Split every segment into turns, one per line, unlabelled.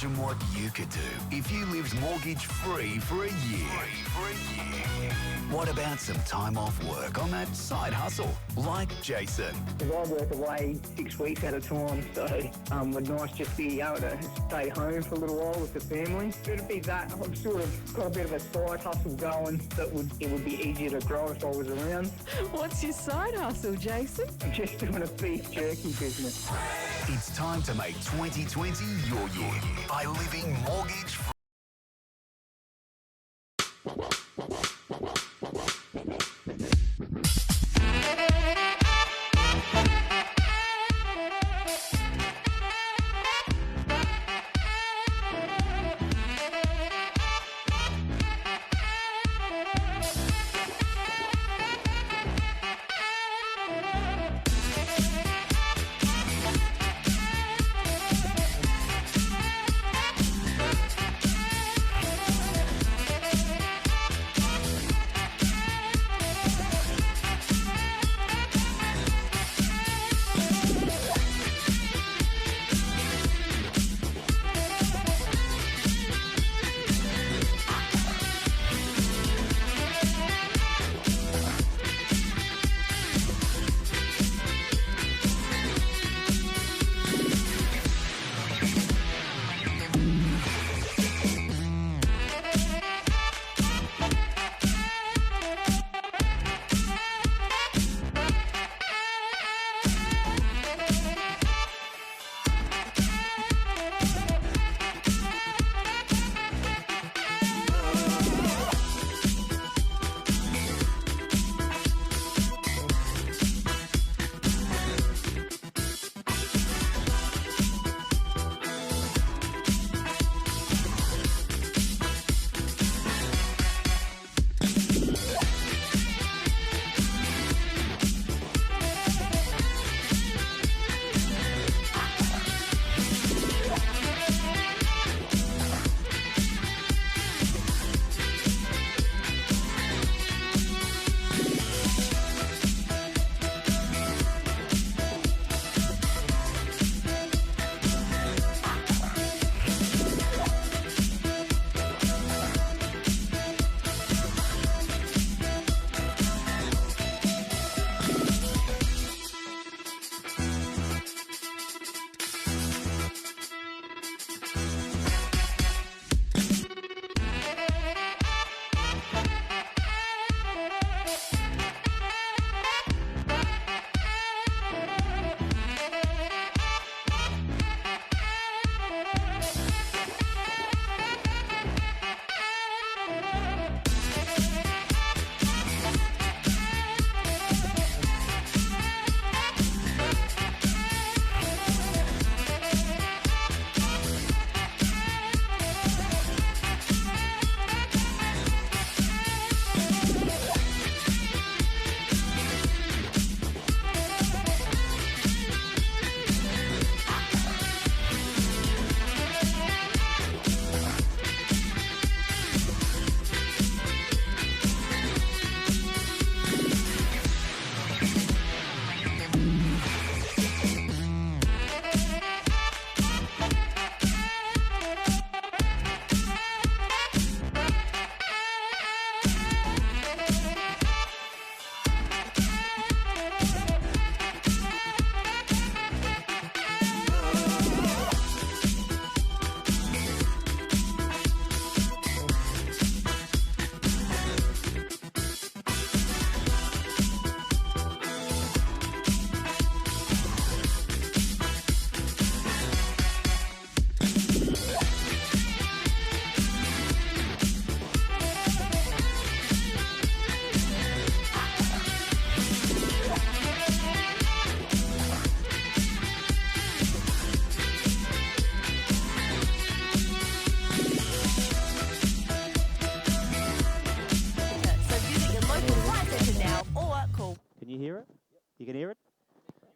Imagine what you could do if you lived mortgage-free for a year. What about some time off work on that side hustle, like Jason?
Because I work away 6 weeks at a time, so it's nice just to be able to stay home for a little while with the family. It'd be that. I've sort of got a bit of a side hustle going that it would be easier to grow if I was around.
What's your side hustle, Jason?
I'm just doing a beef jerky business.
It's time to make 2020 your year by living mortgage-free.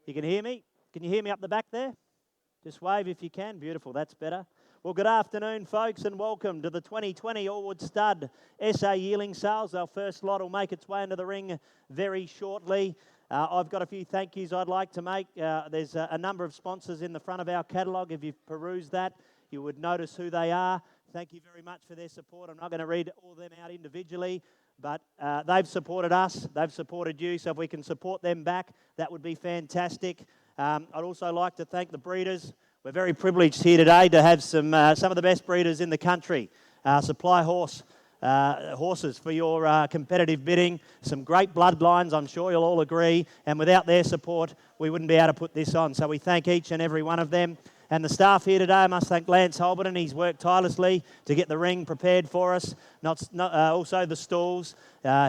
You can hear me? Can you hear me up the back there? Just wave if you can. Beautiful, that's better. Well, good afternoon, folks, and welcome to the 2020 Allwood Stud SA Yearling Sales. Our first lot will make its way into the ring very shortly. I've got a few thank yous I'd like to make. There's a number of sponsors in the front of our catalogue. If you've perused that, you would notice who they are. Thank you very much for their support. I'm not going to read all of them out individually, but they've supported us. They've supported you. So if we can support them back, that would be fantastic. I'd also like to thank the breeders. We're very privileged here today to have some of the best breeders in the country supply horses for your competitive bidding. Some great bloodlines, I'm sure you'll all agree. And without their support, we wouldn't be able to put this on. So we thank each and every one of them. And the staff here today, I must thank Lance Holberton. He's worked tirelessly to get the ring prepared for us. Also the stalls.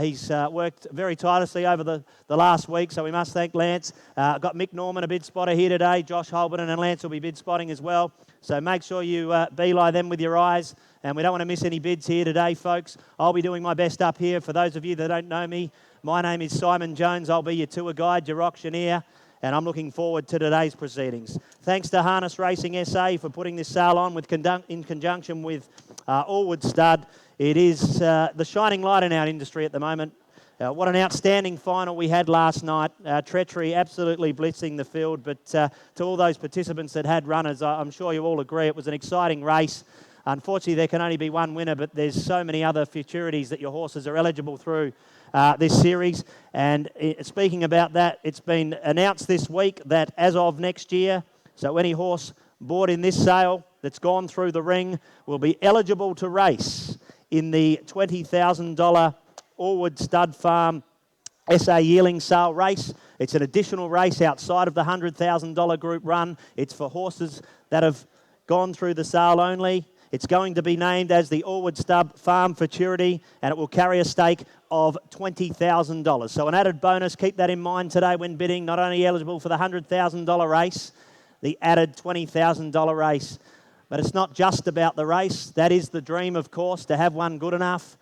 He's worked very tirelessly over the last week, so we must thank Lance. Got Mick Norman, a bid spotter here today. Josh Holberton and Lance will be bid spotting as well. So make sure you beeline them with your eyes. And we don't want to miss any bids here today, folks. I'll be doing my best up here. For those of you that don't know me, my name is Simon Jones. I'll be your tour guide, your auctioneer. And I'm looking forward to today's proceedings. Thanks to Harness Racing SA for putting this sale on in conjunction with Allwood Stud. It is the shining light in our industry at the moment. What an outstanding final we had last night. Treachery absolutely blitzing the field. But to all those participants that had runners, I'm sure you all agree it was an exciting race. Unfortunately, there can only be one winner, but there's so many other futurities that your horses are eligible through this series. And speaking about that, it's been announced this week that as of next year, so any horse bought in this sale that's gone through the ring will be eligible to race in the $20,000 Allwood Stud Farm SA Yearling sale race. It's an additional race outside of the $100,000 group run. It's for horses that have gone through the sale only. It's going to be named as the Allwood Stud Farm Futurity, and it will carry a stake of $20,000. So an added bonus, keep that in mind today when bidding, not only eligible for the $100,000 race, the added $20,000 race. But it's not just about the race. That is the dream, of course, to have one good enough.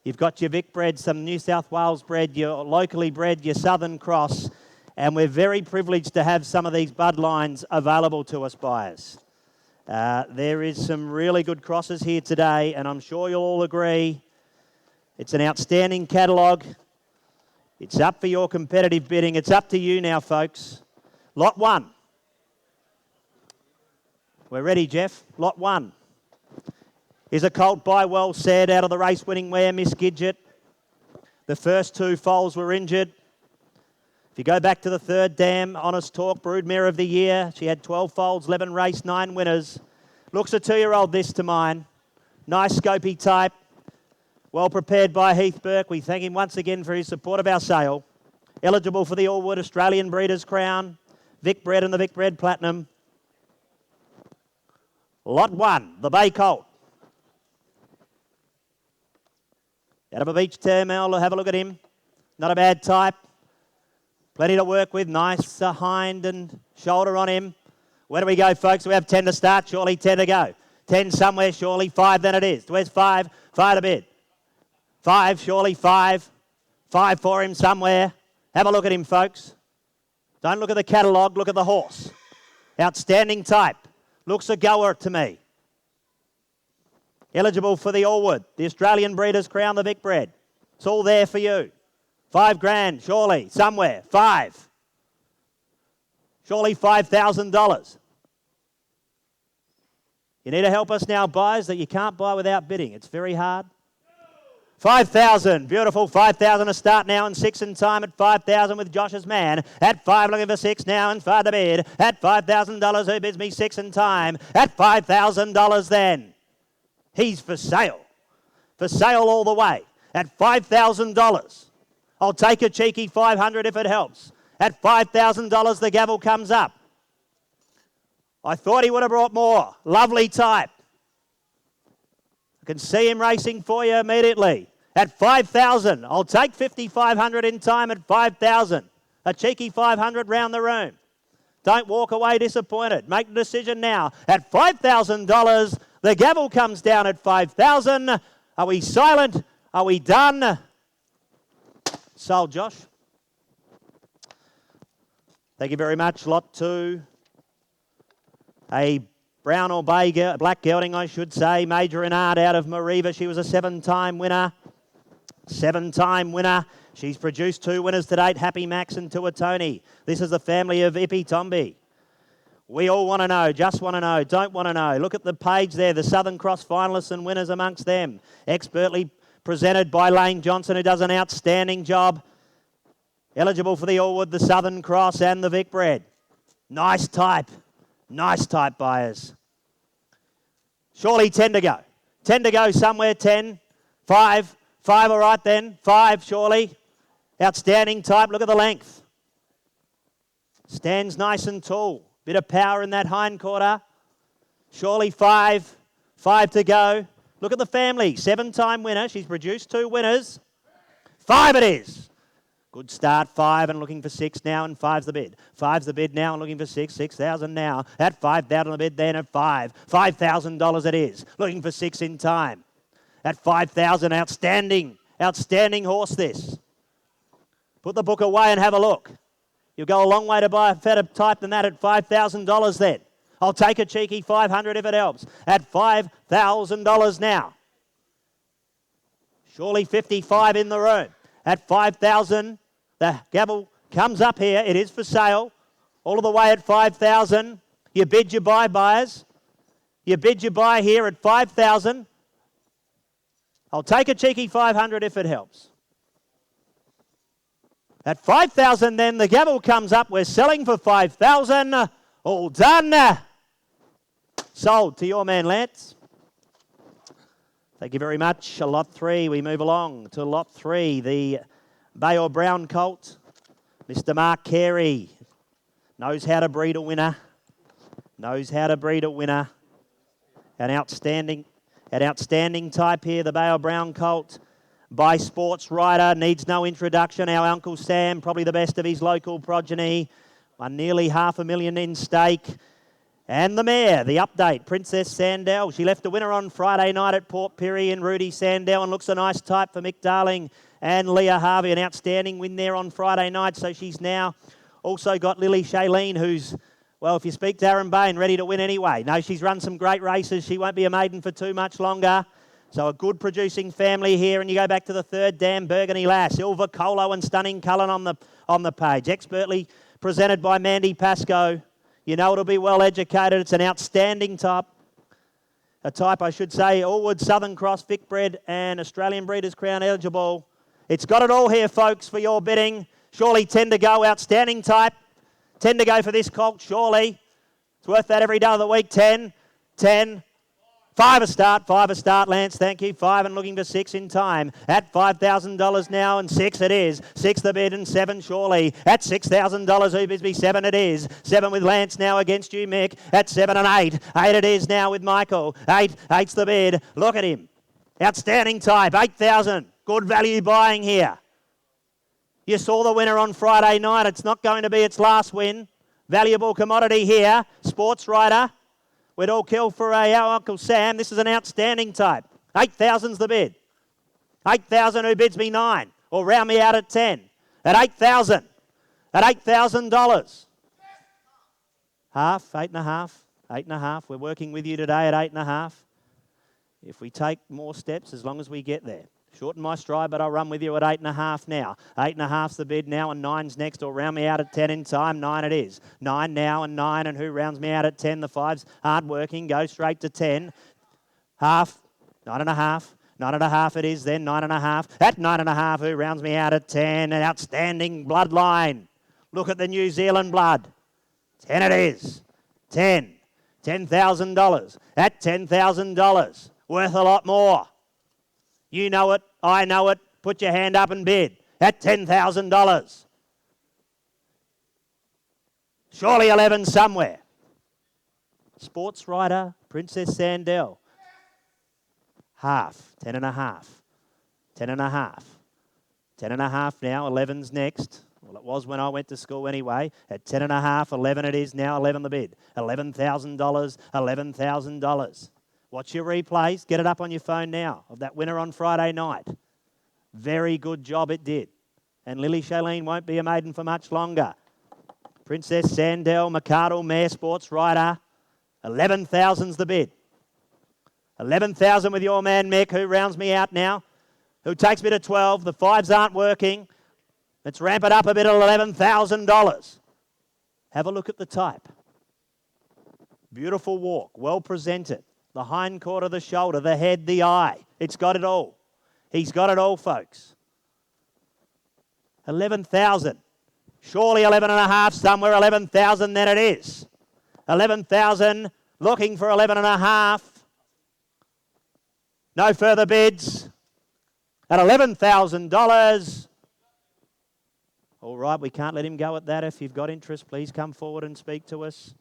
You've got your Vic bred, some New South Wales bred, your locally bred, your Southern Cross, and we're very privileged to have some of these bloodlines available to us buyers. There is some really good crosses here today, and I'm sure you'll all agree it's an outstanding catalogue. It's up for your competitive bidding. It's up to you now, folks. Lot 1. We're ready, Jeff. Lot 1 is a colt by Well Said out of the race-winning mare, Miss Gidget. The first 2 foals were injured. If you go back to the third dam, Honest Talk, Broodmare of the Year. She had 12 foals, 11 race, 9 winners. Looks a 2-year-old this to mine. Nice scopy type. Well prepared by Heath Burke. We thank him once again for his support of our sale. Eligible for the Allwood Australian Breeders' Crown. Vic Bred and the Vic Bred Platinum. Lot 1, the Bay Colt. Out of a beach turmoil, have a look at him. Not a bad type. Plenty to work with. Nice hind and shoulder on him. Where do we go, folks? We have 10 to start. Surely 10 to go. 10 somewhere, surely. 5 then it is. Where's 5? 5 to bid. 5, surely 5. 5 for him somewhere. Have a look at him, folks. Don't look at the catalogue. Look at the horse. Outstanding type. Looks a goer to me. Eligible for the Allwood, the Australian Breeders' Crown, the Vic Bred. It's all there for you. $5,000, surely, somewhere. 5. Surely $5,000. You need to help us now, buyers, that you can't buy without bidding. It's very hard. 5,000, beautiful. 5,000 to start now, and 6 in time at 5,000 with Josh's man. At 5, looking for 6 now, and 5 to bid. At $5,000, who bids me 6 in time? At $5,000 then. He's for sale. For sale all the way. At $5,000. I'll take a cheeky 500 if it helps. At $5,000, the gavel comes up. I thought he would have brought more. Lovely type. I can see him racing for you immediately. At 5,000, I'll take 5,500 in time at 5,000. A cheeky 500 round the room. Don't walk away disappointed. Make the decision now. At $5,000, the gavel comes down at 5,000. Are we silent? Are we done? Sold, Josh. Thank you very much. Lot 2. A brown or black gelding, I should say. Major Renard out of Mariva. She was a 7-time winner. 7-time winner. She's produced 2 winners to date, Happy Max and Tuatoni. This is the family of Ippy Tomby. We all want to know, just want to know, don't want to know. Look at the page there, the Southern Cross finalists and winners amongst them. Expertly presented by Lane Johnson, who does an outstanding job. Eligible for the Allwood, the Southern Cross and the Vic Bread. Nice type buyers. Surely 10 to go. 10 to go somewhere, 10, 5, 5 all right then, 5 surely. Outstanding type, look at the length. Stands nice and tall. Bit of power in that hind quarter. Surely 5, 5 to go. Look at the family, 7-time winner. She's produced 2 winners. 5 it is. Good start, 5 and looking for 6 now, and 5's the bid. 5's the bid now and looking for 6, 6,000 now. At 5,000 the bid then at 5. $5,000 it is. Looking for 6 in time. At 5,000, outstanding horse this. Put the book away and have a look. You'll go a long way to buy a better type than that at $5,000 then. I'll take a cheeky 500 if it helps. At $5,000 now. Surely 55 in the room. At 5,000, the gavel comes up here. It is for sale. All of the way at 5,000. You bid, you buy, buyers. You bid, you buy here at 5,000. I'll take a cheeky 500 if it helps. At 5,000 then, the gavel comes up. We're selling for 5,000. All done. Sold to your man, Lance. Thank you very much. Lot 3, we move along to Lot 3, the Bay or Brown colt. Mr. Mark Carey knows how to breed a winner. Knows how to breed a winner. An outstanding type here, the Bay or Brown colt. By Sports Rider, needs no introduction. Our Uncle Sam, probably the best of his local progeny. Won nearly $500,000 in stake. And the mare, the update, Princess Sandell. She left a winner on Friday night at Port Pirie in Rudy Sandell and looks a nice type for Mick Darling and Leah Harvey. An outstanding win there on Friday night. So she's now also got Lily Shailene, who's, well, if you speak to Aaron Bain, ready to win anyway. No, she's run some great races. She won't be a maiden for too much longer. So a good producing family here. And you go back to the third dam, Burgundy Lass, Silver Colo and Stunning Cullen on the page. Expertly presented by Mandy Pascoe. You know it'll be well educated. It's an outstanding type. A type, I should say, Allwood, Southern Cross, Vic Bred and Australian Breeders' Crown eligible. It's got it all here, folks, for your bidding. Surely 10 to go. Outstanding type. 10 to go for this colt, surely. It's worth that every day of the week. 10, 10. 5 a start, Lance, thank you. 5 and looking for 6 in time. At $5,000 now, and 6 it is. 6 the bid and 7 surely. At $6,000, who bids me 7 it is. 7 with Lance now against you, Mick. At 7 and 8. 8 it is now with Michael. 8's the bid. Look at him. Outstanding type, 8,000. Good value buying here. You saw the winner on Friday night. It's not going to be its last win. Valuable commodity here. Sports Rider. We'd all kill for our Uncle Sam. This is an outstanding type. 8,000's the bid. 8,000, who bids me 9? Or round me out at 10. At 8,000. At $8,000. Half, 8.5. 8.5. We're working with you today at 8.5. If we take more steps, as long as we get there. Shorten my stride, but I'll run with you at 8.5 now. 8.5's the bid now, and 9's next. Or round me out at 10 in time. 9 it is. 9 now and 9, and who rounds me out at 10? The 5's aren't working. Go straight to 10. Half, 9.5. 9.5 it is then. 9.5. At 9.5, who rounds me out at 10? An outstanding bloodline. Look at the New Zealand blood. 10 it is. 10. $10,000. At $10,000. Worth a lot more. You know it, I know it. Put your hand up and bid at $10,000. Surely 11 somewhere. Sports Rider, Princess Sandell. Half, 10.5. 10.5. 10.5 now, 11's next. Well, it was when I went to school anyway. At 10.5, 11 it is now, 11 the bid. $11,000, $11,000. Watch your replays. Get it up on your phone now of that winner on Friday night. Very good job it did. And Lily Shailene won't be a maiden for much longer. Princess Sandell, McArdle, Mare Sports Rider. 11,000's the bid. 11,000 with your man Mick, who rounds me out now. Who takes me to 12. The 5's aren't working. Let's ramp it up a bit at $11,000. Have a look at the type. Beautiful walk, well presented. The hind quarter, the shoulder, the head, the eye. It's got it all. He's got it all, folks. 11,000. Surely 11.5 somewhere. 11,000 then it is. 11,000, looking for 11.5. No further bids. At $11,000. All right, we can't let him go at that. If you've got interest, please come forward and speak to us.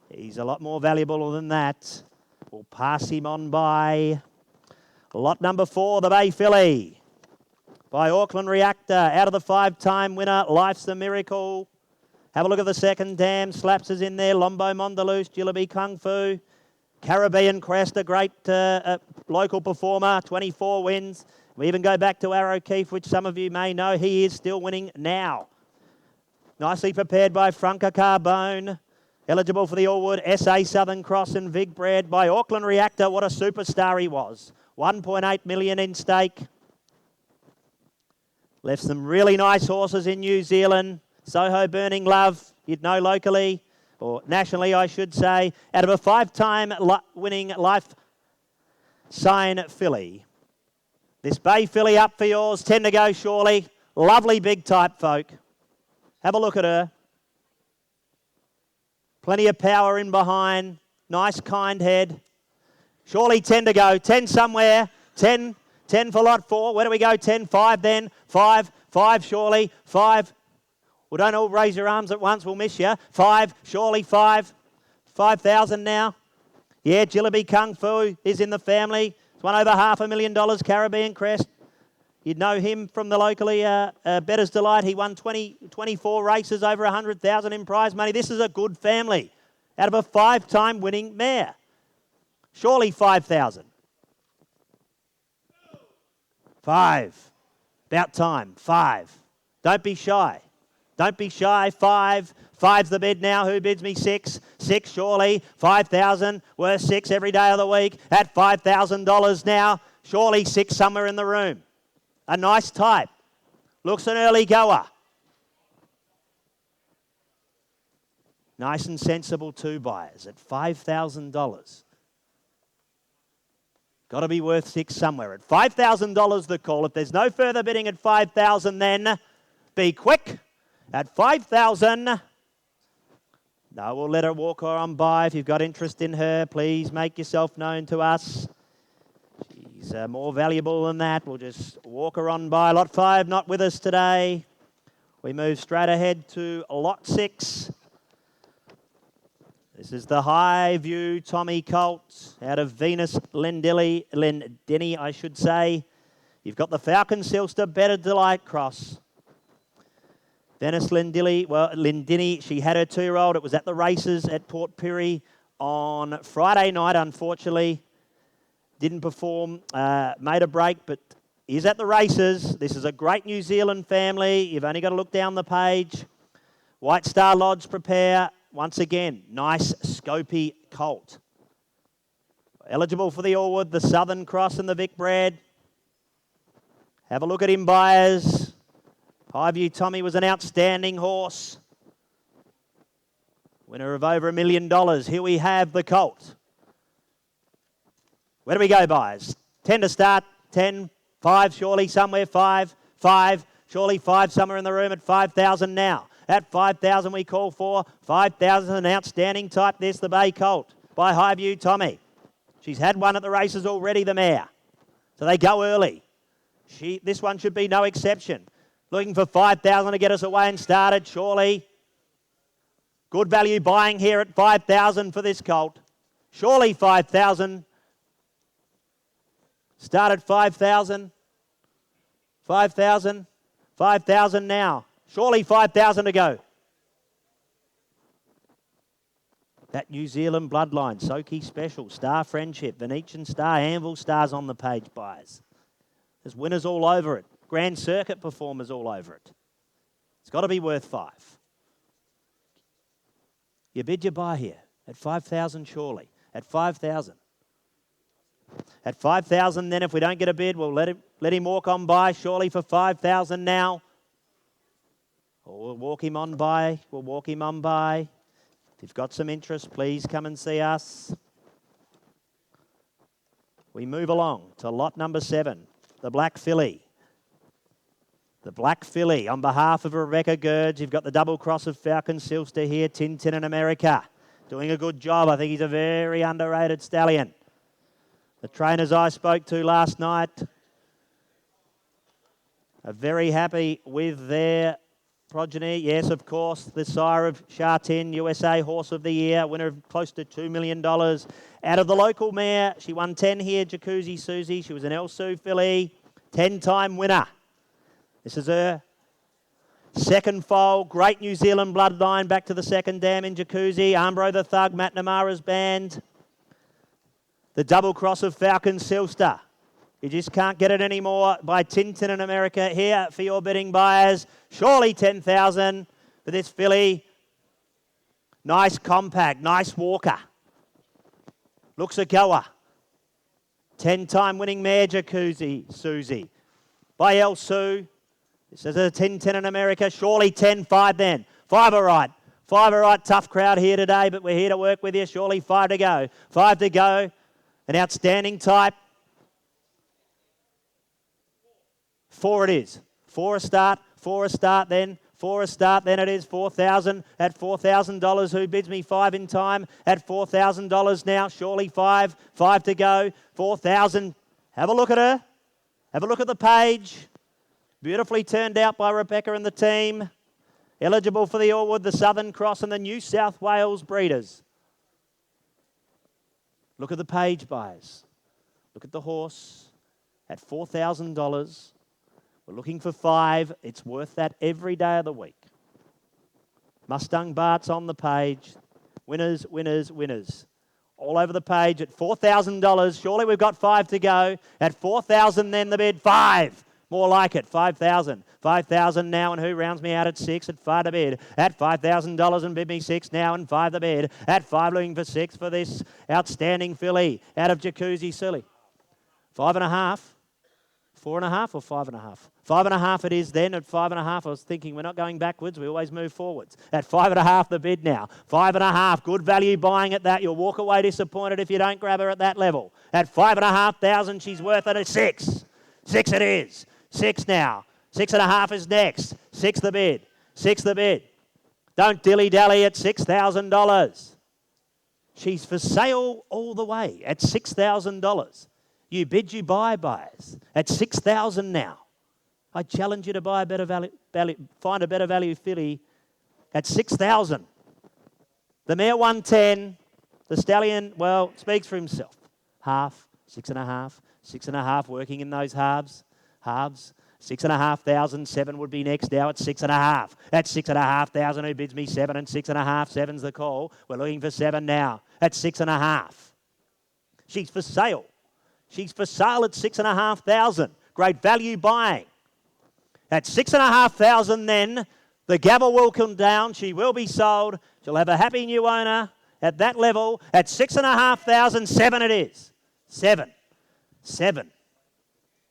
He's a lot more valuable than that. We'll pass him on by lot number 4, the Bay Filly, by Auckland Reactor. Out of the 5-time winner, Life's the Miracle. Have a look at the second dam. Slaps is in there. Lombo Mondaloose, Jillaby Kung Fu. Caribbean Crest, a great local performer, 24 wins. We even go back to Arrow Keefe, which some of you may know. He is still winning now. Nicely prepared by Franca Carbone. Eligible for the Allwood, SA Southern Cross and Vig bred by Auckland Reactor. What a superstar he was. 1.8 million in stake. Left some really nice horses in New Zealand. Soho Burning Love, you'd know locally, or nationally I should say. Out of a 5-time winning Life Sign filly. This Bay filly up for yours. 10 to go surely. Lovely big type folk. Have a look at her. Plenty of power in behind. Nice kind head. Surely 10 to go. 10 somewhere. 10 for lot 4. Where do we go? 10, 5 then. 5 surely. 5. Well, don't all raise your arms at once. We'll miss you. 5, surely 5. 5,000 now. Yeah, Jillaby Kung Fu is in the family. It's won over $500,000, Caribbean Crest. You'd know him from the locally Bettor's Delight. He won 24 races, over 100,000 in prize money. This is a good family out of a 5-time winning mare. Surely 5,000. 5. About time. 5. Don't be shy. Don't be shy. 5. 5's the bid now. Who bids me 6? 6 surely. 5,000. Worth 6 every day of the week. At $5,000 now. Surely 6 somewhere in the room. A nice type. Looks an early goer. Nice and sensible 2 buyers at $5,000. Got to be worth 6 somewhere. At $5,000 the call. If there's no further bidding at $5,000 then be quick. At $5,000. No, we'll let her walk her on by. If you've got interest in her, please make yourself known to us. She's more valuable than that. We'll just walk her on by. Lot 5 not with us today. We move straight ahead to lot 6. This is the High View Tommy Colt out of Venus Lendenny, I should say. You've got the Falcon Silster Better Delight Cross. Venus Lendenny, she had her 2-year-old. It was at the races at Port Pirie on Friday night, unfortunately. Didn't perform, made a break, but is at the races. This is a great New Zealand family. You've only got to look down the page. White Star Lodge prepare. Once again, nice scopy colt. Eligible for the Allwood, the Southern Cross and the Vic bred. Have a look at him, buyers. Highview Tommy was an outstanding horse. Winner of over $1 million. Here we have the colt. Where do we go, buyers? 10 to start. 10, 5 surely somewhere. 5, surely 5 somewhere in the room at 5,000 now. At 5,000 we call for 5,000, an outstanding type. There's the Bay Colt by Highview Tommy. She's had one at the races already, the mare. So they go early. This one should be no exception. Looking for 5,000 to get us away and started, surely. Good value buying here at 5,000 for this colt. Surely 5,000. Start at 5,000. 5,000. 5,000 now. Surely 5,000 to go. That New Zealand bloodline, Soki Special, Star Friendship, Venetian Star, Anvil Stars on the page, buyers. There's winners all over it. Grand Circuit performers all over it. It's got to be worth 5. You bid, you buy here. At 5,000 surely. At 5,000. At 5,000 then, if we don't get a bid, we'll let him walk on by. Surely for 5,000 now. Or we'll walk him on by. We'll walk him on by. If you've got some interest, please come and see us. We move along to lot number 7, the Black Filly. The Black Filly, on behalf of Rebecca Gurge, you've got the double cross of Falcon Silster here, Tintin in America. Doing a good job. I think he's a very underrated stallion. The trainers I spoke to last night are very happy with their progeny. Yes, of course, the sire of Shartin, USA Horse of the Year, winner of close to $2 million. Out of the local mare, she won 10 here, Jacuzzi Susie. She was an El Sue filly, 10-time winner. This is her second foal. Great New Zealand bloodline back to the second dam in Jacuzzi. Armbro the Thug, Matt Namara's band. The double cross of Falcon Silster. You just can't get it anymore by Tintin in America here for your bidding buyers. Surely 10,000 for this filly. Nice compact, nice walker. Looks a goer. 10-time winning mare, Jacuzzi Susie. By El Sue. This is a 10-10 in America. Surely 10-5 then. 5 are right. 5 are right. Tough crowd here today, but we're here to work with you. Surely 5 to go. 5 to go. An outstanding type. 4 it is. 4 a start. 4 a start then. 4 a start then it is. 4,000 at $4,000. Who bids me 5 in time at $4,000 now? Surely 5. 5 to go. 4,000. Have a look at her. Have a look at the page. Beautifully turned out by Rebecca and the team. Eligible for the Allwood, the Southern Cross and the New South Wales breeders. Look at the page buyers. Look at the horse at $4,000. We're looking for 5. It's worth that every day of the week. Mustang Bart's on the page. Winners, winners, winners. All over the page at $4,000. Surely we've got 5 to go. At $4,000 then the bid. 5. More like it, 5,000. 5,000 now, and who rounds me out at 6 at 5 to bid? At $5,000 and bid me 6 now and 5 the bid. At 5 looking for 6 for this outstanding filly out of Jacuzzi Silly. 5.5. 4.5 or 5.5? 5.5 it is then. At 5.5, I was thinking we're not going backwards. We always move forwards. At 5.5 the bid now. 5.5. Good value buying at that. You'll walk away disappointed if you don't grab her at that level. At 5,500, she's worth it at 6. 6 it is. 6 now. 6.5 is next. 6 the bid. 6 the bid. Don't dilly-dally at $6,000. She's for sale all the way at $6,000. You bid, you buy, buyers. At $6,000 now. I challenge you to buy a better value, find a better value filly at $6,000. The mare 110. The stallion, well, speaks for himself. Half, 6.5, 6.5, working in those halves. 6,500. 7 would be next now at 6.5. At 6,500, who bids me 7 and 6.5? 7's the call. We're looking for 7 now at 6.5. She's for sale. She's for sale at 6,500. Great value buying. At 6,500 then, the gavel will come down. She will be sold. She'll have a happy new owner at that level. At 6,500, 7 it is. 7. 7.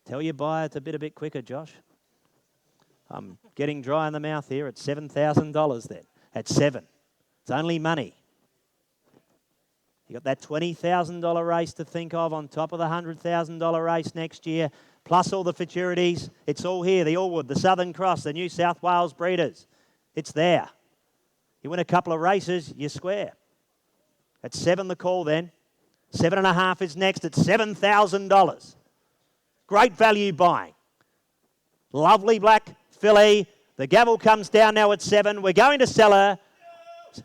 Tell your buyer to bid a bit quicker, Josh. I'm getting dry in the mouth here at $7,000 then. At 7. It's only money. You got that $20,000 race to think of on top of the $100,000 race next year, plus all the futurities. It's all here. The Allwood, the Southern Cross, the New South Wales breeders. It's there. You win a couple of races, you're square. At 7 the call then. 7.5 is next at $7,000. Great value buying. Lovely black filly. The gavel comes down now at 7. We're going to sell her.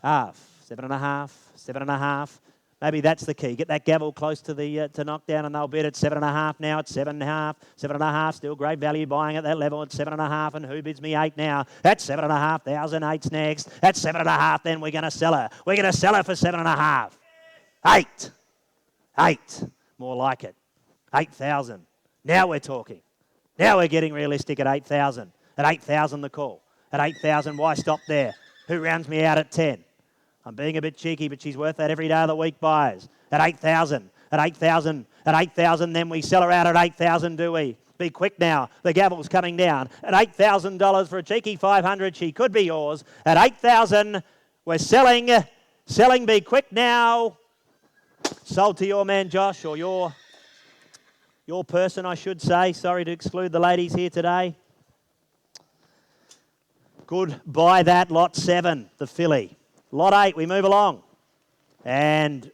Half. 7.5. 7.5. Maybe that's the key. Get that gavel close to the to knockdown, and they'll bid at 7.5 now. At 7.5. 7.5. Still great value buying at that level at 7.5. And who bids me 8 now? At 7,500. 8's next. At 7.5. Then we're going to sell her. We're going to sell her for 7.5. 8. 8. More like it. 8,000. Now we're talking. Now we're getting realistic at 8,000. At 8,000 the call. At 8,000, why stop there? Who rounds me out at 10? I'm being a bit cheeky, but she's worth that every day of the week, buyers. At 8,000. At 8,000. At 8,000, then we sell her out at 8,000, do we? Be quick now. The gavel's coming down. At $8,000 for a cheeky 500, she could be yours. At 8,000, we're selling Selling, be quick now. Sold to your man Josh, or your person, I should say. Sorry to exclude the ladies here today. Good buy that, lot 7, the filly. Lot 8, we move along. And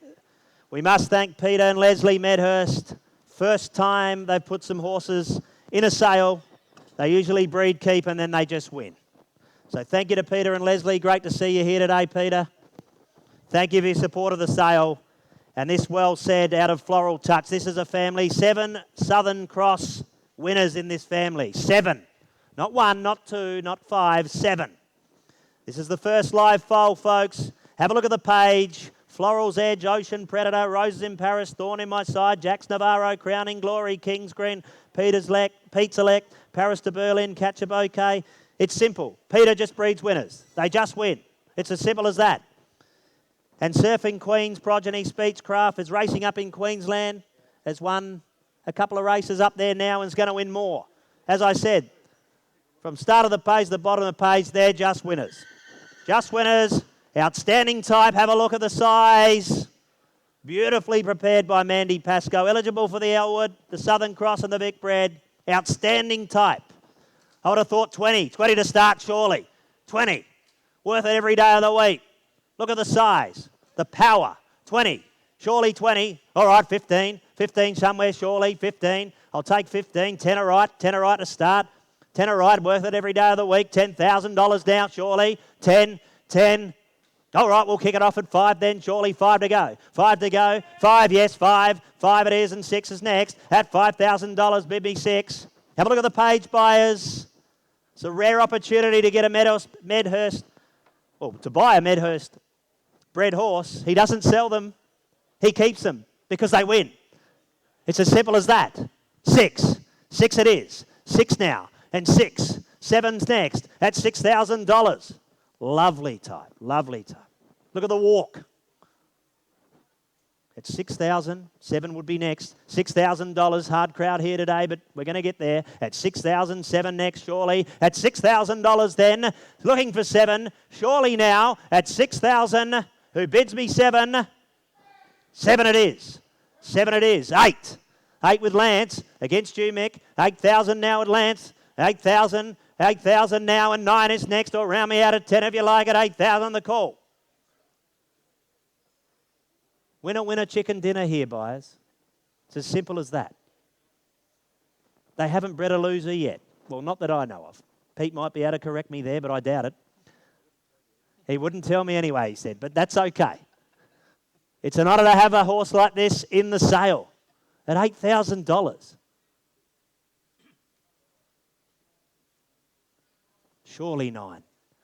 we must thank Peter and Leslie Medhurst. First time they've put some horses in a sale. They usually breed keep and then they just win. So thank you to Peter and Leslie. Great to see you here today, Peter. Thank you for your support of the sale. And this well said out of Floral Touch. This is a family, 7 Southern Cross winners in this family. 7. Not 1, not 2, not 5, 7. This is the first live foal, folks. Have a look at the page. Floral's Edge, Ocean Predator, Roses in Paris, Thorn in My Side, Jack's Navarro, Crowning Glory, King's Green, Pete's Elect, Paris to Berlin, Catch a Bouquet. It's simple. Peter just breeds winners. They just win. It's as simple as that. And Surfing Queen's Progeny Speechcraft is racing up in Queensland. Has won a couple of races up there now and is going to win more. As I said, from start of the page to the bottom of the page, they're just winners. Just winners. Outstanding type. Have a look at the size. Beautifully prepared by Mandy Pascoe. Eligible for the Allwood, the Southern Cross and the Vic Bred. Outstanding type. I would have thought 20. 20 to start, surely. 20. Worth it every day of the week. Look at the size. The power. 20. Surely 20. All right, 15. 15 somewhere, surely. 15. I'll take 15. 10 all right. 10 all right to start. 10 all right. Worth it every day of the week. $10,000 down, surely. 10. 10. All right, we'll kick it off at 5 then, surely. 5 to go. 5 to go. 5, yes, 5. 5 it is, and 6 is next. At $5,000, Bibby 6. Have a look at the page buyers. It's a rare opportunity to get a Medhurst, or to buy a Medhurst bred horse. He doesn't sell them. He keeps them because they win. It's as simple as that. 6. 6 it is. 6 now. And 6. 7's next. At $6,000. Lovely type, lovely type. Look at the walk. At $6,000, 7 would be next. $6,000, hard crowd here today, but we're going to get there. At $6,000, 7 next, surely. At $6,000 then, looking for 7, surely now. At $6,000, who bids me 7? 7 it is. 7 it is. 8. 8 with Lance against you, Mick. 8,000 now at Lance. 8,000. 8,000 now, and 9 is next, or round me out at 10 if you like. At 8,000 the call. Winner, winner, chicken dinner here, buyers. It's as simple as that. They haven't bred a loser yet. Well, not that I know of. Pete might be able to correct me there, but I doubt it. He wouldn't tell me anyway, he said, but that's okay. It's an honour to have a horse like this in the sale at $8,000. Surely 9.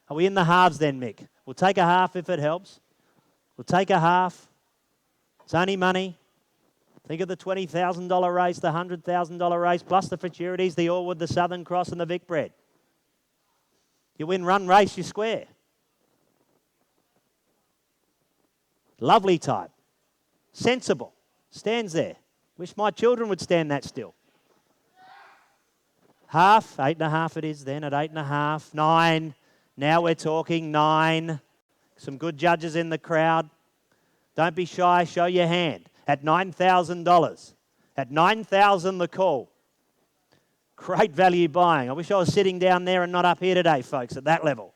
Are we in the halves then, Mick? We'll take a half if it helps. We'll take a half. It's only money. Think of the $20,000 race, the $100,000 race, plus the futurities, the Allwood, the Southern Cross and the Vic Bred. You win run race, you square. Lovely type. Sensible. Stands there. Wish my children would stand that still. Half, 8.5 it is then at 8.5. 9. Now we're talking 9. Some good judges in the crowd. Don't be shy, show your hand. At $9,000. At $9,000 the call. Great value buying. I wish I was sitting down there and not up here today, folks, at that level.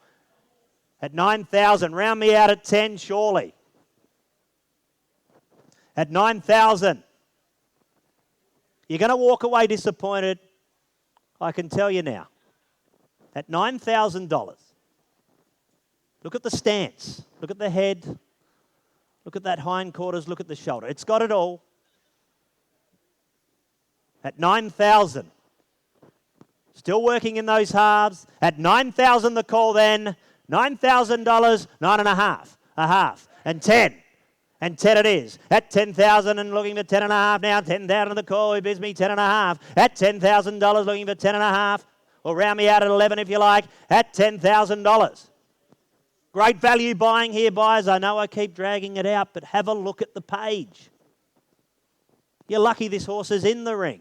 At $9,000. Round me out at 10, surely. At $9,000. You're going to walk away disappointed. I can tell you now. At $9,000. Look at the stance. Look at the head. Look at that hindquarters. Look at the shoulder. It's got it all. At $9,000. Still working in those halves. At $9,000 the call then. $9,000, 9.5. A half. And 10. And 10 it is. At $10,000 and looking for 10.5 now. 10,000 the call. He bids me 10.5. At $10,000 looking for 10.5. Or round me out at 11 if you like. At $10,000. Great value buying here, buyers. I know I keep dragging it out, but have a look at the page. You're lucky this horse is in the ring.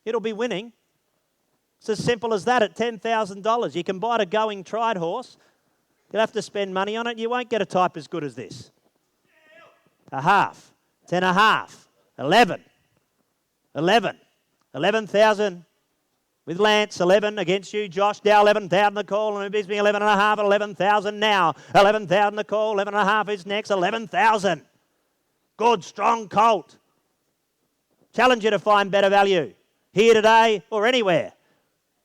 It'll be winning. It's as simple as that at $10,000. You can buy a going tried horse. You'll have to spend money on it. You won't get a type as good as this. A half. 10 a half. 11. 11. 11,000 with Lance. 11 against you, Josh. Now 11,000 the call. And it bids me 11 and a half at 11,000 now. 11,000 the call. 11 and a half is next. 11,000. Good, strong colt. Challenge you to find better value here today or anywhere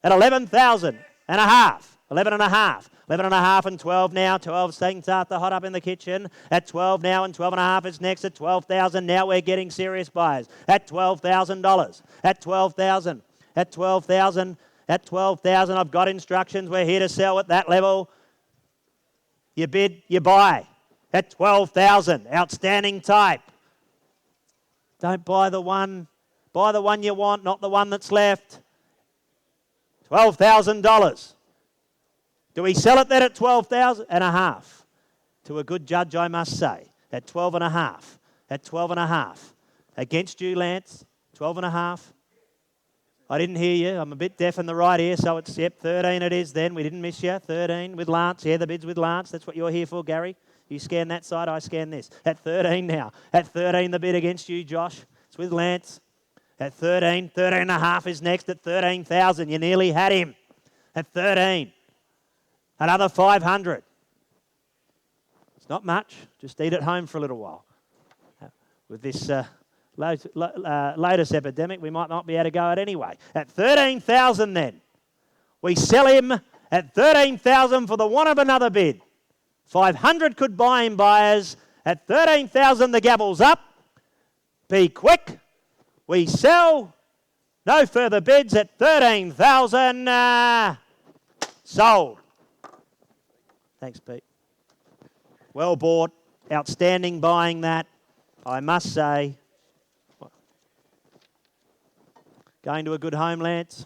at 11,000 and a half. 11 and a half. 11 and a half and 12 now. 12 things start to hot up in the kitchen. At 12 now and 12 and a half is next at 12,000. Now we're getting serious buyers. At $12,000. At 12,000. At 12,000. At 12,000. I've got instructions. We're here to sell at that level. You bid, you buy. At 12,000. Outstanding type. Don't buy the one. Buy the one you want, not the one that's left. $12,000. Do we sell it then at 12,000 and a half? To a good judge, I must say. At 12 and a half. At 12 and a half. Against you, Lance. 12 and a half. I didn't hear you. I'm a bit deaf in the right ear, so it's, 13 it is then. We didn't miss you. 13 with Lance. Yeah, the bid's with Lance. That's what you're here for, Gary. You scan that side, I scan this. At 13 now. At 13, the bid against you, Josh. It's with Lance. At 13, 13 and a half is next at 13,000. You nearly had him. At 13. Another 500. It's not much. Just eat at home for a little while. With this latest epidemic, we might not be able to go it anyway. At 13,000 then. We sell him at 13,000 for the want of another bid. 500 could buy him, buyers. At 13,000, the gavel's up. Be quick. We sell. No further bids at 13,000. Sold. Thanks, Pete. Well bought. Outstanding buying that, I must say. Going to a good home, Lance.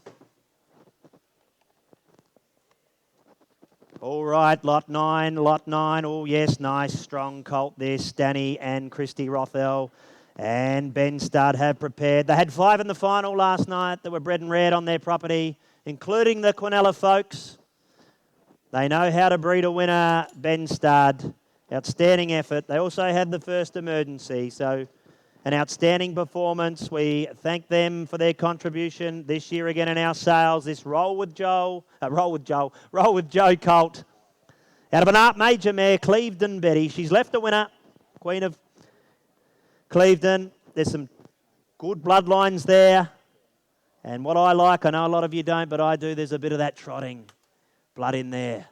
All right, lot 9. Oh, yes, nice, strong colt this. Danny and Christy Rothell and Ben Studd have prepared. They had 5 in the final last night that were bred and reared on their property, including the Quinella folks. They know how to breed a winner, Ben Studd. Outstanding effort. They also had the first emergency, so an outstanding performance. We thank them for their contribution this year again in our sales. This Roll with Joe colt. Out of an Art Major mare, Clevedon Betty. She's left a winner, Queen of Clevedon. There's some good bloodlines there. And what I like, I know a lot of you don't, but I do, there's a bit of that trotting blood in there.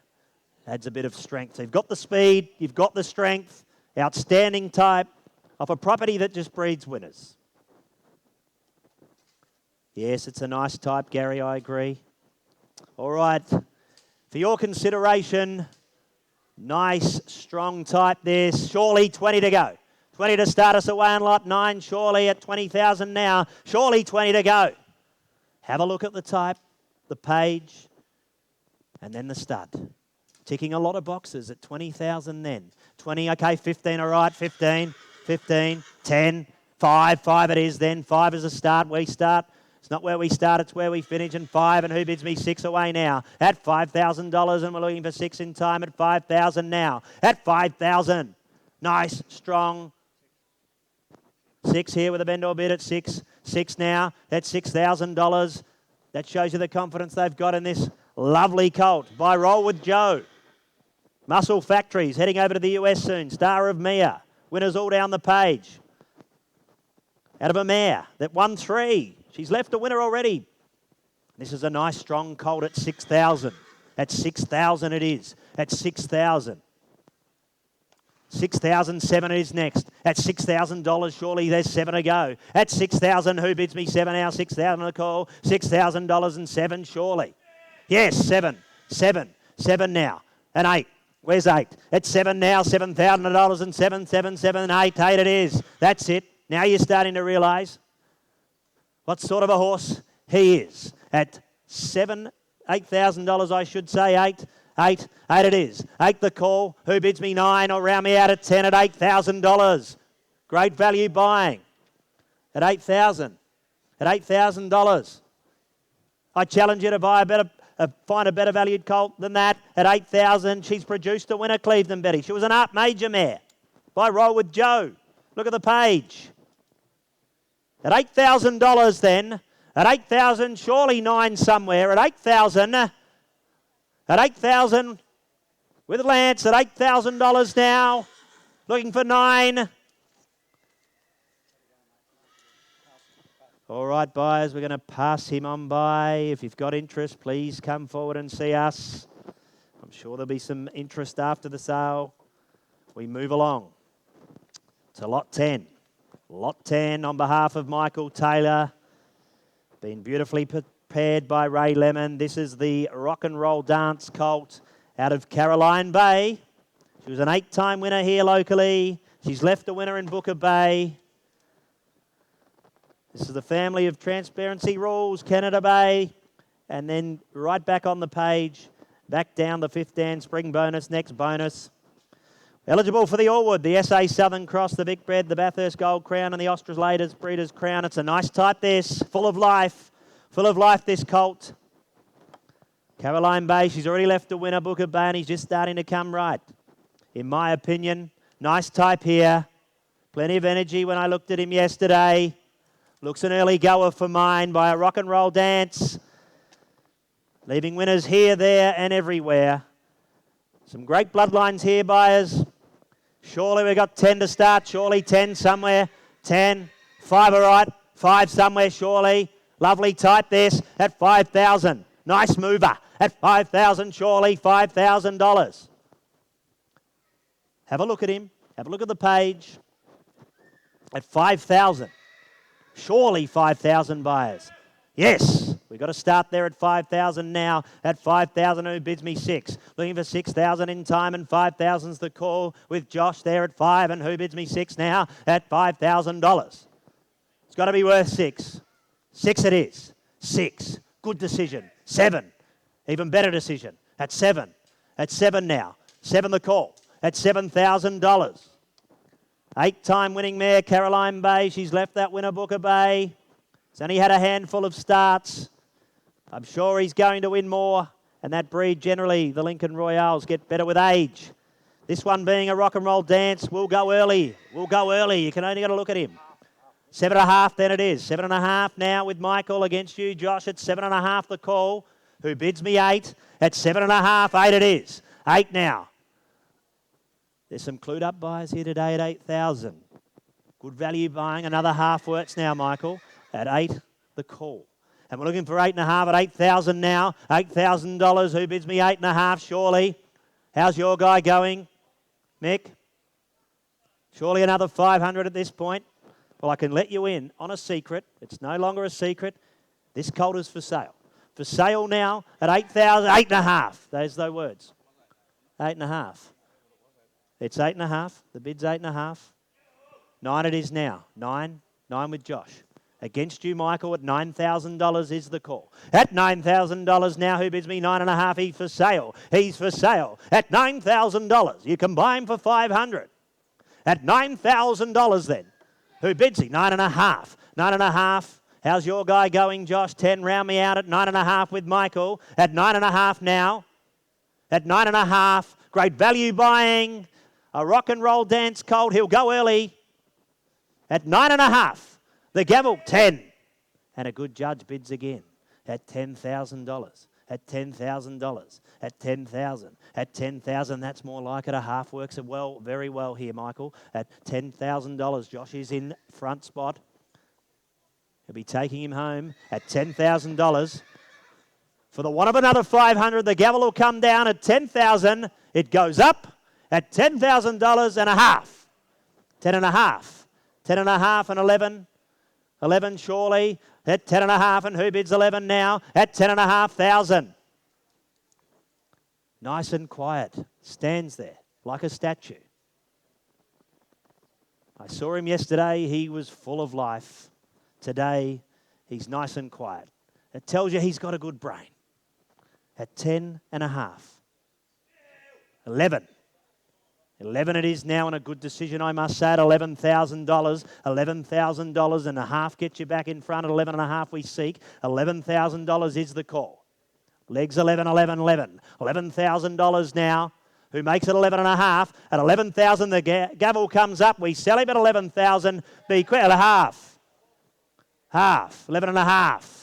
Adds a bit of strength. So you've got the speed, you've got the strength, outstanding type of a property that just breeds winners. Yes, it's a nice type, Gary, I agree. All right, for your consideration, nice, strong type there. Surely 20 to go. 20 to start us away on lot 9. Surely at 20,000 now. Surely 20 to go. Have a look at the type, the page, and then the stud. Ticking a lot of boxes at 20,000 then. 20, okay, 15, all right, 15, 10, 5 it is then. 5 is a start, we start. It's not where we start, it's where we finish. And 5, and who bids me 6 away now? At $5,000, and we're looking for 6 in time at 5,000 now. At 5,000. Nice, strong. 6 here with a bend or bid at 6. 6 now, that's $6,000. That shows you the confidence they've got in this lovely colt by Roll with Joe. Muscle Factories heading over to the US soon. Star of Mia. Winners all down the page. Out of a mare that won 3. She's left a winner already. This is a nice strong colt at 6,000. At 6,000 it is. At 6,000. 6,007 is next. At $6,000, surely there's 7 to go. At 6,000, who bids me 7 now? 6,000 a call. $6,000 and 7, surely. Yes, 7 now. And 8. Where's 8? At 7 now, $7,000 and 7, 7, 7, 8. 8 it is. That's it. Now you're starting to realise what sort of a horse he is. At $8,000, I should say. 8 it is. 8 the call. Who bids me 9 or round me out at 10 at $8,000. Great value buying. At $8,000. At $8,000. I challenge you to buy a better find a better valued colt than that at 8,000. She's produced a winner, Cleveland Betty. She was an Art Major mare by Roll with Joe. Look at the page. At $8,000 then, at 8,000, surely 9 somewhere. At 8,000, with Lance at $8,000 now. Looking for 9. All right, buyers, we're going to pass him on by. If you've got interest, please come forward and see us. I'm sure there'll be some interest after the sale. We move along to lot 10. Lot 10 on behalf of Michael Taylor. Been beautifully prepared by Ray Lemon. This is the Rock and Roll Dance colt out of Caroline Bay. She was an 8-time winner here locally. She's left a winner in Booker Bay. This is the family of Transparency Rules, Canada Bay. And then right back on the page, back down the 5th Dan Spring bonus, next bonus. Eligible for the Allwood, the SA Southern Cross, the Vic Bred, the Bathurst Gold Crown, and the Australator's Breeders' Crown. It's a nice type, this. Full of life, this colt. Caroline Bay, she's already left a winner, Booker Bay, and he's just starting to come right. In my opinion, nice type here. Plenty of energy when I looked at him yesterday. Looks an early goer for mine by a Rock and Roll Dance. Leaving winners here, there, and everywhere. Some great bloodlines here, buyers. Surely we've got 10 to start. Surely 10 somewhere. 10. 5 all right. 5 somewhere, surely. Lovely type this at 5,000. Nice mover at 5,000, surely. $5,000. Have a look at him. Have a look at the page. At 5,000. Surely 5,000 buyers. Yes, we've got to start there at 5,000 now. At 5,000, who bids me 6? Looking for 6,000 in time, and 5,000's the call with Josh there at 5, and who bids me 6 now at $5,000. It's got to be worth 6. 6 it is. 6. Good decision. 7. Even better decision. At 7. At 7 now. 7 the call. At $7,000. 8-time winning mare, Caroline Bay. She's left that winner, Booker Bay. He's only had a handful of starts. I'm sure he's going to win more. And that breed, generally, the Lincoln Royales get better with age. This one being a Rock and Roll Dance, will go early. Will go early. You can only get a look at him. 7.5 then it is. 7.5 now with Michael against you, Josh. At 7.5 the call. Who bids me 8? At 7.5, 8 it is. 8 now. There's some clued up buyers here today at 8,000. Good value buying. Another half works now, Michael. At 8, the call. And we're looking for 8.5 at 8,000 now. $8,000. Who bids me 8.5? Surely. How's your guy going, Mick? Surely another 500 at this point. Well, I can let you in on a secret. It's no longer a secret. This colt is for sale. For sale now at 8,000. 8.5. Those are the words. 8.5. It's 8.5. The bid's 8.5. 9 it is now. 9 with Josh. Against you, Michael, at $9,000 is the call. At $9,000 now, who bids me 9.5? He's for sale. He's for sale. At $9,000. You can buy him for $500. At $9,000 then. Who bids he? 9.5. 9.5. How's your guy going, Josh? 10. Round me out at 9.5 with Michael. At 9.5 now. At 9.5. Great value buying. A Rock and Roll Dance colt. He'll go early. At 9.5. The gavel, 10. And a good judge bids again at $10,000. At $10,000. At 10,000. At 10,000. That's more like it. A half works well, very well here, Michael. At $10,000. Josh is in front spot. He'll be taking him home at $10,000. For the want of another 500, the gavel will come down at 10,000. It goes up at $10,000 and a half. 10.5. 10.5 and 11. 11 surely at 10.5, and who bids 11 now at 10,500. Nice and quiet. Stands there like a statue. I saw him yesterday. He was full of life. Today, he's nice and quiet. It tells you he's got a good brain. At 10.5. 11. 11 it is now, and a good decision, I must say, at $11,000. $11,000 and a half gets you back in front. At 11.5 we seek. $11,000 is the call. Legs 11, 11, 11. $11,000 now. Who makes it 11.5? At 11,000, the gavel comes up. We sell him at 11,000. Be quick, at a half. Half, 11.5.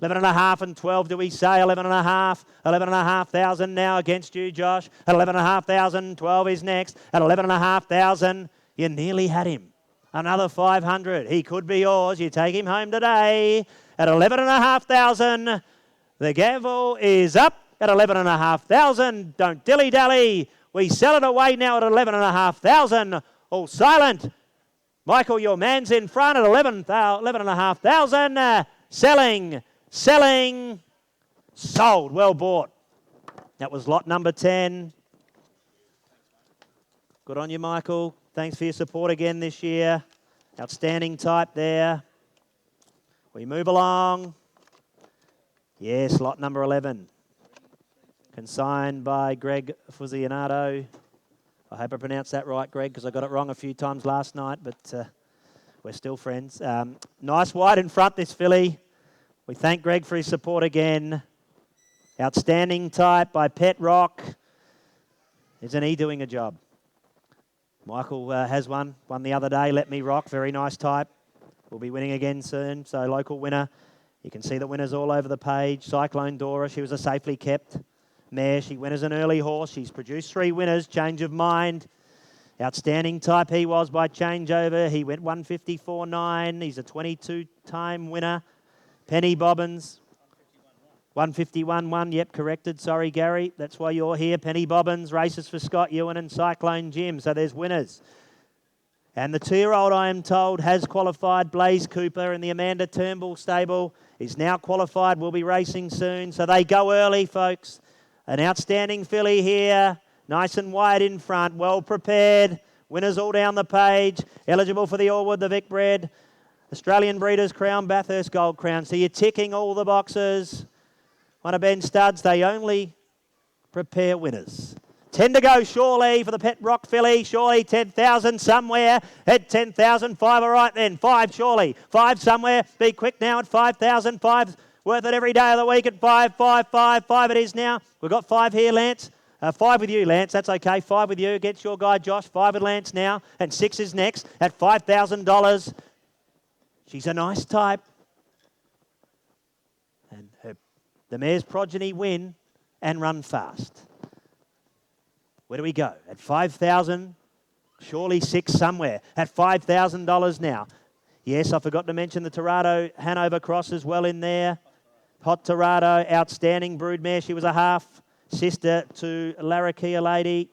11.5 and 12, do we say? 11.5. 11,500 now against you, Josh. At 11,500, 12 is next. At 11,500, you nearly had him. Another 500. He could be yours. You take him home today. At 11,500, the gavel is up. At 11,500, don't dilly-dally. We sell it away now at 11,500. All silent. Michael, your man's in front at 11,500. Selling. Sold. Well bought. That was lot number 10. Good on you, Michael. Thanks for your support again this year. Outstanding type there. We move along. Yes, lot number 11. Consigned by Greg Fuzianato. I hope I pronounced that right, Greg, because I got it wrong a few times last night, but we're still friends. Nice wide in front, this filly. We thank Greg for his support again. Outstanding type by Pet Rock. Isn't he doing a job? Michael has won the other day. Let Me Rock, very nice type. We'll be winning again soon, so local winner. You can see the winners all over the page. Cyclone Dora, she was a safely kept mare. She went as an early horse. She's produced 3 winners. Change of Mind. Outstanding type he was by changeover. He went 154.9. He's a 22-time winner. Penny Bobbins. 151.1. Yep, corrected. Sorry, Gary. That's why you're here. Penny Bobbins races for Scott Ewan and Cyclone Jim. So there's winners. And the 2-year-old, I am told, has qualified. Blaze Cooper in the Amanda Turnbull stable is now qualified. Will be racing soon. So they go early, folks. An outstanding filly here. Nice and wide in front. Well prepared. Winners all down the page. Eligible for the Allwood, the Vic Bred. Australian Breeders' Crown, Bathurst Gold Crown. So you're ticking all the boxes. One of Ben Studd's. They only prepare winners. 10 to go, surely, for the Pet Rock filly. Surely 10,000 somewhere. At 10,000, 5 all right then. 5 surely. 5 somewhere. Be quick now at 5,000. 5 worth it every day of the week at 5 it is now. We've got 5 here, Lance. 5 with you, Lance. That's okay. 5 with you. Gets your guy, Josh. 5 with Lance now. And 6 is next at $5,000. She's a nice type. And the mare's progeny win and run fast. Where do we go? At 5,000, surely 6 somewhere. At $5,000 now. Yes, I forgot to mention the Torado Hanover Cross as well in there. Hot Torado, outstanding broodmare. She was a half sister to Larrakia Lady.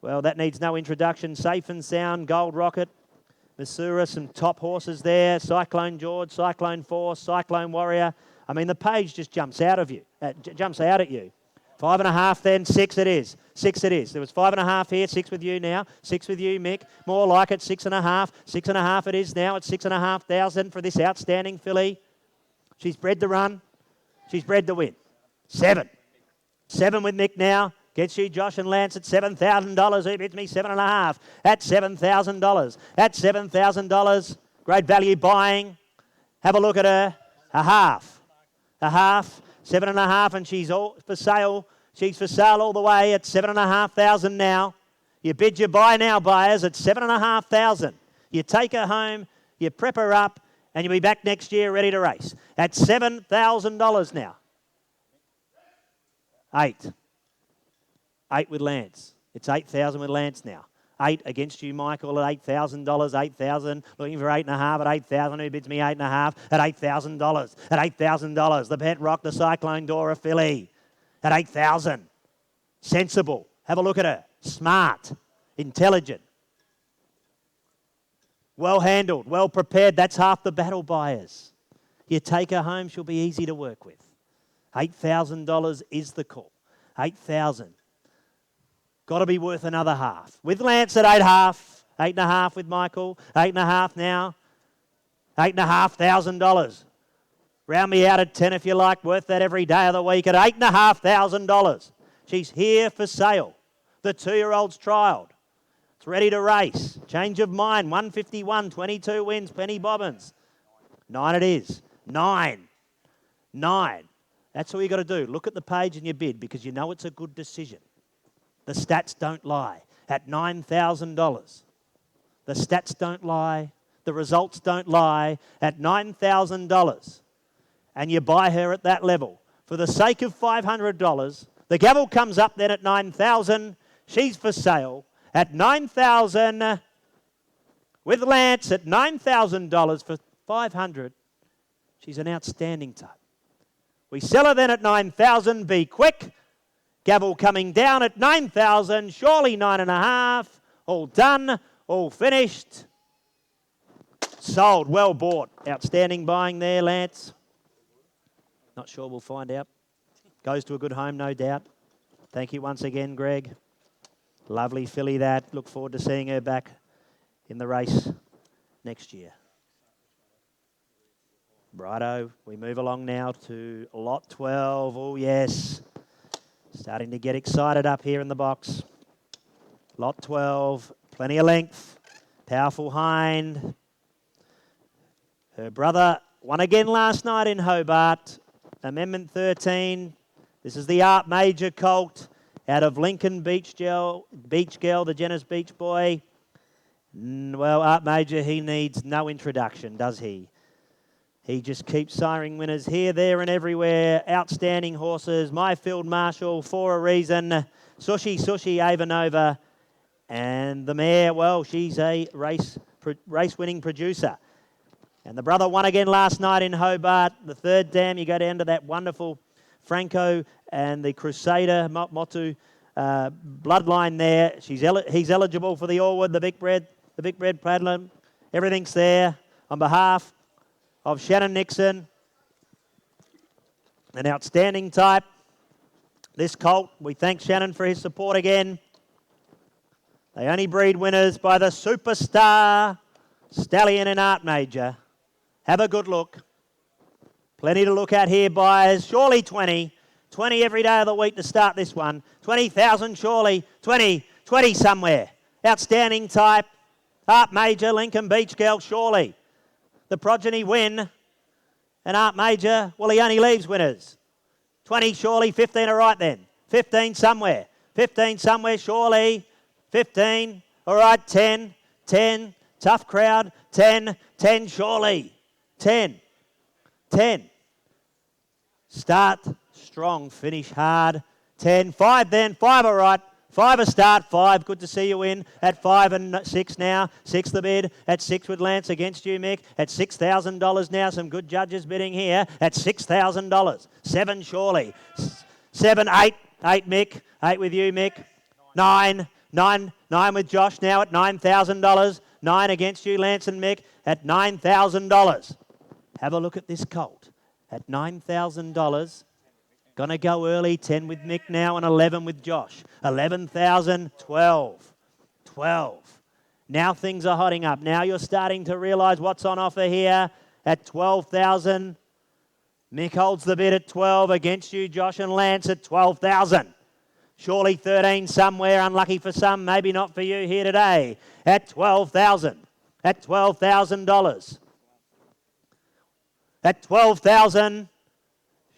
Well, that needs no introduction. Safe and Sound, Gold Rocket, Missouri, some top horses there. Cyclone George, Cyclone Force, Cyclone Warrior. I mean, the page just jumps out at you. 5.5 then, 6 it is. 6 it is. There was 5.5 here, 6 with you now. 6 with you, Mick. More like it, 6.5. 6.5 it is now at 6,500 for this outstanding filly. She's bred to run. She's bred to win. 7. 7 with Mick now. Gets you, Josh and Lance, at $7,000. Who bids me 7.5? At $7,000. At $7,000. Great value buying. Have a look at her. A half. 7.5, and she's all for sale. She's for sale all the way at 7,500 now. You bid your buy now, buyers, at 7,500. You take her home, you prep her up, and you'll be back next year ready to race. At $7,000 now. 8. 8 with Lance. It's 8,000 with Lance now. 8 against you, Michael, at $8,000. 8,000. Looking for 8.5 at 8,000. Who bids me 8.5 at $8,000? At $8,000. The Pet Rock, the Cyclone Dora filly. At 8,000. Sensible. Have a look at her. Smart. Intelligent. Well handled. Well prepared. That's half the battle, buyers. You take her home, she'll be easy to work with. $8,000 is the call. 8,000. Got to be worth another half. With Lance at 8.5. 8.5 with Michael. 8.5 now. $8,500. Round me out at 10 if you like. Worth that every day of the week at $8,500. She's here for sale. The 2-year-old's trialled. It's ready to race. Change of Mind. 151. 22 wins. Penny Bobbins. 9 it is. 9. That's all you got to do. Look at the page in your bid because you know it's a good decision. The stats don't lie. At $9,000. The stats don't lie. The results don't lie. At $9,000. And you buy her at that level. For the sake of $500, the gavel comes up then at $9,000. She's for sale at $9,000 with Lance at $9,000 for $500. She's an outstanding type. We sell her then at $9,000. Be quick. Gavel coming down at $9,000. Surely 9.5. All done. All finished. Sold. Well bought. Outstanding buying there, Lance. Not sure, we'll find out. Goes to a good home, no doubt. Thank you once again, Greg. Lovely filly that. Look forward to seeing her back in the race next year. Righto, we move along now to lot 12. Oh, yes. Starting to get excited up here in the box. Lot 12, plenty of length. Powerful hind. Her brother won again last night in Hobart. Amendment 13. This is the Art Major colt out of Lincoln Beach Girl, the Jenner's Beach boy. Well, Art Major, he needs no introduction, does he? He just keeps siring winners here, there and everywhere. Outstanding horses. My Field Marshal for a reason. Sushi Avanova. And the mare, well, she's a race-winning producer. And the brother won again last night in Hobart. The third dam, you go down to that wonderful Franco and the Crusader Motu bloodline there. He's eligible for the Allwood, the big bread Platinum. Everything's there on behalf of Shannon Nixon. An outstanding type. This colt, we thank Shannon for his support again. They only breed winners by the superstar stallion and Art Major. Have a good look. Plenty to look at here, buyers. Surely 20. 20 every day of the week to start this one. 20,000 surely. 20 somewhere. Outstanding type. Art Major, Lincoln Beach Girl, surely. The progeny win. And Art Major, well, he only leaves winners. 20 surely, 15 all right then. 15 somewhere. 15 somewhere surely. 15. All right, 10. 10. Tough crowd. 10. 10 surely. 10. 10. Start strong, finish hard. 10. 5 then. 5 all right. 5 a start. 5. Good to see you in. At 5 and 6 now. 6 the bid. At 6 with Lance against you, Mick. At $6,000 now. Some good judges bidding here. At $6,000. 7 surely. 7, 8. 8 Mick. 8 with you, Mick. 9. 9 with Josh now at $9,000. 9 against you, Lance and Mick, at $9,000. Have a look at this colt. At $9,000. Gonna go early. 10 with Mick now and 11 with Josh. 11,000, 12. 12. Now things are hotting up. Now you're starting to realise what's on offer here at 12,000. Mick holds the bid at 12 against you, Josh and Lance at 12,000. Surely 13 somewhere, unlucky for some, maybe not for you here today. At 12,000. At $12,000. At 12,000.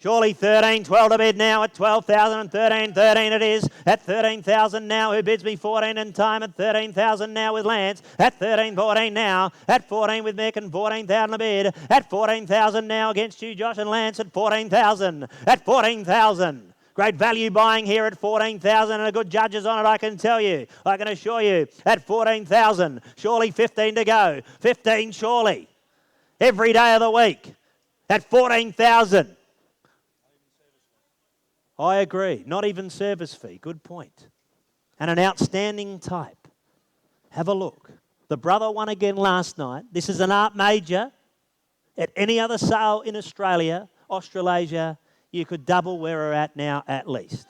Surely 13, 12 to bid now at 12,000 and 13 it is. At 13,000 now, who bids me 14 in time at 13,000 now with Lance. At 13, 14 now. At 14 with Mick and 14,000 a bid. At 14,000 now against you, Josh and Lance at 14,000. At 14,000. Great value buying here at 14,000 and a good judges on it, I can tell you. I can assure you. At 14,000. Surely 15 to go. 15 surely. Every day of the week. At 14,000. I agree. Not even service fee. Good point. And an outstanding type. Have a look. The brother won again last night. This is an Art Major. At any other sale in Australia, Australasia, you could double where we're at now at least.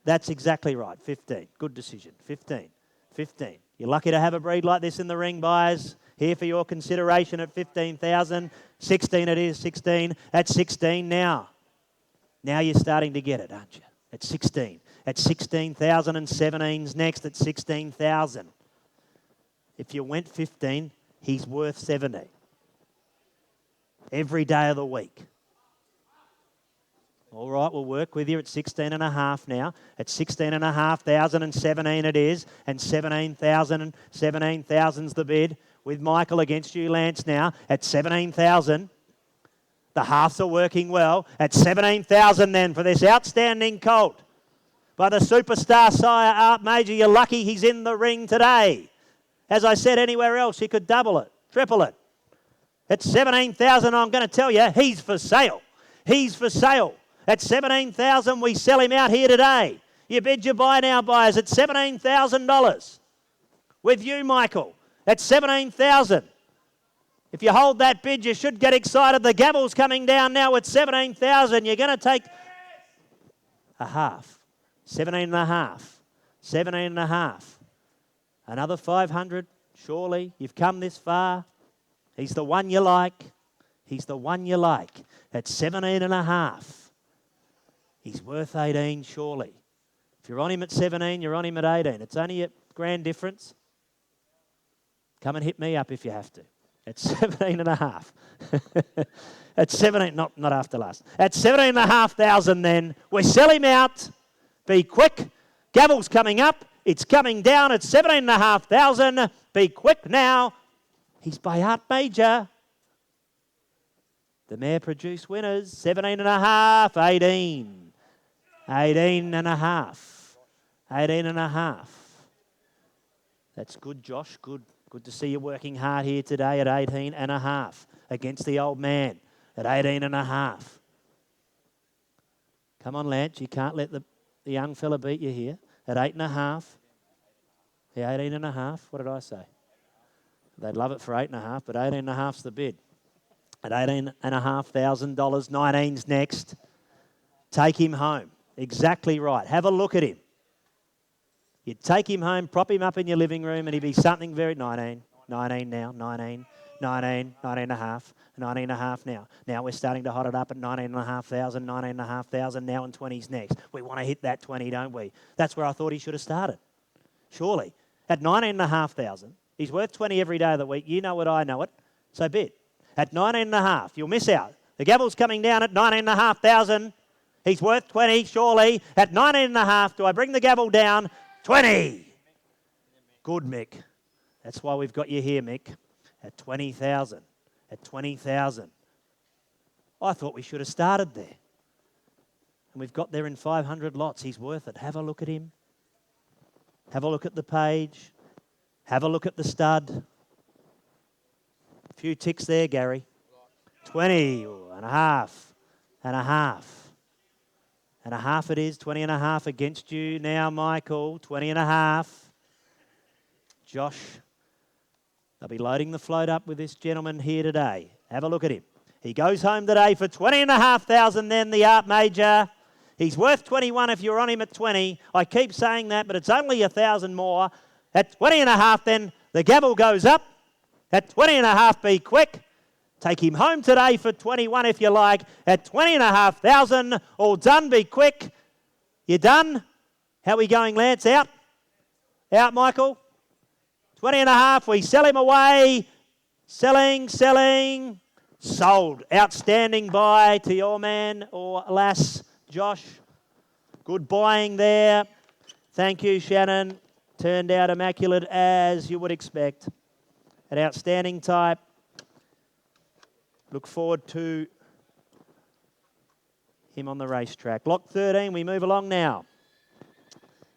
That's exactly right. 15. Good decision. 15. 15. You're lucky to have a breed like this in the ring, buyers. Here for your consideration at 15,000. 16 it is. 16. At 16 now. Now you're starting to get it, aren't you? At 16. At 16,000 and 17's next at 16,000. If you went 15, he's worth 70. Every day of the week. All right, we'll work with you at 16.5 now. At 16,500 and 17 it is, and 17,000 17,000's the bid. With Michael against you, Lance, now at 17,000. The halves are working well. At 17,000 then for this outstanding colt by the superstar sire Art Major. You're lucky he's in the ring today. As I said, anywhere else he could double it, triple it. At 17,000, I'm going to tell you, he's for sale. He's for sale. At 17,000, we sell him out here today. You bid your buy now, buyers, at $17,000. With you, Michael, at 17,000. If you hold that bid, you should get excited. The gavel's coming down now at 17,000. You're going to take a half. 17.5. 17.5. Another 500, surely. You've come this far. He's the one you like. He's the one you like. At 17.5. He's worth 18, surely. If you're on him at 17, you're on him at 18. It's only a grand difference. Come and hit me up if you have to. At 17.5. At 17, not after last. At 17,500 then. We sell him out. Be quick. Gavel's coming up. It's coming down at 17,500. Be quick now. He's by Art Major. The mare produced winners. 17.5, 18. 18.5. 18.5. That's good, Josh. Good. Good to see you working hard here today at 18.5 against the old man at 18.5. Come on, Lance. You can't let the young fella beat you here at 8.5. Yeah, 18.5. What did I say? They'd love it for 8.5, but 18.5's the bid. At $18,500, 19's next. Take him home. Exactly right. Have a look at him. You'd take him home, prop him up in your living room, and he'd be something very... 19 now, 19 and a half, 19 and a half now. Now we're starting to hot it up at 19,500, 19,500 now, and 20's next. We want to hit that 20, don't we? That's where I thought he should have started. Surely. At 19,500, he's worth 20 every day of the week. You know it, I know it. So bid. At 19.5, you'll miss out. The gavel's coming down at 19,500. He's worth 20, surely. At 19.5, do I bring the gavel down? 20. Good, Mick. That's why we've got you here, Mick. At 20,000. At 20,000. I thought we should have started there. And we've got there in 500 lots. He's worth it. Have a look at him. Have a look at the page. Have a look at the stud. A few ticks there, Gary. 20 and a half. And a half. And a half it is, 20.5 against you now, Michael, 20.5. Josh, they'll be loading the float up with this gentleman here today. Have a look at him. He goes home today for 20,500 then, the Art Major. He's worth 21 if you're on him at 20. I keep saying that, but it's only 1,000 more. At 20.5 then, the gavel goes up. At 20.5, be quick. Take him home today for 21 if you like. At 20,500, all done, be quick. You done? How are we going, Lance? Out? Out, Michael? 20.5, we sell him away. Selling. Sold. Outstanding buy to your man or lass, Josh. Good buying there. Thank you, Shannon. Turned out immaculate as you would expect. An outstanding type. Look forward to him on the racetrack. Lot 13, we move along now.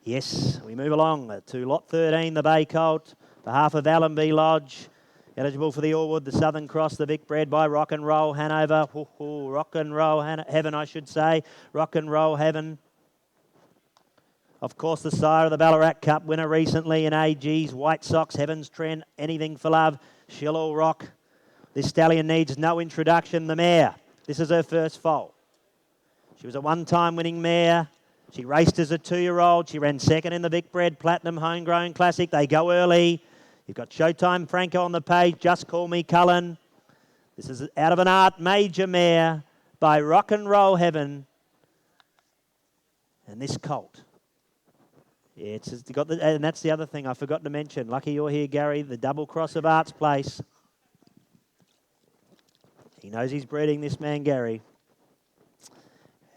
Yes, we move along to Lot 13, the Bay Colt, behalf of Allenby Lodge. Eligible for the Allwood, the Southern Cross, the Vic bred by Rock and Roll Hanover. Rock and Roll Heaven, I should say. Rock and Roll Heaven. Of course, the sire of the Ballarat Cup winner recently in AG's White Sox, Heaven's Trend, Anything for Love, She'll All Rock. This stallion needs no introduction, the mare. This is her first foal. She was a one-time winning mare. She raced as a 2-year-old. She ran second in the Vic Bred Platinum Homegrown Classic. They go early. You've got Showtime Franco on the page. Just Call Me Cullen. This is out of an Art Major mare by Rock and Roll Heaven. And this colt. Yeah, it's just got the, and that's the other thing I forgot to mention. Lucky you're here, Gary. The double cross of Art's Place. He knows he's breeding this man, Gary.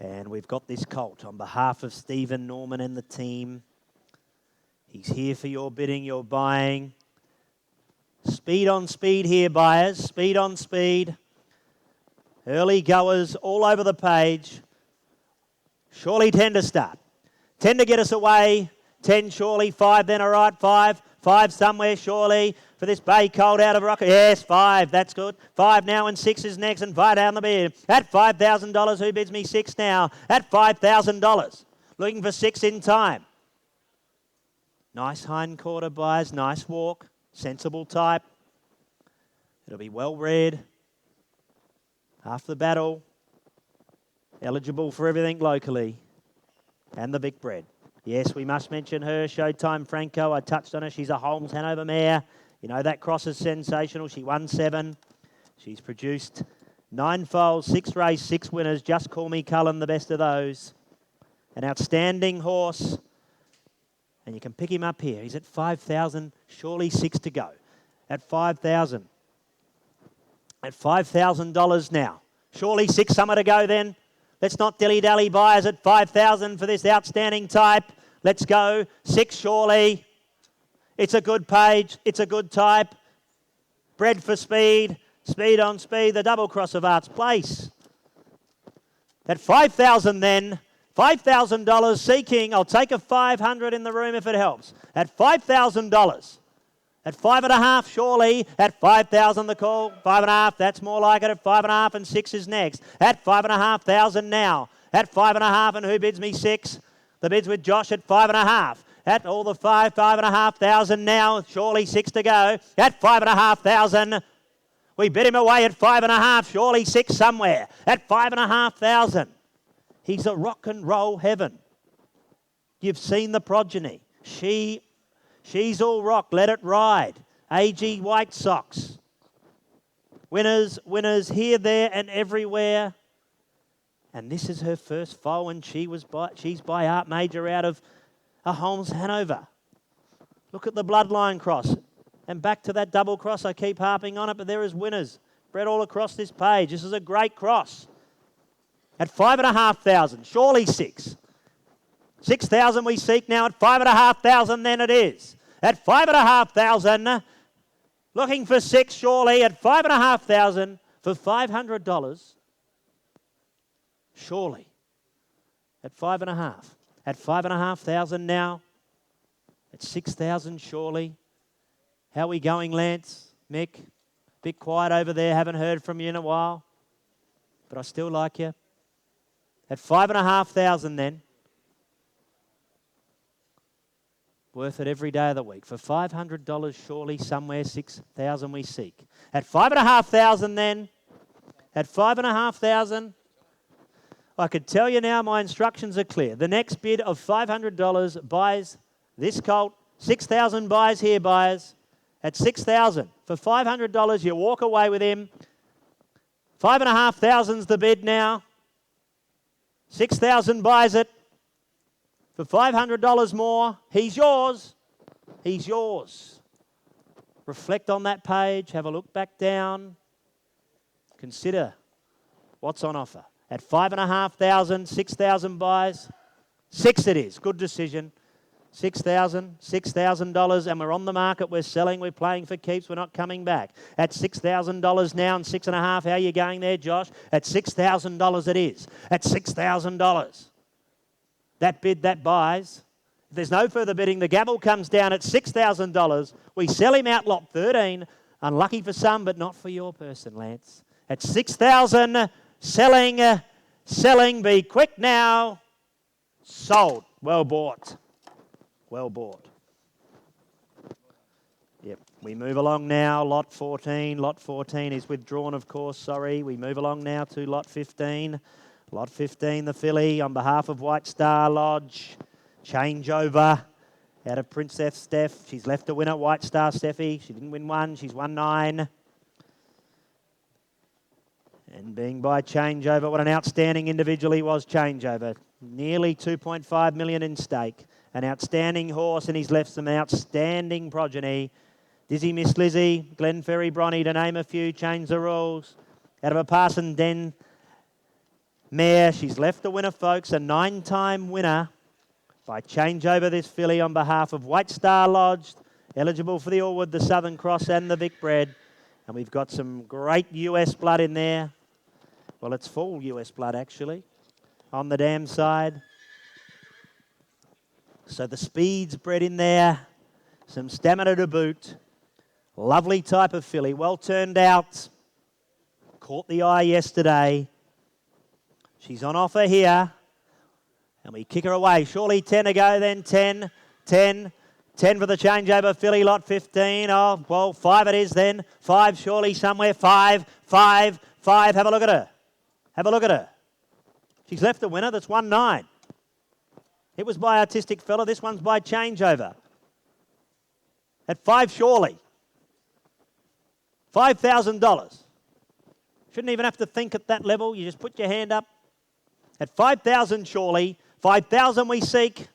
And we've got this colt on behalf of Stephen Norman and the team. He's here for your bidding, your buying. Speed on speed here, buyers. Speed on speed. Early goers all over the page. Surely 10 to start. 10 to get us away. 10 surely. 5 then, all right. 5. 5 somewhere surely for this bay colt out of Rocket. Yes, 5. That's good. 5 now and 6 is next and 5 down the bid. At $5,000, who bids me 6 now? At $5,000. Looking for 6 in time. Nice hind quarter, buyers. Nice walk. Sensible type. It'll be well read. Half the battle. Eligible for everything locally. And the Vic bred. Yes, we must mention her. Showtime Franco. I touched on her. She's a Holmes Hanover mare. You know, that cross is sensational. She won 7. She's produced 9 foals, 6 race, 6 winners. Just Call Me Cullen, the best of those. An outstanding horse. And you can pick him up here. He's at 5,000. Surely 6 to go. At 5,000. At $5,000 now. Surely 6 summer to go then. Let's not dilly-dally, buyers at 5,000 for this outstanding type. Let's go. 6 surely. It's a good page. It's a good type. Bred for speed. Speed on speed. The double cross of Arts Place. At 5,000 then. $5,000 seeking. I'll take a 500 in the room if it helps. At $5,000. At 5.5 surely. At 5,000 the call. 5.5. That's more like it. At 5.5 and 6 is next. At 5,500 now. At 5.5 and who bids me 6? The bids with Josh at 5.5. At all the 5,500 now. Surely 6 to go. At 5,500. We bid him away at 5.5. Surely 6 somewhere. At 5,500. He's a rock and roll heaven. You've seen the progeny. She's all rock. Let it ride. AG White Sox. Winners here, there and everywhere. And this is her first foal, and she's by Art Major out of a Holmes Hanover. Look at the bloodline cross. And back to that double cross. I keep harping on it, but there is winners bred all across this page. This is a great cross. At 5,500, surely 6. 6,000 we seek now. At 5,500 then it is. At 5,500, looking for 6 surely. At 5,500 for $500. Surely. At 5.5. At 5,500 now. At 6,000 surely. How are we going, Lance? Mick? Bit quiet over there. Haven't heard from you in a while. But I still like you. At 5,500 then. Worth it every day of the week. For $500 surely, somewhere 6,000 we seek. At 5,500 then. At 5,500. I could tell you now my instructions are clear. The next bid of $500 buys this colt. 6,000 buys here, buyers. At 6,000. For $500 you walk away with him. 5,500's the bid now. 6,000 buys it. For $500 more, he's yours. He's yours. Reflect on that page. Have a look back down. Consider what's on offer. At 5,500, 6,000 buys. 6 it is. Good decision. $6,000, and we're on the market. We're selling. We're playing for keeps. We're not coming back. At $6,000 now and 6.5. How are you going there, Josh? At $6,000 it is. At $6,000. That bid, that buys. If there's no further bidding, the gavel comes down at $6,000. We sell him out lot 13. Unlucky for some, but not for your person, Lance. At $6,000, selling. Be quick now. Sold. Well bought. Well bought. Yep. We move along now. Lot 14. Lot 14 is withdrawn, of course. Sorry. We move along now to lot 15. Lot 15, the filly, on behalf of White Star Lodge. Changeover out of Princess Steph. She's left a winner, White Star Steffi. She didn't win 1. She's won 9. And being by Changeover, what an outstanding individual he was, Changeover. Nearly $2.5 million in stake. An outstanding horse, and he's left some outstanding progeny. Dizzy Miss Lizzie, Glenferrie Bronny, to name a few, change the rules. Out of a Parson Den, mare. She's left the winner, folks, a 9-time winner by changeover this filly on behalf of White Star Lodged, eligible for the Allwood, the Southern Cross and the Vic Bred. And we've got some great US blood in there. Well, it's full US blood, actually, on the dam side. So the speed's bred in there. Some stamina to boot. Lovely type of filly. Well turned out. Caught the eye yesterday. She's on offer here. And we kick her away. Surely 10 to go, then 10, 10, 10 for the changeover filly, lot 15. Oh, well, 5 it is then. 5 surely somewhere. 5, 5, 5. Have a look at her. Have a look at her. She's left the winner. That's 1-9. It was by Artistic Fella. This one's by changeover. At 5 surely. $5,000. Shouldn't even have to think at that level. You just put your hand up. At 5,000 surely. 5,000 we seek.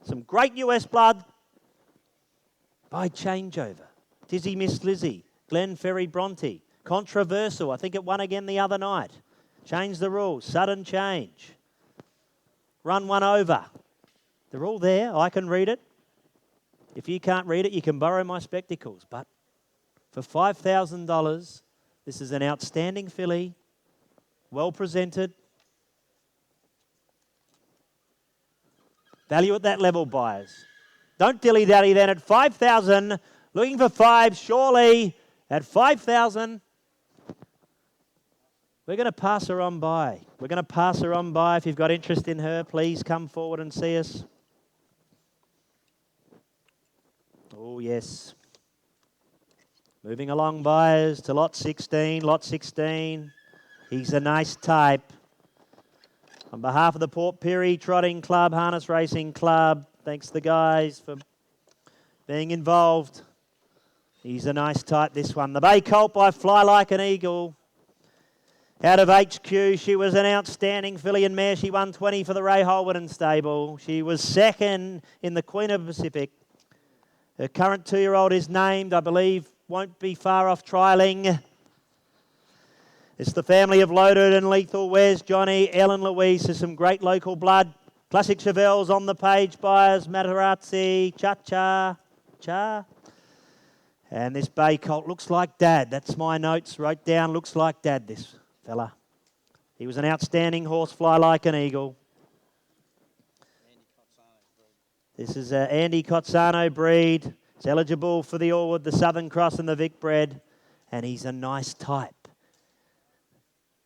Some great US blood by changeover. Dizzy Miss Lizzie. Glen Ferry Bronte. Controversial. I think it won again the other night. Change the rules. Sudden change. Run one over. They're all there. I can read it. If you can't read it, you can borrow my spectacles. But for $5,000, this is an outstanding filly. Well presented. Value at that level, buyers. Don't dilly-dally then at 5,000. Looking for 5, surely at 5,000. We're going to pass her on by. We're going to pass her on by. If you've got interest in her, please come forward and see us. Oh, yes. Moving along, buyers, to lot 16. Lot 16. He's a nice type. On behalf of the Port Pirie Trotting Club, Harness Racing Club, thanks to the guys for being involved. He's a nice type, this one. The Bay Colt by Fly Like an Eagle. Out of HQ, she was an outstanding filly and mare. She won 20 for the Ray Holden stable. She was second in the Queen of the Pacific. Her current 2-year-old is named, I believe, won't be far off trialling. It's the family of Loaded and Lethal. Where's Johnny? Ellen Louise. There's some great local blood. Classic Chevelle's on the page, buyers. Materazzi, Cha. And this Bay Colt looks like Dad. That's my notes. Wrote down, looks like Dad, this fella. He was an outstanding horse, Fly Like an Eagle. This is Andy Cozzano breed. He's eligible for the Allwood, the Southern Cross and the Vic Bred. And he's a nice type.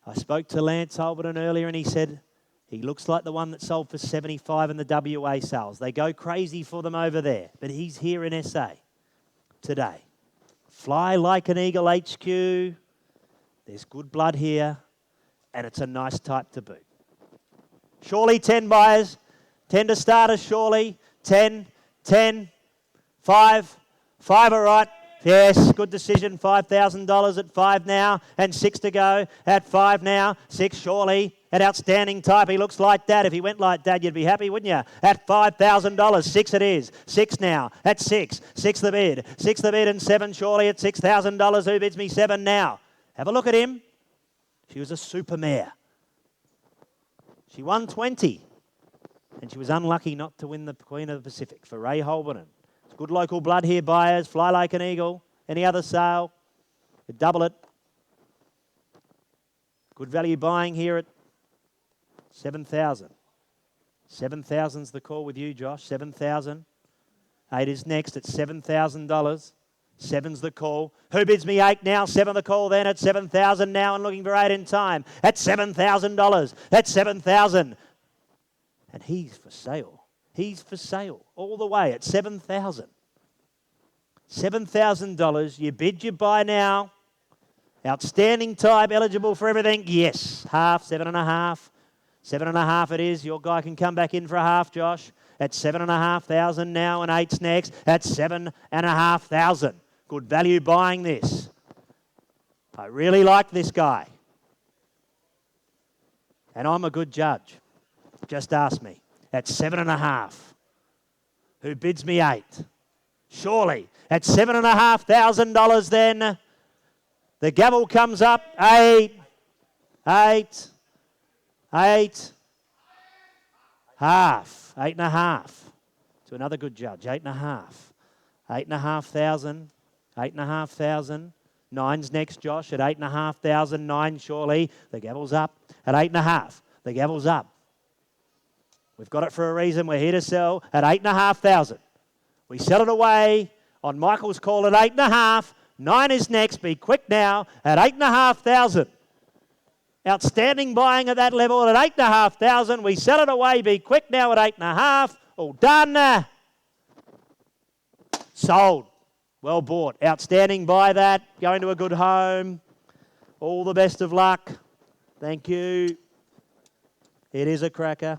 I spoke to Lance Holden earlier and he said he looks like the one that sold for 75 in the WA sales. They go crazy for them over there. But he's here in SA today. Fly Like an Eagle HQ. There's good blood here. And it's a nice type to boot. Surely 10 buyers. 10 to start us, surely. 10, 10, 5. 5 are right. Yes, good decision. $5,000 at 5 now. And 6 to go at 5 now. 6 surely. An outstanding type. He looks like Dad. If he went like Dad, you'd be happy, wouldn't you? At $5,000. 6 it is. 6 now. At 6. 6 the bid. 6 the bid and 7 surely at $6,000. Who bids me 7 now? Have a look at him. She was a super mare. She won 20. And she was unlucky not to win the Queen of the Pacific for Ray Holden. It's good local blood here, buyers. Fly Like an Eagle. Any other sale? You'd double it. Good value buying here at 7,000. 7,000's the call with you, Josh. 7,000. 8 is next at $7,000. 7's the call. Who bids me 8 now? 7 the call then at 7,000 now and looking for 8 in time. At $7,000. At 7,000. And he's for sale. He's for sale all the way at $7,000. $7,000. You bid, you buy now. Outstanding type, eligible for everything. Yes, half, 7.5. 7.5 it is. Your guy can come back in for a half, Josh. At 7,500 now and 8's next. At 7,500. Good value buying this. I really like this guy. And I'm a good judge. Just ask me. At 7.5. Who bids me 8? Surely. At $7,500 then. The gavel comes up. 8. 8. 8. Half. 8.5. To another good judge. 8.5. 8,500. 8,500. 9's next, Josh, at 8,500. 9, surely. The gavel's up at 8.5. The gavel's up. We've got it for a reason. We're here to sell at 8,500. We sell it away on Michael's call at 8.5. 9 is next. Be quick now at 8,500. Outstanding buying at that level at 8,500. We sell it away. Be quick now at 8.5. All done. Sold. Well bought. Outstanding buy that. Going to a good home. All the best of luck. Thank you. It is a cracker.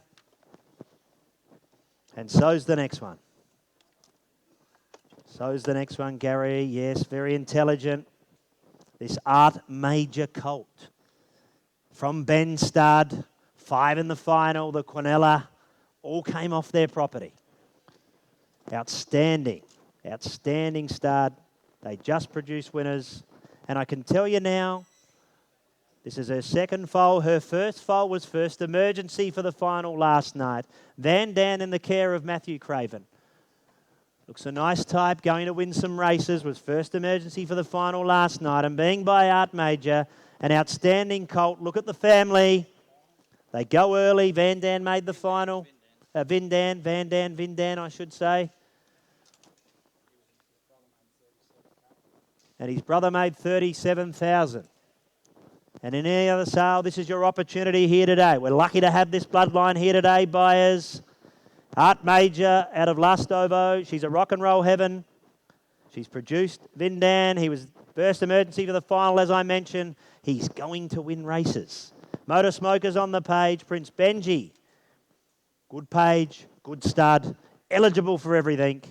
And so's the next one. So's the next one, Gary. Yes, very intelligent. This Art Major colt. From Ben Stud, 5 in the final, the Quinella, all came off their property. Outstanding. Outstanding stud. They just produced winners. And I can tell you now, this is her second foal. Her first foal was first emergency for the final last night. Van Dan in the care of Matthew Craven. Looks a nice type, going to win some races, was first emergency for the final last night, and being by Art Major, an outstanding colt. Look at the family. They go early. Van Dan made the final. Van Dan, I should say. And his brother made 37,000. And in any other sale, this is your opportunity here today. We're lucky to have this bloodline here today, buyers. Art Major out of Lustovo. She's a rock and roll heaven. She's produced Vindan. He was first emergency for the final, as I mentioned. He's going to win races. Motor Smokers on the page. Prince Benji. Good page, good stud. Eligible for everything.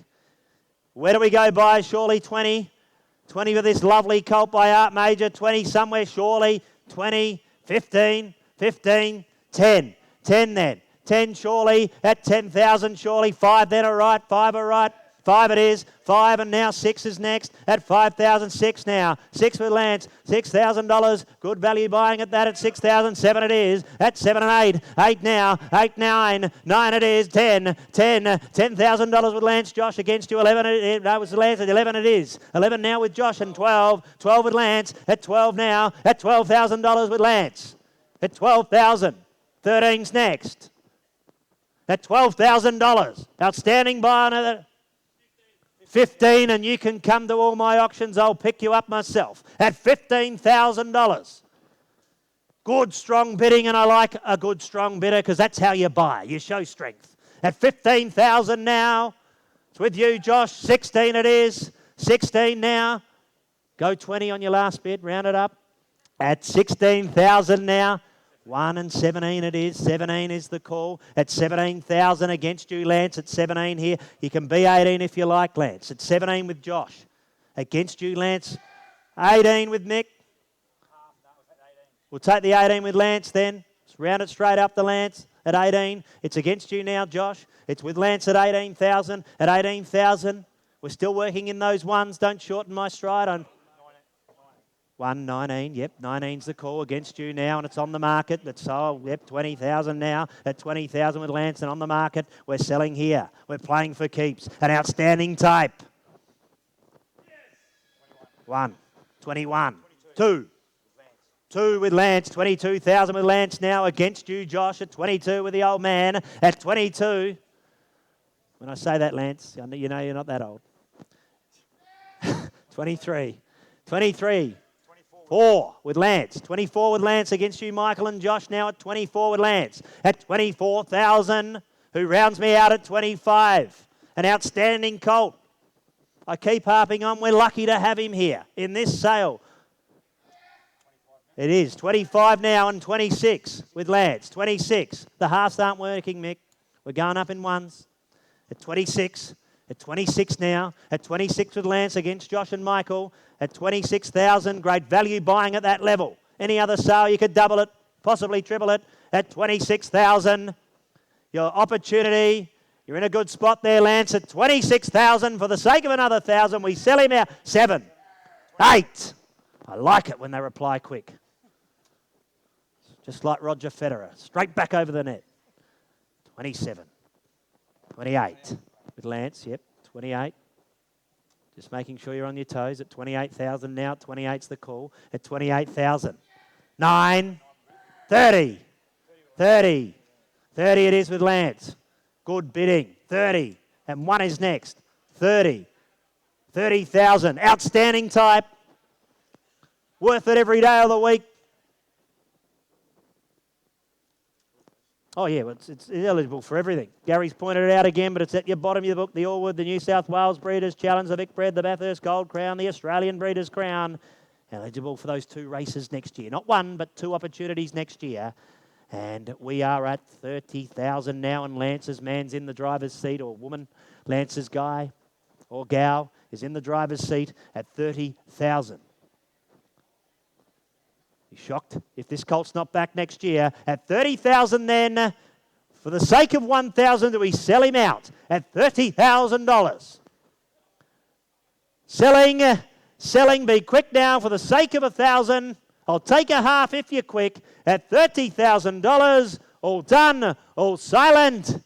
Where do we go by? Surely 20. 20 for this lovely colt by Art Major. 20 somewhere, surely. 20, 15, 15, 10. 10 then. 10 surely, at 10,000 surely. 5 then, all right. 5 all right. 5 it is. 5 and now 6 is next at 5,000. 6 now. 6 for Lance. $6,000. Good value buying at that at 6,000. 7 it is. At 7 and 8. 8 now. 8, 9. 9 it is. 10. 10. $10,000 with Lance. Josh against you. 11. That was Lance at 11 it is. 11 now with Josh and 12. 12 with Lance. At 12 now. At $12,000 with Lance. At 12,000. 13's next. At $12,000. Outstanding buy on 15, and you can come to all my auctions. I'll pick you up myself at $15,000. Good, strong bidding, and I like a good, strong bidder because that's how you buy. You show strength. At 15,000 now. It's with you, Josh. 16 it is. 16 now. Go 20 on your last bid. Round it up. At 16,000 now. 1 and 17 it is. 17 is the call. At 17,000 against you, Lance. At 17 here. You can be 18 if you like, Lance. At 17 with Josh. Against you, Lance. 18 with Mick. We'll take the 18 with Lance then. Let's round it straight up to Lance at 18. It's against you now, Josh. It's with Lance at 18,000. At 18,000. We're still working in those ones. Don't shorten my stride. 119, yep, 19's the call against you now, and it's on the market. It's sold, yep, 20,000 now. At 20,000 with Lance and on the market. We're selling here. We're playing for keeps. An outstanding type. 1, 21, 2. 2 with Lance, 22,000 with Lance now against you, Josh, at 22 with the old man. At 22. When I say that, Lance, you know you're not that old. 23. 23. 4 with Lance. 24 with Lance against you, Michael and Josh, now at 24 with Lance. At 24,000, who rounds me out at 25. An outstanding colt. I keep harping on, we're lucky to have him here in this sale. It is 25 now and 26 with Lance. 26. The halves aren't working, Mick. We're going up in ones. At 26. At 26 now. At 26 with Lance against Josh and Michael. At 26,000. Great value buying at that level. Any other sale, you could double it, possibly triple it. At 26,000. Your opportunity. You're in a good spot there, Lance. At 26,000. For the sake of another 1,000, we sell him out. 7. 8. I like it when they reply quick. just like Roger Federer. Straight back over the net. 27. 28 with Lance, yep, 28. Just making sure you're on your toes at 28,000 now. 28's the call at 28,000. 9, 30, 30, 30 it is with Lance. Good bidding, 30, and 1 is next, 30, 30,000. Outstanding type. Worth it every day of the week. Oh, yeah, well, it's eligible for everything. Gary's pointed it out again, but it's at your bottom of the book. The Allwood, the New South Wales Breeders' Challenge, the Vic Bred, the Bathurst Gold Crown, the Australian Breeders' Crown. Eligible for those 2 races next year. Not 1, but 2 opportunities next year. And we are at 30,000 now, and Lance's man's in the driver's seat, or woman, Lance's guy or gal is in the driver's seat at 30,000. You shocked if this colt's not back next year? At 30,000 then, for the sake of 1,000, do we sell him out at $30,000? Selling, be quick now for the sake of 1,000. I'll take a half if you're quick at $30,000. All done, all silent.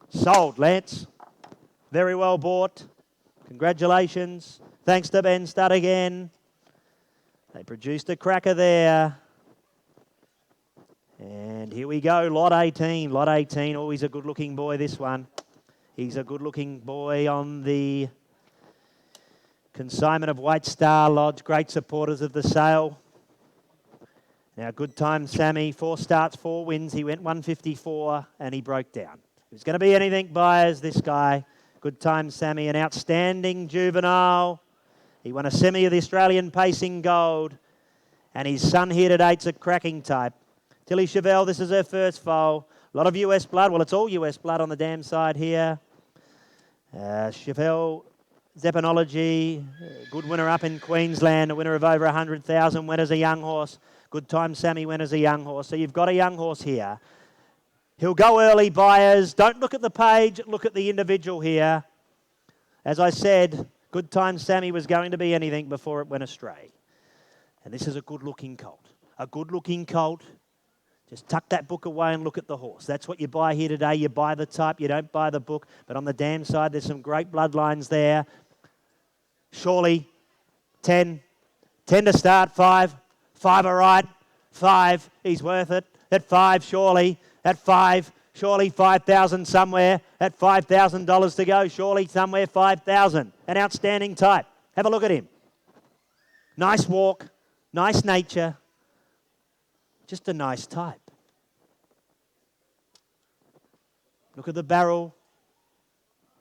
Sold, Lance. Very well bought. Congratulations. Thanks to Ben Studd again. They produced a cracker there. And here we go, lot 18. Lot 18, always a good-looking boy, this one. He's a good-looking boy on the consignment of White Star Lodge. Great supporters of the sale. Now, good time, Sammy. 4 starts, 4 wins. He went 154 and he broke down. If it's going to be anything, buyers, this guy. Good time, Sammy. An outstanding juvenile. He won a semi of the Australian Pacing Gold. And his son here today's a cracking type. Tilly Chevelle, this is her first foal. A lot of US blood. Well, it's all US blood on the dam side here. Chevelle, Zepanology, good winner up in Queensland, a winner of over 100,000, went as a young horse. Good time, Sammy went as a young horse. So you've got a young horse here. He'll go early, buyers. Don't look at the page, look at the individual here. As I said, good time, Sammy was going to be anything before it went astray. And this is a good-looking colt. A good-looking colt. Just tuck that book away and look at the horse. That's what you buy here today. You buy the type, you don't buy the book. But on the dam side, there's some great bloodlines there. Surely, 10. 10 to start, 5. 5 are right. 5, he's worth it. At 5, surely. At 5, surely 5,000 somewhere. At $5,000 to go, surely somewhere 5,000. An outstanding type. Have a look at him. Nice walk, nice nature. Just a nice type. Look at the barrel.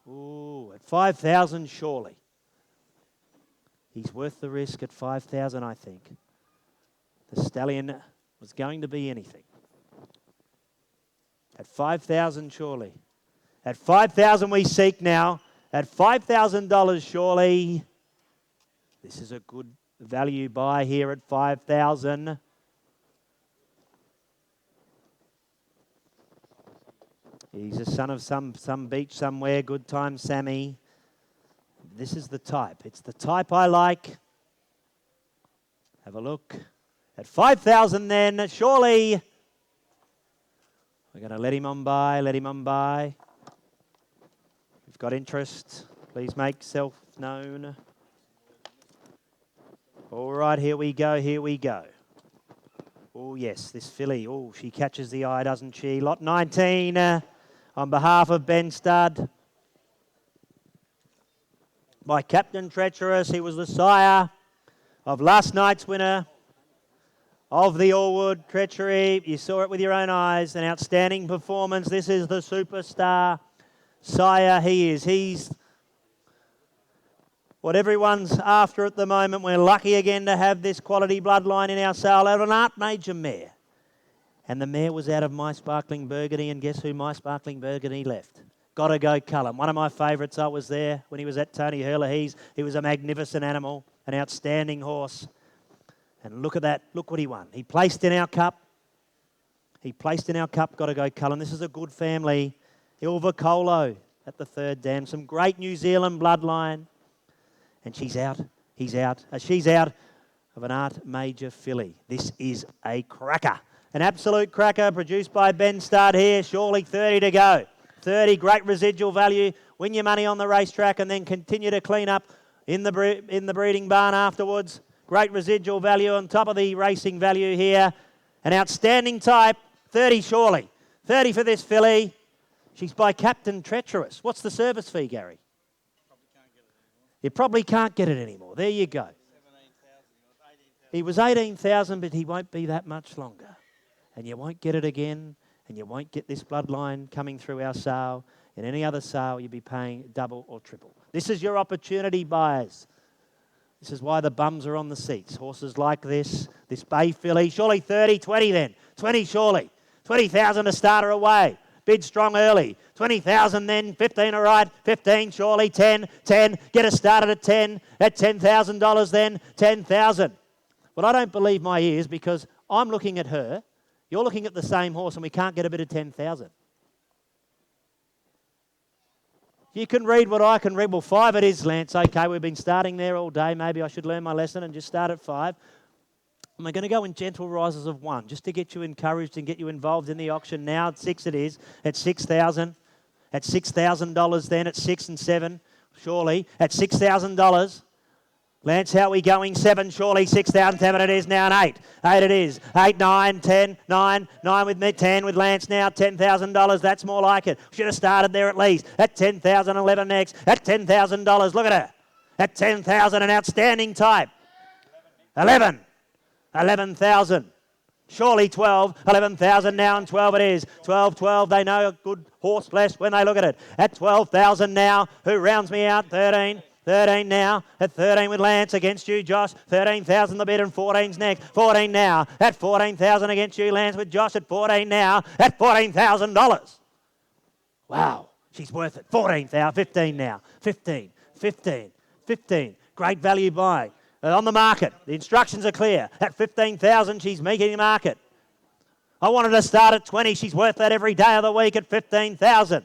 Ooh, at 5,000 surely. He's worth the risk at 5,000, I think. The stallion was going to be anything. At 5,000 surely. At 5,000 we seek now. At $5,000 surely. This is a good value buy here at 5,000. He's a son of some beach somewhere. Good time, Sammy. This is the type. It's the type I like. Have a look. At 5,000 then, surely. We're going to let him on by, let him on by. If you've got interest, please make self known. All right, here we go, here we go. Oh, yes, this filly. Oh, she catches the eye, doesn't she? Lot 19 on behalf of Ben Studd. By Captain Treacherous, he was the sire of last night's winner of the Allwood. Treachery, you saw it with your own eyes. An outstanding performance. This is the superstar sire he is. He's what everyone's after at the moment. We're lucky again to have this quality bloodline in our sale. Out of an Art Major mare. And the mare was out of My Sparkling Burgundy, and guess who My Sparkling Burgundy left? Gotta Go Cullen. One of my favourites. I was there when he was at Tony Herlihy's. He was a magnificent animal, an outstanding horse. And look at that. Look what he won. He placed in our cup. He placed in our cup, Gotta Go Cullen. This is a good family. Ilva Colo at the third dam. Some great New Zealand bloodline. And she's out. He's out. She's out of an Art Major filly. This is a cracker. An absolute cracker produced by Ben Studd here. Surely 30 to go. 30, great residual value. Win your money on the racetrack and then continue to clean up in the breeding barn afterwards. Great residual value on top of the racing value here. An outstanding type, 30 Surely. 30 for this filly. She's by Captain Treacherous. What's the service fee, Gary? You probably can't get it anymore. There you go. He was 18,000, but he won't be that much longer. And you won't get it again, and you won't get this bloodline coming through our sale. In any other sale, you'd be paying double or triple. This is your opportunity, buyers. This is why the bums are on the seats. Horses like this Bay filly. Surely 30, 20 then. 20 Surely. 20,000 to start her away. Bid strong early. 20,000 then. 15 all right. 15 Surely. 10. 10. Get her started at 10. At $10,000 then. 10,000. Well, I don't believe my ears because I'm looking at her. You're looking at the same horse and we can't get a bit of 10,000. You can read what I can read. Well, 5 it is, Lance. Okay, we've been starting there all day. Maybe I should learn my lesson and just start at 5. And we're going to go in gentle rises of 1 just to get you encouraged and get you involved in the auction. Now at 6 it is. At 6,000. At $6,000 then. At 6 and 7. Surely. At $6,000. Lance, how are we going? 7, Surely, 6,000, 7 it is now, and 8. 8 it is. 8, 9, 10, 9, 9 with me, 10 with Lance now, $10,000. That's more like it. Should have started there at least. At 10,000, 11 next. At $10,000, look at her. At 10,000, an outstanding type. 11. 11,000. Surely 12. 11,000 now, and 12 it is. 12, 12, they know a good horse flesh when they look at it. At 12,000 now, who rounds me out? 13. 13 now, at 13 with Lance against you, Josh. 13,000 the bid and 14's next. 14 now, at 14,000 against you, Lance with Josh at 14 now, at $14,000. Wow, she's worth it. 14,000, 15 now. 15, 15, 15. Great value buy. On the market, the instructions are clear. At 15,000, she's making the market. I wanted to start at 20. She's worth that every day of the week at 15,000.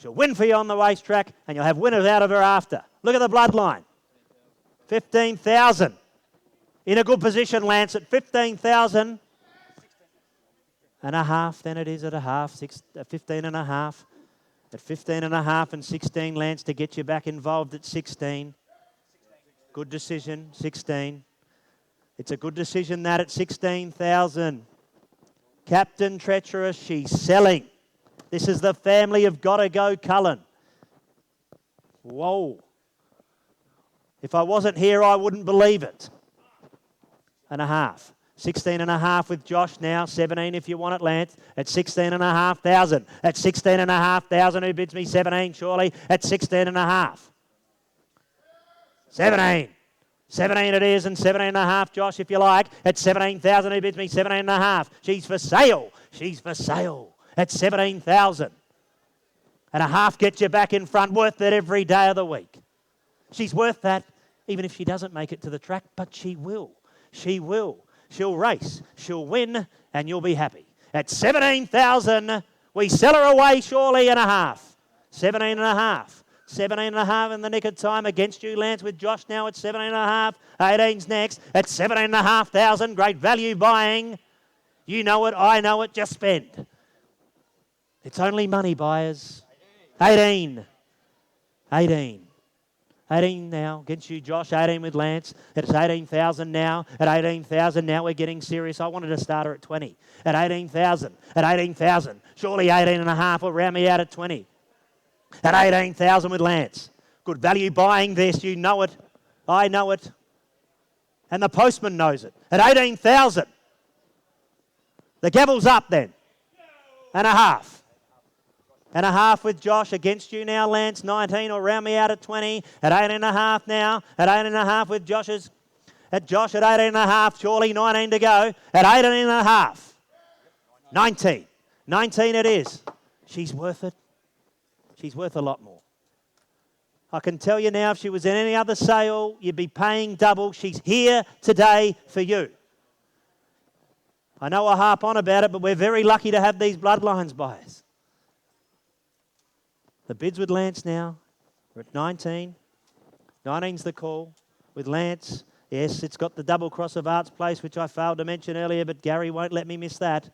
She'll win for you on the racetrack, and you'll have winners out of her after. Look at the bloodline. 15,000. In a good position, Lance, at 15,000 and a half. Then it is at a half, 15 and a half. At 15 and a half and 16, Lance, to get you back involved at 16. Good decision, 16. It's a good decision that at 16,000. Captain Treacherous, she's selling. This is the family of Gotta Go Cullen. Whoa. If I wasn't here, I wouldn't believe it. And a half. 16 and a half with Josh now. 17 if you want it, Lance. At 16,500. At 16,500, who bids me 17, Surely. At 16 and a half. 17. 17 it is, and 17 and a half, Josh, if you like. At 17,000, who bids me 17 and a half. She's for sale. She's for sale. At 17,000. And a half gets you back in front, worth it every day of the week. She's worth that even if she doesn't make it to the track, but she will. She will. She'll race. She'll win, and you'll be happy. At 17,000, we sell her away, Surely, and a half. 17 and a half. 17 and a half in the nick of time against you, Lance, with Josh now at 17 and a half. 18's next at 17 and a half thousand. Great value buying. You know it, I know it, just spend. It's only money, buyers. 18. 18. 18 now against you, Josh. 18 with Lance. It's 18,000 now. At 18,000 now, we're getting serious. I wanted to start her at 20. At 18,000. At 18,000. Surely 18 and a half will round me out at 20. At 18,000 with Lance. Good value buying this. You know it. I know it. And the postman knows it. At 18,000. The gavel's up then. And a half. And a half with Josh against you now, Lance. 19 will round me out at 20. At 18 and a half now. At 18 and a half with Josh's. At Josh at 18 and a half. Surely 19 to go. At 18 and a half. 19. 19 it is. She's worth it. She's worth a lot more. I can tell you now, if she was in any other sale, you'd be paying double. She's here today for you. I know I harp on about it, but we're very lucky to have these bloodlines, buyers. The bids with Lance now. We're at 19. 19's the call with Lance Yes, it's got the double cross of Arts Place, which I failed to mention earlier, but Gary won't let me miss that.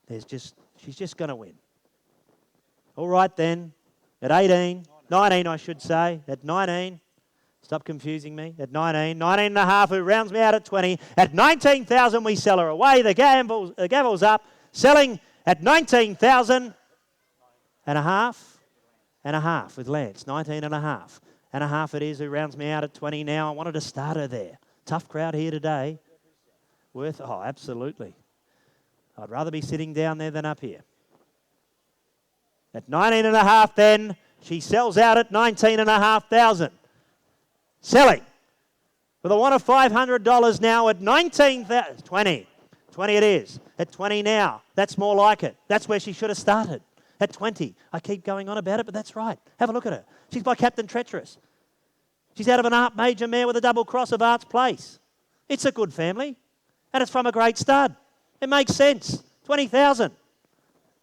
She's just going to win. All right then, at 18, 19 I should say, at 19, stop confusing me, at 19, 19 and a half, who rounds me out at 20. At 19,000 we sell her away, the gavel's up, selling at 19,000 and a half with Lance, 19 and a half it is, who rounds me out at 20 now. I wanted to start her there. Tough crowd here today. Oh, absolutely. I'd rather be sitting down there than up here. At 19 and a half then, she sells out at 19,500. Selling with a want of $500 now at 19,000. 20 it is. At 20 now. That's more like it. That's where she should have started. At 20. I keep going on about it, but that's right. Have a look at her. She's by Captain Treacherous. She's out of an Art Major mare with a double cross of Arts Place. It's a good family, and it's from a great stud. It makes sense. 20,000.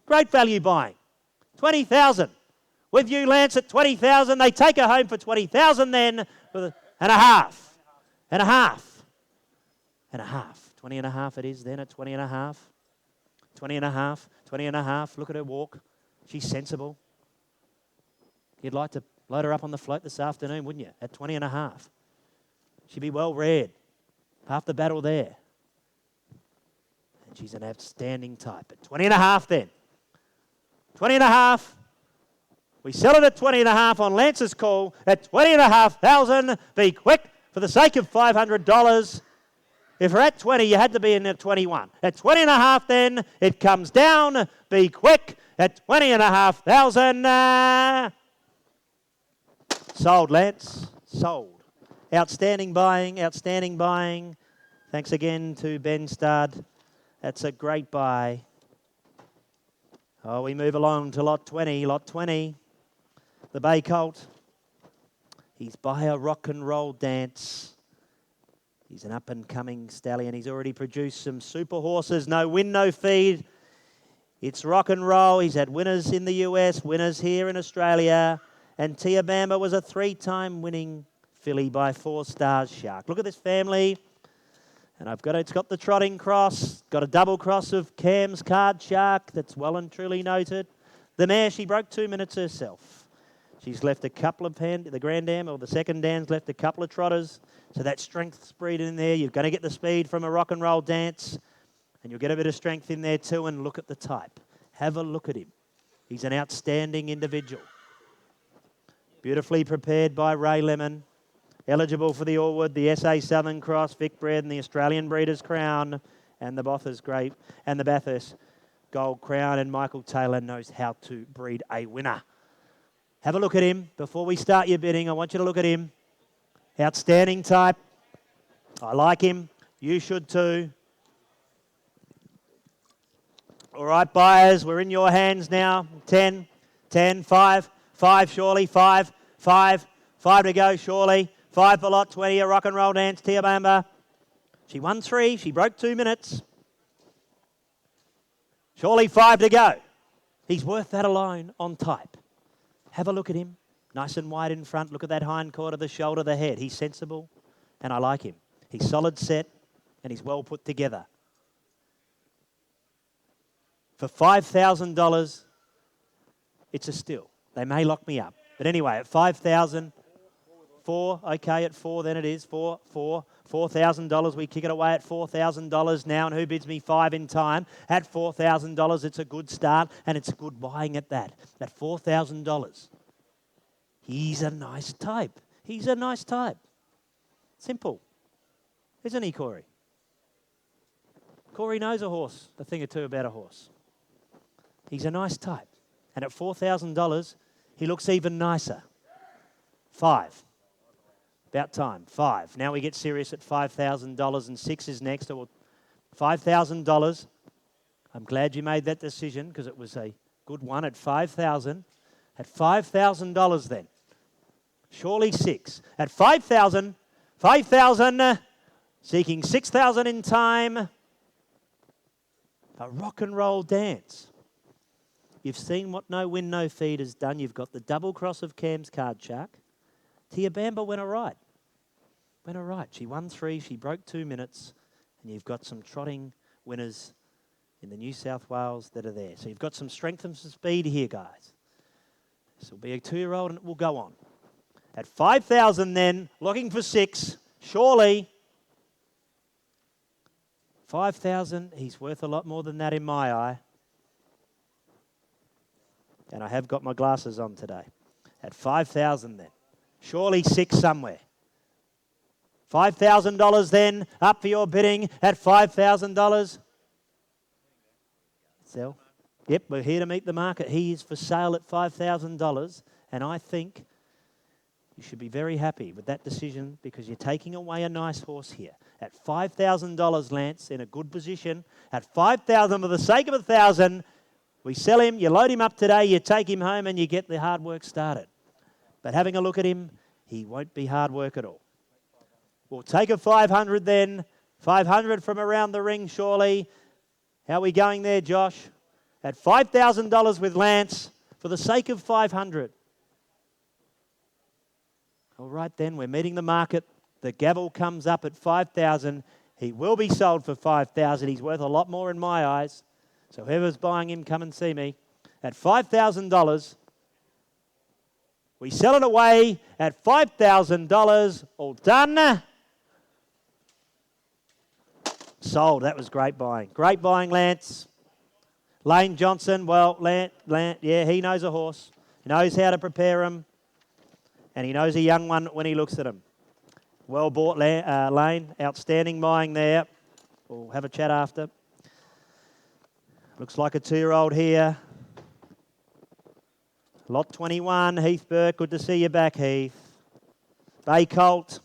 Great value buying. 20,000. With you, Lance, at 20,000. They take her home for 20,000 then, and a half. 20 and a half it is then at 20 and a half. 20 and a half. Look at her walk. She's sensible. You'd like to load her up on the float this afternoon, wouldn't you? At 20 and a half. She'd be well reared. Half the battle there. And she's an outstanding type. At 20 and a half then. 20 and a half. We sell it at 20 and a half on Lance's call at 20,500. Be quick for the sake of $500. If we're at 20, you had to be in at 21. At 20 and a half then, it comes down. Be quick at 20,500. Sold, Lance. Sold. Outstanding buying. Thanks again to Ben Stud. That's a great buy. Oh, we move along to lot 20. Lot 20, the Bay Colt. He's by a rock and roll dance. He's an up-and-coming stallion. He's already produced some super horses. No win, no feed. It's rock and roll. He's had winners in the US, winners here in Australia. And Tia Bamba was a 3-time winning filly by 4 Stars Shark. Look at this family. And it's got the trotting cross, got a double cross of Cam's Card Shark that's well and truly noted. The mare, she broke 2 minutes herself. She's left a couple of the Grand Dam or the second dam's left a couple of trotters. So that strength spread in there. You're going to get the speed from a rock and roll dance. And you'll get a bit of strength in there too. And look at the type. Have a look at him. He's an outstanding individual. Beautifully prepared by Ray Lemon. Eligible for the Allwood, the SA Southern Cross, Vic Bred, and the Australian Breeders' Crown, and the Bathurst Grape, and the Bathurst Gold Crown. And Michael Taylor knows how to breed a winner. Have a look at him. Before we start your bidding, I want you to look at him. Outstanding type. I like him. You should too. All right, buyers, we're in your hands now. 10, 5, surely, 5 to go, surely. 5 for lot 20, a rock and roll dance, Tia Bamba. She won 3, she broke 2 minutes. Surely 5 to go. He's worth that alone on type. Have a look at him. Nice and wide in front. Look at that hind quarter, the shoulder, the head. He's sensible, and I like him. He's solid set, and he's well put together. For $5,000, it's a steal. They may lock me up. But anyway, at $5,000, 4, okay, at 4 then it is, $4,000. We kick it away at $4,000 now, and who bids me 5 in time? At $4,000, it's a good start, and it's a good buying at that. At $4,000. He's a nice type. Simple. Isn't he, Corey? Corey knows a horse, a thing or two about a horse. He's a nice type. And at $4,000, he looks even nicer. 5. About time. 5. Now we get serious at $5,000, and 6 is next. $5,000. I'm glad you made that decision because it was a good one at $5,000. At $5,000 then. Surely 6. At $5,000, seeking $6,000 in time. A rock and roll dance. You've seen what No Win, No Feed has done. You've got the double cross of Cam's Card Shark. Tia Bamba went all right. Went all right. She won 3. She broke 2 minutes. And you've got some trotting winners in the New South Wales that are there. So you've got some strength and some speed here, guys. This will be a 2-year-old and it will go on. At 5,000 then, looking for 6. Surely. 5,000, he's worth a lot more than that in my eye. And I have got my glasses on today. At 5,000 then. Surely 6 somewhere. $5,000 then, up for your bidding at $5,000. Sell. Yep, we're here to meet the market. He is for sale at $5,000, and I think you should be very happy with that decision because you're taking away a nice horse here. At $5,000, Lance, in a good position. At $5,000 for the sake of $1,000, we sell him, you load him up today, you take him home, and you get the hard work started. But having a look at him, he won't be hard work at all. We'll take a 500 then. 500 from around the ring, surely. How are we going there, Josh? At $5,000 with Lance for the sake of 500. All right then, we're meeting the market. The gavel comes up at 5,000. He will be sold for 5,000. He's worth a lot more in my eyes. So whoever's buying him, come and see me. At $5,000, we sell it away at $5,000. All done. Sold. That was great buying. Great buying, Lance. Lane Johnson, well, Lance, yeah, he knows a horse. He knows how to prepare him. And he knows a young one when he looks at him. Well bought, Lane. Outstanding buying there. We'll have a chat after. Looks like a 2-year-old here. Lot 21, Heath Burke. Good to see you back, Heath. Bay Colt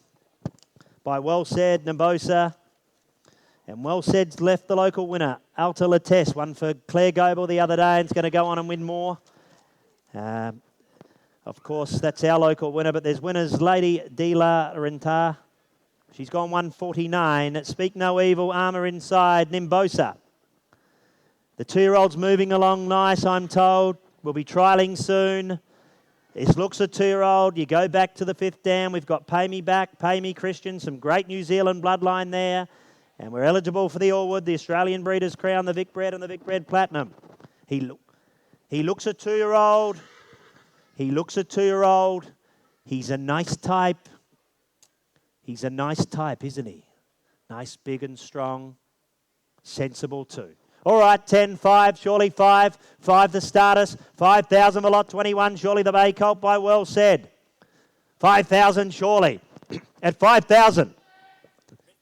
by Well Said, Nambosa. And Well Said's left the local winner, Alta Latesse, won for Claire Goebel the other day and is going to go on and win more. Of course, that's our local winner, but there's winners, Lady De La Rentar. She's gone 149. Speak No Evil, Armour Inside, Nimbosa. The 2-year-old's moving along nice, I'm told. We'll be trialling soon. This looks a 2-year-old. You go back to the 5th dam. We've got Pay Me Back, Pay Me Christian, some great New Zealand bloodline there. And we're eligible for the Allwood, the Australian Breeders' Crown, the Vic Bred and the Vic Bred Platinum. He looks a 2-year-old. He looks a 2-year-old. He's a nice type. He's a nice type, isn't he? Nice, big and strong. Sensible too. All right, 10, 5, surely 5. 5 the starters. 5,000 for lot 21, surely the Bay Colt by Well Said. 5,000 surely. At 5,000.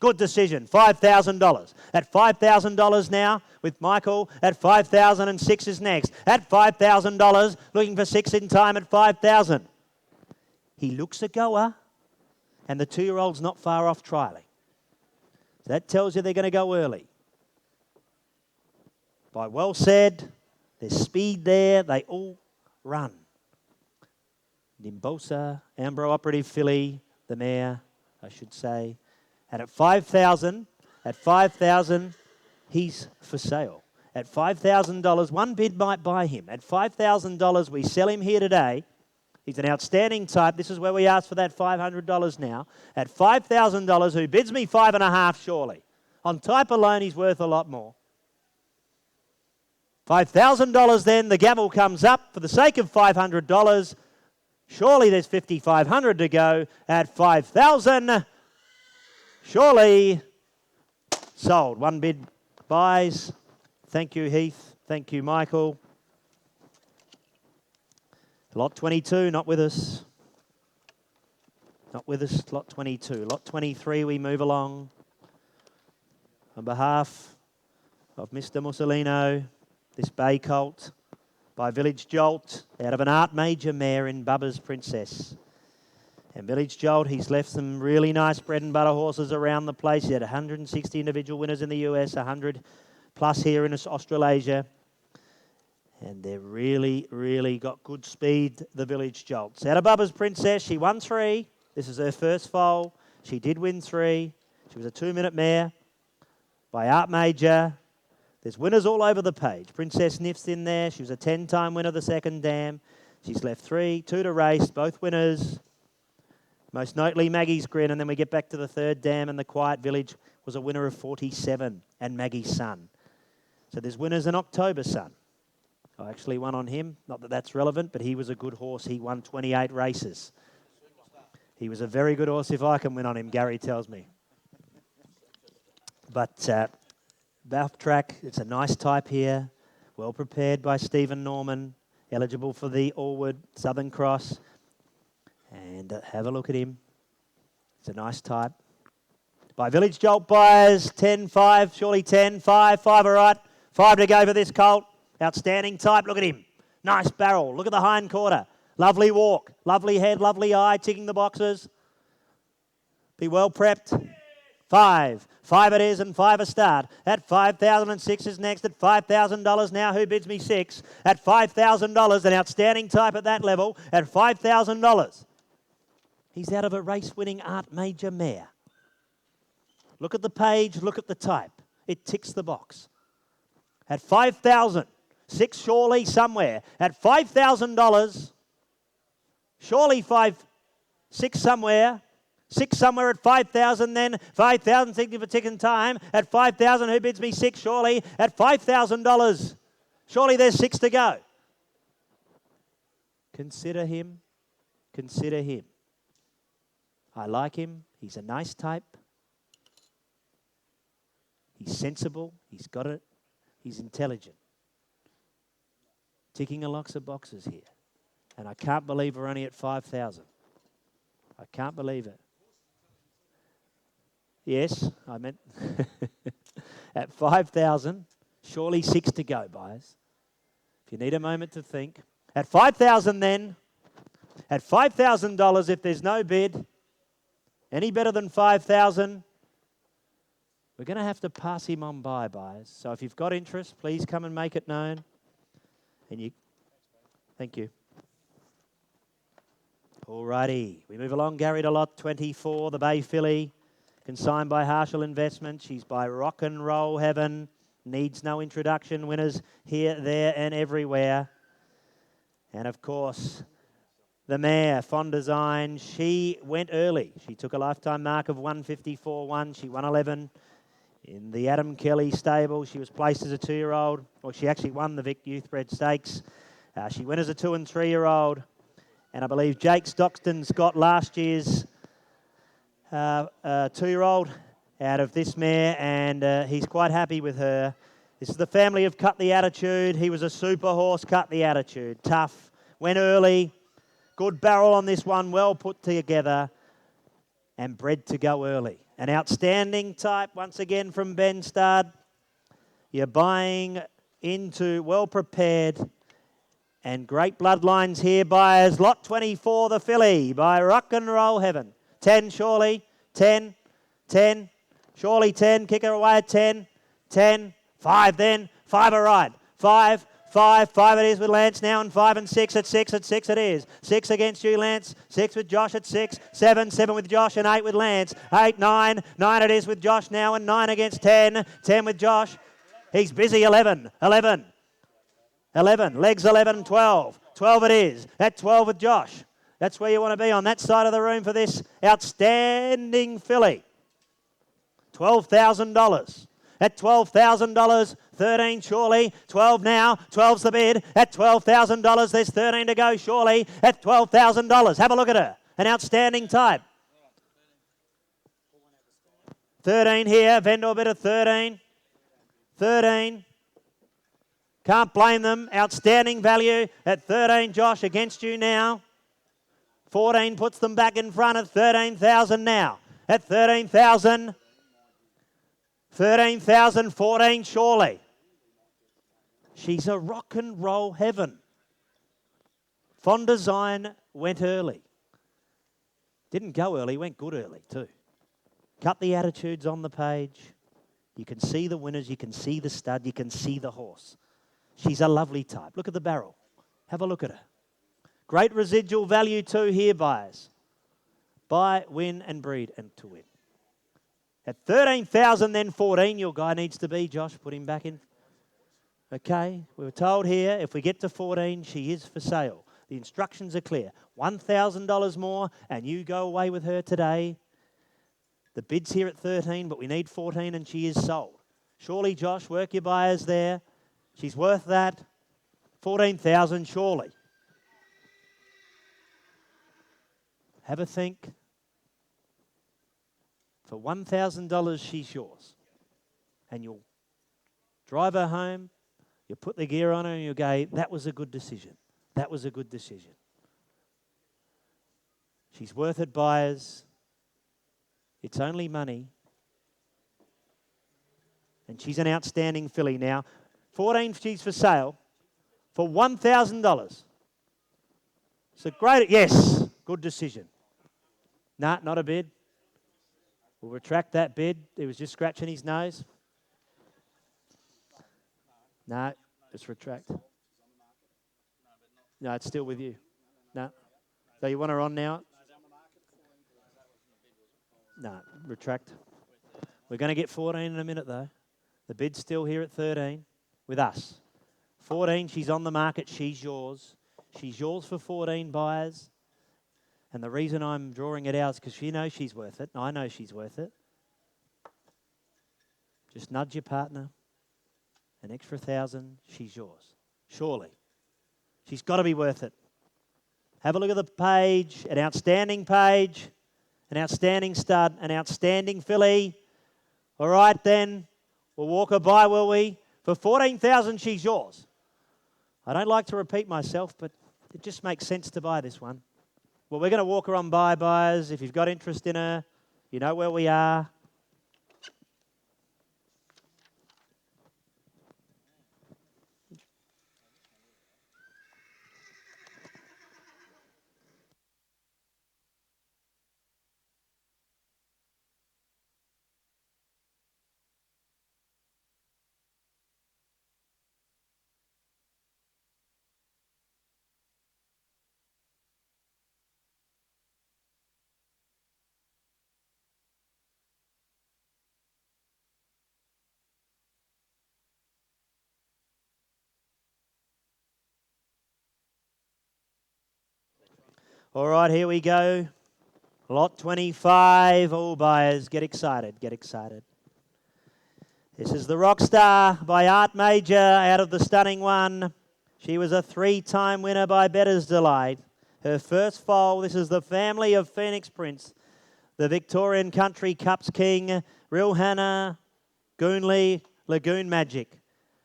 Good decision, $5,000. At $5,000 now with Michael at 5,000 and 6 is next. At $5,000, looking for 6 in time at 5,000. He looks a goer and the 2-year-old's not far off trialling. So that tells you they're going to go early. By Well Said, there's speed there, they all run. Nimbosa, Ambro Operative Filly, the mare, I should say. And at 5,000, he's for sale. At $5,000, one bid might buy him. At $5,000, we sell him here today. He's an outstanding type. This is where we ask for that $500 now. At $5,000, who bids me 5.5 surely. On type alone, he's worth a lot more. $5,000 then, the gavel comes up for the sake of $500. Surely there's $5,500 to go. At $5,000, surely sold. One bid buys. Thank you, Heath. Thank you, Michael. Lot 22, not with us. Not with us, lot 22. Lot 23, we move along. On behalf of Mr. Mussolino, this Bay Colt by Village Jolt out of an Art Major mare in Bubba's Princess. And Village Jolt, he's left some really nice bread and butter horses around the place. He had 160 individual winners in the US, 100 plus here in Australasia. And they've really got good speed, the Village Jolts. Out of Bubba's Princess, she won 3. This is her first foal. She did win 3. She was a 2-minute mare by Art Major. There's winners all over the page. Princess Niff's in there. She was a 10-time winner the second dam. She's left 3, 2 to race, both winners. Most notably Maggie's Grin, and then we get back to the third dam, and the Quiet Village was a winner of 47, and Maggie's Son. So there's winners in October, Son. I actually won on him. Not that that's relevant, but he was a good horse. He won 28 races. He was a very good horse if I can win on him, Gary tells me. But Bath Track, it's a nice type here. Well prepared by Stephen Norman. Eligible for the Allwood Southern Cross. And have a look at him. It's a nice type. By Village Jolt buyers, 10-5, surely 10-5, 5 all right. 5 to go for this colt. Outstanding type, look at him. Nice barrel, look at the hind quarter. Lovely walk, lovely head, lovely eye, ticking the boxes. Be well prepped. 5 it is, and 5 a start. At 5,006 is next at $5,000 now. Who bids me 6? At $5,000, an outstanding type at that level. At $5,000. He's out of a race-winning Art Major mare. Look at the page, look at the type. It ticks the box. At $5,000, 6 surely somewhere. At $5,000, surely 6 somewhere. 6 somewhere at 5,000 then. 5,000 ticking for ticking time. At 5,000, who bids me 6 surely? At $5,000, surely there's 6 to go. Consider him. Consider him. I like him. He's a nice type. He's sensible. He's got it. He's intelligent. Ticking a lots of boxes here. And I can't believe we're only at 5,000. I can't believe it. Yes, I meant at 5,000, surely 6 to go, buyers. If you need a moment to think. At 5,000 then, at $5,000, if there's no bid, any better than 5,000, we're going to have to pass him on by, buyers. So if you've got interest, please come and make it known. And thank you. Alrighty, we move along. Gary to lot 24, the Bay Filly, consigned by Harshal Investment. She's by Rock and Roll Heaven. Needs no introduction. Winners here, there, and everywhere. And of course, the mare, Fond Design. She went early. She took a lifetime mark of 154.1. She won 11 in the Adam Kelly stable. She was placed as a 2-year-old. Well, she actually won the Vic Youthbred Stakes. She went as a 2- and 3-year-old. And I believe Jake Stockton's got last year's 2-year-old out of this mare, and he's quite happy with her. This is the family of Cut the Attitude. He was a super horse, Cut the Attitude. Tough, went early, good barrel on this one, well put together, and bred to go early. An outstanding type, once again from Ben Studd. You're buying into well prepared and great bloodlines here, buyers. Lot 24, the filly, by Rock and Roll Heaven. 10, surely. 10, 10, surely 10. Kick her away at 10, 10, 5 then. 5 are right. 5, 5 it is with Lance now, and 5 and 6 at 6 it is. 6 against you, Lance. 6 with Josh at 6. 7 with Josh, and 8 with Lance. 8, 9 it is with Josh now, and 9 against 10. 10 with Josh. He's busy. 11, legs 11, 12. 12 it is. At 12 with Josh. That's where you want to be, on that side of the room for this outstanding filly. $12,000. At $12,000, 13 surely. 12 now. 12's the bid. At $12,000, there's 13 to go surely. At $12,000. Have a look at her. An outstanding type. 13 here. Vendor bid of 13. 13. Can't blame them. Outstanding value at 13, Josh, against you now. 14 puts them back in front at 13,000 now. At 13,000. 13,000, 14 surely. She's a Rock and Roll Heaven. Fond Design went early. Didn't go early, went good early too. Cut the Attitudes on the page. You can see the winners, you can see the stud, you can see the horse. She's a lovely type. Look at the barrel. Have a look at her. Great residual value too here, buyers. Buy, win, and breed, and to win. At 13,000, then 14, your guy needs to be. Josh, put him back in. Okay, we were told here, if we get to 14, she is for sale. The instructions are clear. $1,000 more, and you go away with her today. The bid's here at 13, but we need 14, and she is sold. Surely, Josh, work your buyers there. She's worth that. 14,000, surely. Have a think. For $1,000, she's yours. And you'll drive her home, you'll put the gear on her, and you'll go, that was a good decision. That was a good decision. She's worth it, buyers. It's only money. And she's an outstanding filly now. 14, she's for sale for $1,000. So great, yes, good decision. Nah, not a bid. We'll retract that bid. He was just scratching his nose. No, just retract. No, it's still with you. No. So you want her on now? No, retract. We're going to get 14 in a minute, though. The bid's still here at 13 with us. 14, she's on the market. She's yours. She's yours for 14, buyers. And the reason I'm drawing it out is because she knows she's worth it. I know she's worth it. Just nudge your partner. An extra 1,000, she's yours. Surely. She's got to be worth it. Have a look at the page. An outstanding page. An outstanding stud. An outstanding filly. All right, then. We'll walk her by, will we? For 14,000, she's yours. I don't like to repeat myself, but it just makes sense to buy this one. Well, we're going to walk her on by, buyers. If you've got interest in her, you know where we are. All right, here we go. Lot 25. All buyers, get excited, get excited. This is the Rockstar by Art Major out of the Stunning One. She was a 3-time winner by Bettor's Delight. Her first foal, this is the family of Phoenix Prince, the Victorian Country Cups King, Rilhana, Goonley, Lagoon Magic.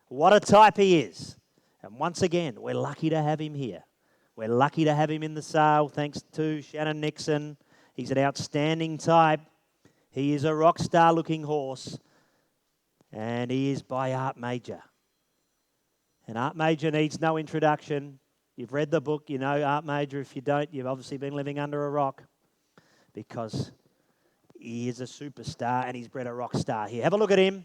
What a type he is. And once again, we're lucky to have him here. We're lucky to have him in the sale, thanks to Shannon Nixon. He's an outstanding type. He is a rock star-looking horse. And he is by Art Major. And Art Major needs no introduction. You've read the book, you know Art Major. If you don't, you've obviously been living under a rock. Because he is a superstar and he's bred a rock star here. Have a look at him.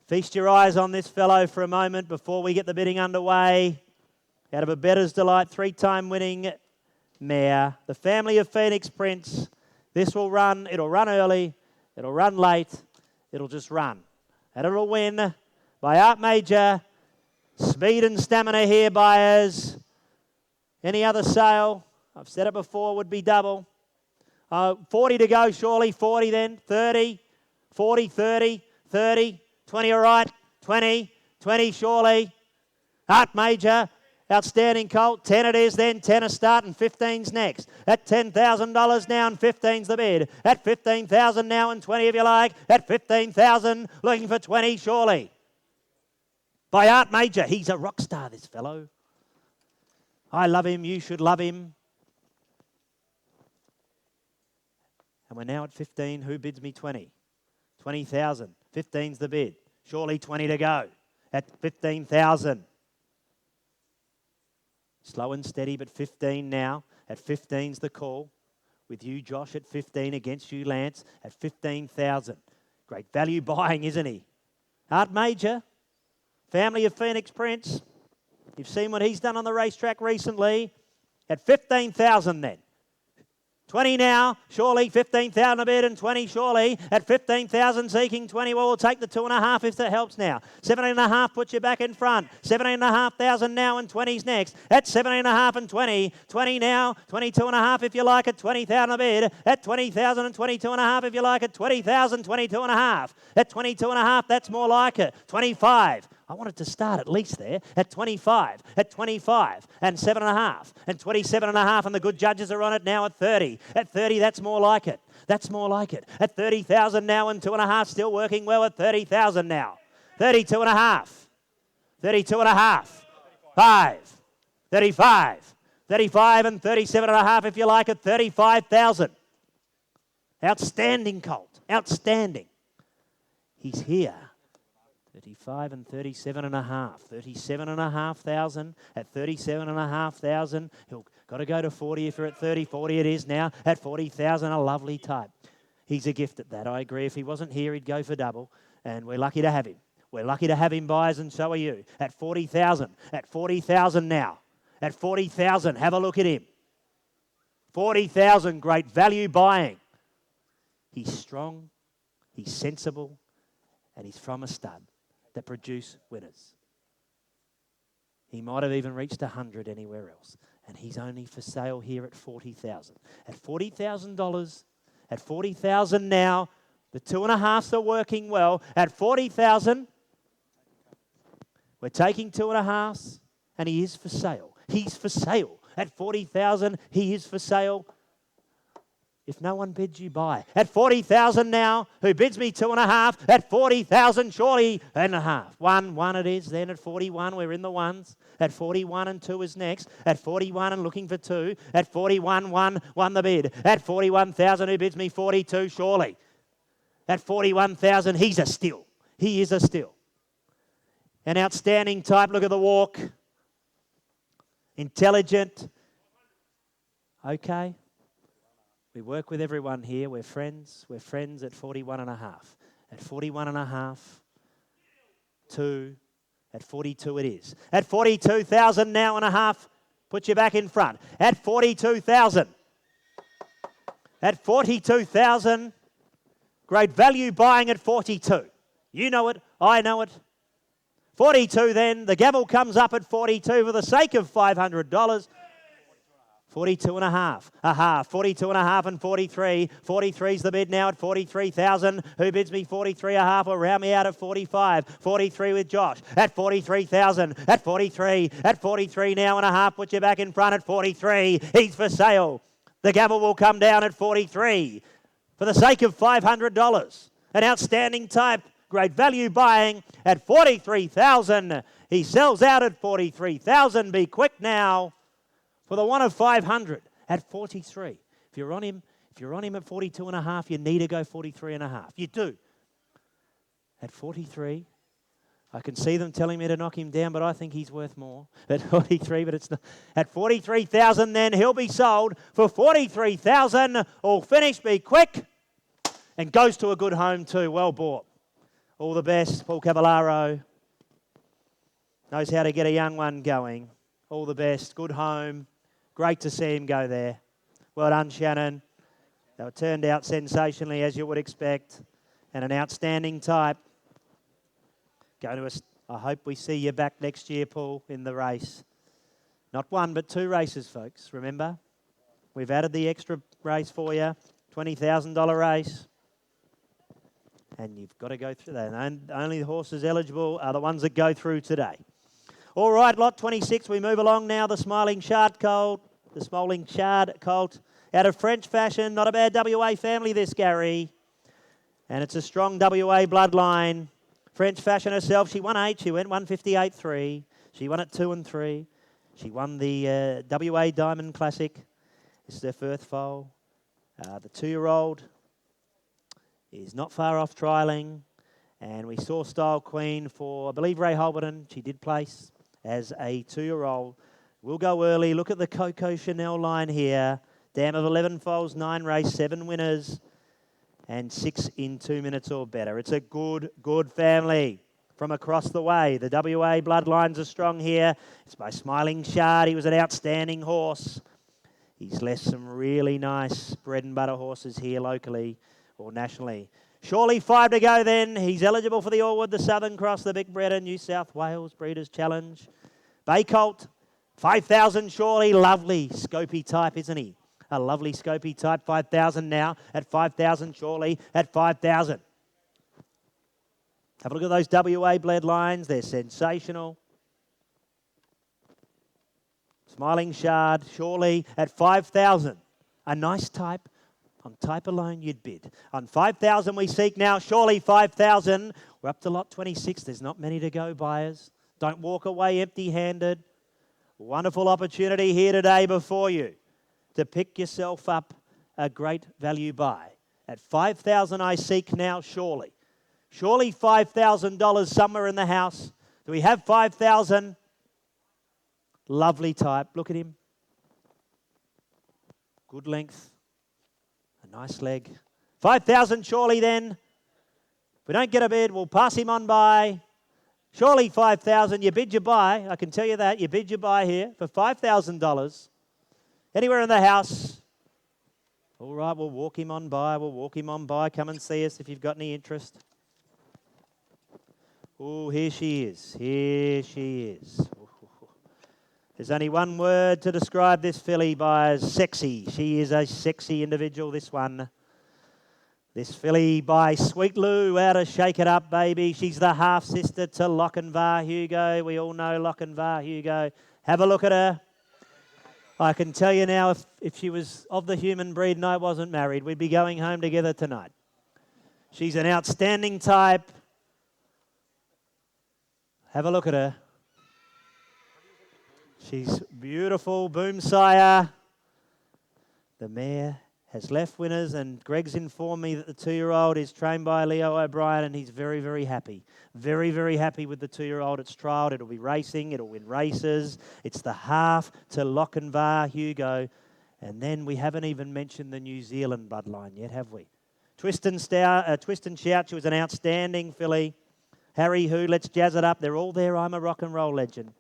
Feast your eyes on this fellow for a moment before we get the bidding underway. Out of a Bettor's Delight, 3-time winning mare. The family of Phoenix Prince. This will run. It'll run early. It'll run late. It'll just run. And it'll win by Art Major. Speed and stamina here, buyers. Any other sale? I've said it before, would be double. 40 to go, surely. 40 then. 30. 40, 30. 30. 20, all right. 20. 20, surely. Art Major. Outstanding colt. 10 it is then. 10 a start and 15's next. At $10,000 now and 15's the bid. At 15,000 now and 20 if you like. At 15,000 looking for 20 surely. By Art Major. He's a rock star, this fellow. I love him. You should love him. And we're now at 15. Who bids me 20? 20,000. 15's the bid. Surely 20 to go. At 15,000. Slow and steady, but 15 now. At 15's the call. With you, Josh, at 15. Against you, Lance, at 15,000. Great value buying, isn't he? Art Major, family of Phoenix Prince. You've seen what he's done on the racetrack recently. At 15,000 then. 20 now, surely 15,000 a bid and 20 surely at 15,000 seeking 20. Well, we'll take the 2.5 if that helps now. 17.5 puts you back in front. 17,500 now and 20's next. At 17.5 and 20. 20 now, 22.5 if you like at 20,000 a bid. At 20,000 and 22.5 if you like at 20,000, 22.5. At 22.5, that's more like it. 25. I wanted to start at least there at 25, at 25 and 7.5 and 27.5 and the good judges are on it now at 30. At 30, that's more like it. That's more like it. At 30,000 now and 2.5, still working well at 30,000 now. 32.5, 32.5, 5, 35, 35 and 37.5 if you like at 35,000. Outstanding colt, outstanding. He's here. 35 and 37.5. 37,500 at 37,500. He'll got to go to 40 if you're at 30. 40 it is now. At 40,000, a lovely type. He's a gift at that, I agree. If he wasn't here, he'd go for double. And we're lucky to have him. We're lucky to have him, buyers, and so are you. At 40,000. At 40,000 now. At 40,000, have a look at him. 40,000, great value buying. He's strong, he's sensible, and he's from a stud that produce winners. He might have even reached 100 anywhere else. And he's only for sale here at 40,000. At $40,000, at 40,000 now, the 2.5s are working well. At 40,000, we're taking 2.5s, and he is for sale. He's for sale. At 40,000, he is for sale. If no one bids, you buy. At 40,000 now, who bids me 2.5? At 40,000, surely, and a half. One it is. Then at 41, we're in the ones. At 41 and 2 is next. At 41 and looking for 2. At 41, 1 won the bid. At 41,000, who bids me 42, surely. At 41,000, he's a steal. He is a steal. An outstanding type. Look at the walk. Intelligent. Okay. We work with everyone here. We're friends. We're friends at 41.5. At 41.5, 2. At 42 it is. At 42,000 now and a half, put you back in front. At 42,000. At 42,000, great value buying at 42. You know it. I know it. 42 then. The gavel comes up at 42 for the sake of $500. 42.5, a half, 42.5 and 43. 43's the bid now at 43,000. Who bids me 43 a half or round me out at 45? 43 with Josh at 43,000. At 43, at 43 now and a half. Put you back in front at 43. He's for sale. The gavel will come down at 43 for the sake of $500. An outstanding type. Great value buying at 43,000. He sells out at 43,000. Be quick now. For the one of 500 at 43. If you're on him at 42.5, you need to go 43.5. You do. At 43, I can see them telling me to knock him down, but I think he's worth more. At 43, but it's not. At 43,000, then he'll be sold for 43,000. All finished. Be quick. And goes to a good home too. Well bought. All the best, Paul Cavallaro. Knows how to get a young one going. All the best. Good home. Great to see him go there. Well done, Shannon. They were turned out sensationally, as you would expect, and an outstanding type. I hope we see you back next year, Paul, in the race. Not one, but 2 races, folks. Remember, we've added the extra race for you, $20,000 race, and you've got to go through that. And only the horses eligible are the ones that go through today. All right, lot 26, we move along now. The Smiling Shard Colt. The Smiling Shard Colt. Out of French Fashion. Not a bad WA family, this, Gary. And it's a strong WA bloodline. French Fashion herself, she won 8. She went 158.3. She won at 2 and 3. She won the WA Diamond Classic. This is her first foal. The 2-year-old is not far off trialling. And we saw Style Queen for, I believe, Ray Holberton. She did place as a 2-year-old. We'll go early. Look at the Coco Chanel line here. Dam of 11 foals, 9 race, 7 winners, and 6 in 2 minutes or better. It's a good family from across the way. The WA bloodlines are strong here. It's by Smiling Shard. He was an outstanding horse. He's left some really nice bread and butter horses here locally or nationally. Surely 5 to go then. He's eligible for the Allwood, the Southern Cross, the Big Breeder, New South Wales Breeders' Challenge. Bay Colt, 5,000 surely. Lovely scopy type, isn't he? A lovely scopy type. 5,000 now at 5,000 surely at 5,000. Have a look at those WA bled lines. They're sensational. Smiling Shard, surely at 5,000. A nice type. On type alone, you'd bid. On 5,000 we seek now, surely 5,000. We're up to lot 26. There's not many to go, buyers. Don't walk away empty-handed. Wonderful opportunity here today before you to pick yourself up a great value buy. At 5,000 I seek now, surely. Surely $5,000 somewhere in the house. Do we have 5,000? Lovely type. Look at him. Good length. A nice leg. 5,000 surely then. If we don't get a bid, we'll pass him on by. Surely 5,000. You bid your buy. I can tell you that. You bid your buy here for $5,000. Anywhere in the house. All right, we'll walk him on by. We'll walk him on by. Come and see us if you've got any interest. Oh, here she is. Here she is. There's only one word to describe this filly by sexy. She is a sexy individual, this one. This filly by Sweet Lou, out to Shake It Up, baby. She's the half-sister to Lochinvar Hugo. We all know Lochinvar Hugo. Have a look at her. I can tell you now, if she was of the human breed and I wasn't married, we'd be going home together tonight. She's an outstanding type. Have a look at her. She's beautiful, boom sire. The mare has left winners, and Greg's informed me that the 2-year-old is trained by Leo O'Brien, and he's very, very happy. Very, very happy with the 2-year-old. It's trialled. It'll be racing. It'll win races. It's the half to Lochinvar Hugo. And then we haven't even mentioned the New Zealand bloodline yet, have we? Twist and Shout, she was an outstanding filly. Harry Who, Let's Jazz It Up. They're all there. I'm a rock and roll legend.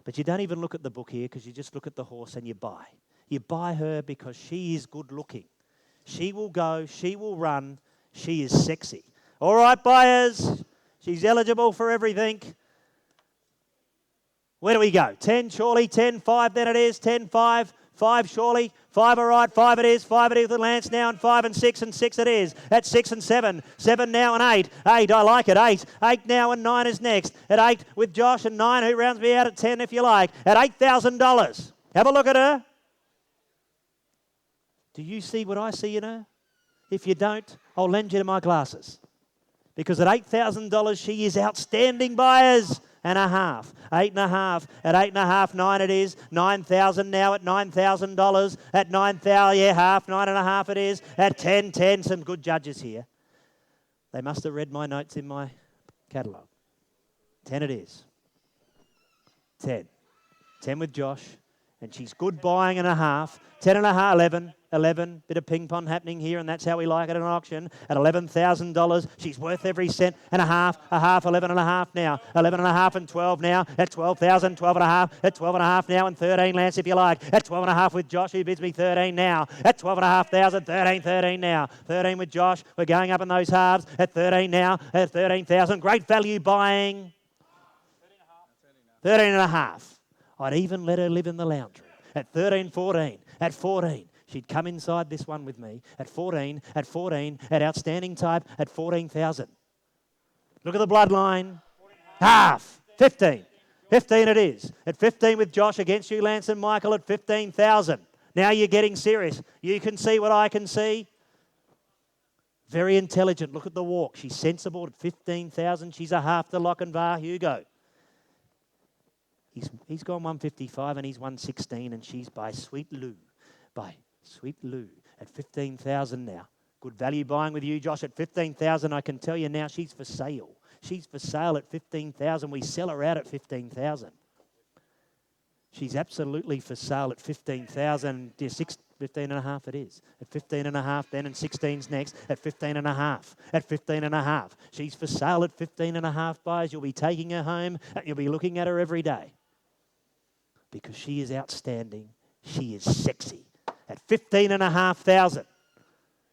But you don't even look at the book here because you just look at the horse and you buy. You buy her because she is good looking. She will go, she will run, she is sexy. All right, buyers, she's eligible for everything. Where do we go? 10 surely, 10, 5 then it is, 10, 5, 5 surely, 5 all right, 5 it is with Lance now, and 5 and 6 it is. At 6 and 7, 7 now and 8, 8 I like it, 8 now and 9 is next. At 8 with Josh and 9 who rounds me out at 10 if you like. At $8,000, have a look at her. Do you see what I see in her? If you don't, I'll lend you my glasses. Because at $8,000, she is outstanding, buyers. And a half, 8.5, at 8.5, 9 it is, 9,000 now at $9,000, at 9,000, yeah, half, 9.5 it is, at 10, some good judges here. They must have read my notes in my catalogue. 10 it is, 10 with Josh, and she's good buying and a half, 10.5, 11, bit of ping pong happening here, and that's how we like it at an auction. At $11,000, she's worth every cent and a half, 11.5 now, 11.5 and 12 now, at 12,000, 12.5, at 12.5 now and 13, Lance, if you like, at 12.5 with Josh, who bids me 13 now, at 12,500, 13 now, 13 with Josh, we're going up in those halves, at 13 now, at 13,000, great value buying, 13.5. I'd even let her live in the lounge room, at 13, 14, at 14. She'd come inside this one with me at 14, at outstanding type, at 14,000. Look at the bloodline. Half. 15. 15 it is. At 15 with Josh against you, Lance and Michael, at 15,000. Now you're getting serious. You can see what I can see. Very intelligent. Look at the walk. She's sensible at 15,000. She's a half to Lochinvar Hugo. He's gone 155 and he's 116, and she's by Sweet Lou. By Sweet Lou at 15,000 now. Good value buying with you, Josh, at 15,000. I can tell you now she's for sale. She's for sale at 15,000. We sell her out at 15,000. She's absolutely for sale at 15,000. 15.5 it is. At 15.5 then, and 16's next. At 15.5. At 15.5. She's for sale at 15.5, buyers. You'll be taking her home and you'll be looking at her every day. Because she is outstanding. She is sexy at 15,500.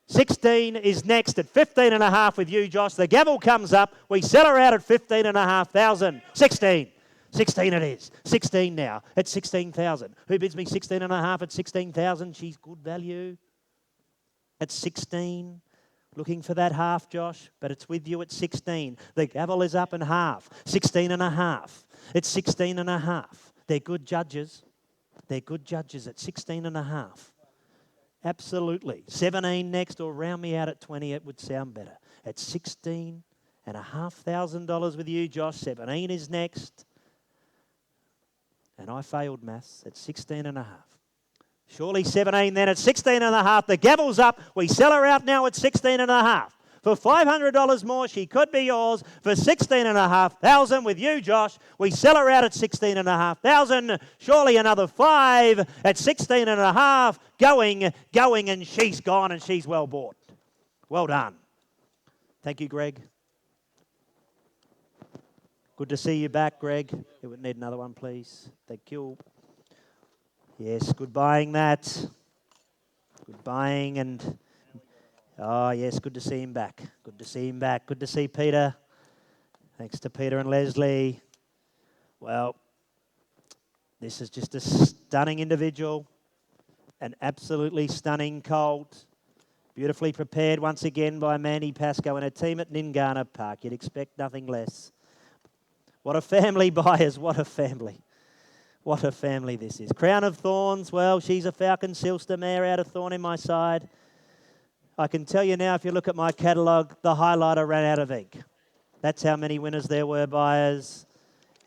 16 is next at 15.5 with you, Josh. The gavel comes up. We sell her out at 15,500. 16. 16 it is. 16 now at 16,000. Who bids me 16.5 at 16,000? She's good value at 16. Looking for that half, Josh, but it's with you at 16. The gavel is up in half. 16.5. It's 16.5. They're good judges. They're good judges at 16.5. Absolutely. 17 next, or round me out at 20, it would sound better. At $16,500 with you, Josh. 17 is next. And I failed maths at 16.5. Surely 17 then at 16.5. The gavel's up. We sell her out now at 16.5. For $500 more, she could be yours. For 16,500 with you, Josh. We sell her out at 16,500. Surely another 5 at 16.5. Going, and she's gone, and she's well bought. Well done. Thank you, Greg. Good to see you back, Greg. You would need another one, please. Thank you. Yes, good buying that. Good buying and... Oh, yes, good to see him back. Good to see him back. Good to see Peter. Thanks to Peter and Leslie. Well, this is just a stunning individual. An absolutely stunning colt. Beautifully prepared once again by Mandy Pascoe and a team at Ningana Park. You'd expect nothing less. What a family, buyers. What a family. What a family this is. Crown of Thorns. Well, she's a Falcon Silster mare out of Thorn in my side. I can tell you now, if you look at my catalogue, the highlighter ran out of ink. That's how many winners there were, buyers.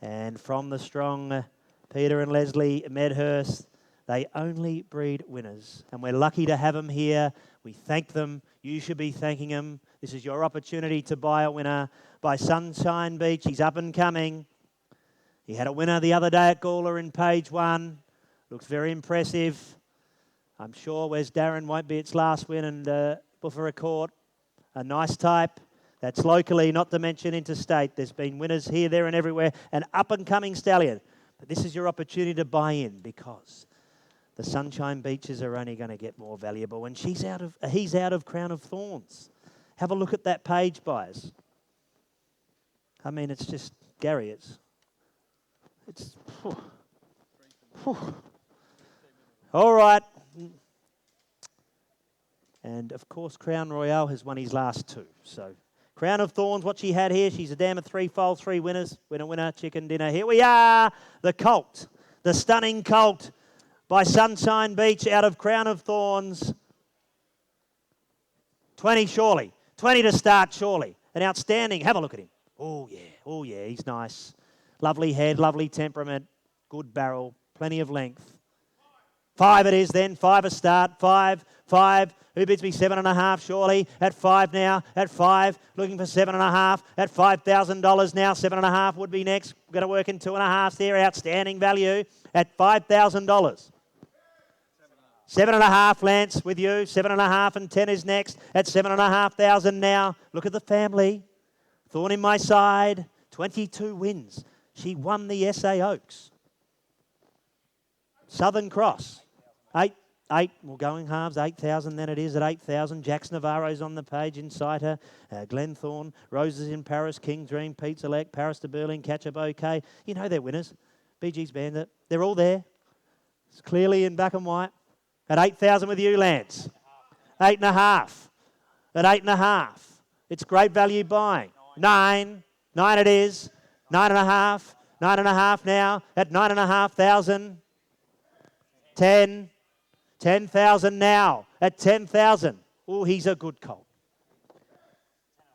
And from the strong Peter and Leslie Medhurst, they only breed winners. And we're lucky to have them here. We thank them. You should be thanking them. This is your opportunity to buy a winner. By Sunshine Beach, he's up and coming. He had a winner the other day at Gawler in page 1. Looks very impressive. I'm sure Wes Darren won't be its last win, and Buffer Court, a nice type. That's locally, not to mention interstate. There's been winners here, there and everywhere. An up-and-coming stallion. But this is your opportunity to buy in, because the Sunshine Beaches are only going to get more valuable. And he's out of Crown of Thorns. Have a look at that page, buyers. I mean, it's just, Gary, it's all right. And, of course, Crown Royale has won his last 2. So, Crown of Thorns, what she had here, she's a dam of 3-fold, 3 winners. Winner, chicken dinner. Here we are, the colt, the stunning colt by Sunshine Beach out of Crown of Thorns. 20 surely. 20 to start surely. An outstanding, have a look at him. Oh, yeah, he's nice. Lovely head, lovely temperament, good barrel, plenty of length. 5 it is then, 5 a start, 5. Who bids me 7.5 surely? At 5 now, at 5, looking for 7.5, at $5,000 now, 7.5 would be next. We're going to work in 2.5 there, outstanding value at $5,000. 7.5, Lance, with you, 7.5 and 10 is next at 7,500 now. Look at the family. Thorn in my side, 22 wins. She won the SA Oaks. Southern Cross, 8. Well, going halves, 8,000 then it is at 8,000. Jax Navarro's on the page inside her. Glenn Thorne, Roses in Paris, King Dream, Pete Select, Paris to Berlin, Catch a Bouquet. You know they're winners. BG's Bandit. They're all there. It's clearly in black and white. At 8,000 with you, Lance. 8.5. At 8.5. It's great value buying. 9 it is. 9.5. 9.5 now at 9,500. 10,000 now at 10,000. Oh, he's a good colt.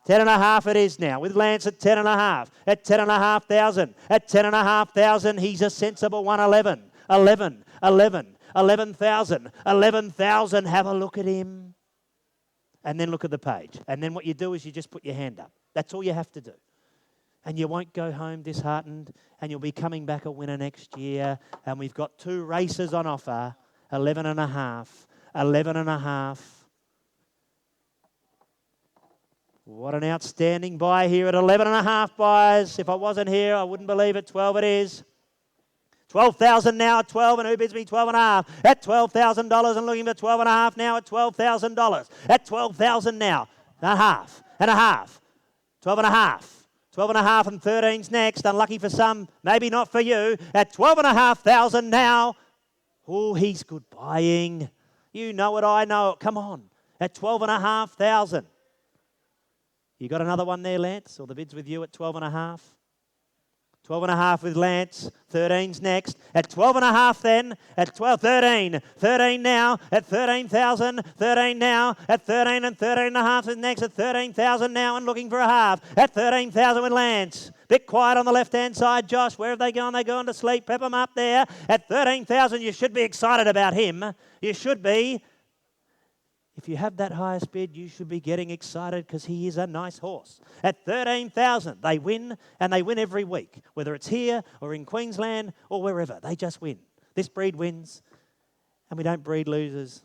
10.5 it is now with Lance at 10.5. At 10,500. At 10,500, he's a sensible one. 11,000. 11,000. Have a look at him. And then look at the page. And then what you do is you just put your hand up. That's all you have to do. And you won't go home disheartened, and you'll be coming back a winner next year. And we've got 2 races on offer, 11.5. 11.5. What an outstanding buy here at 11.5, buyers. If I wasn't here, I wouldn't believe it. 12 it is. 12,000 now at 12, and who bids me 12 and a half? At $12,000 and looking for 12 and a half now at $12,000. At 12,000 now, and a half, 12 and a half. 12 and a half and 13's next. Unlucky for some, maybe not for you. At 12,500 now. Oh, he's good buying. You know it, I know it. Come on. At 12,500. You got another one there, Lance? Or the bid's with you at 12 and a half? 12 and a half with Lance. 13's next. At 12 and a half then. At 12, 13. 13 now. At 13,000. 13 now. At 13 and 13 and a half is next. At 13,000 now and looking for a half. At 13,000 with Lance. Bit quiet on the left-hand side, Josh. Where have they gone? They're going to sleep. Pep them up there. At 13,000, you should be excited about him. You should be. If you have that highest bid, you should be getting excited because he is a nice horse. At 13,000, they win, and they win every week, whether it's here or in Queensland or wherever. They just win. This breed wins, and we don't breed losers.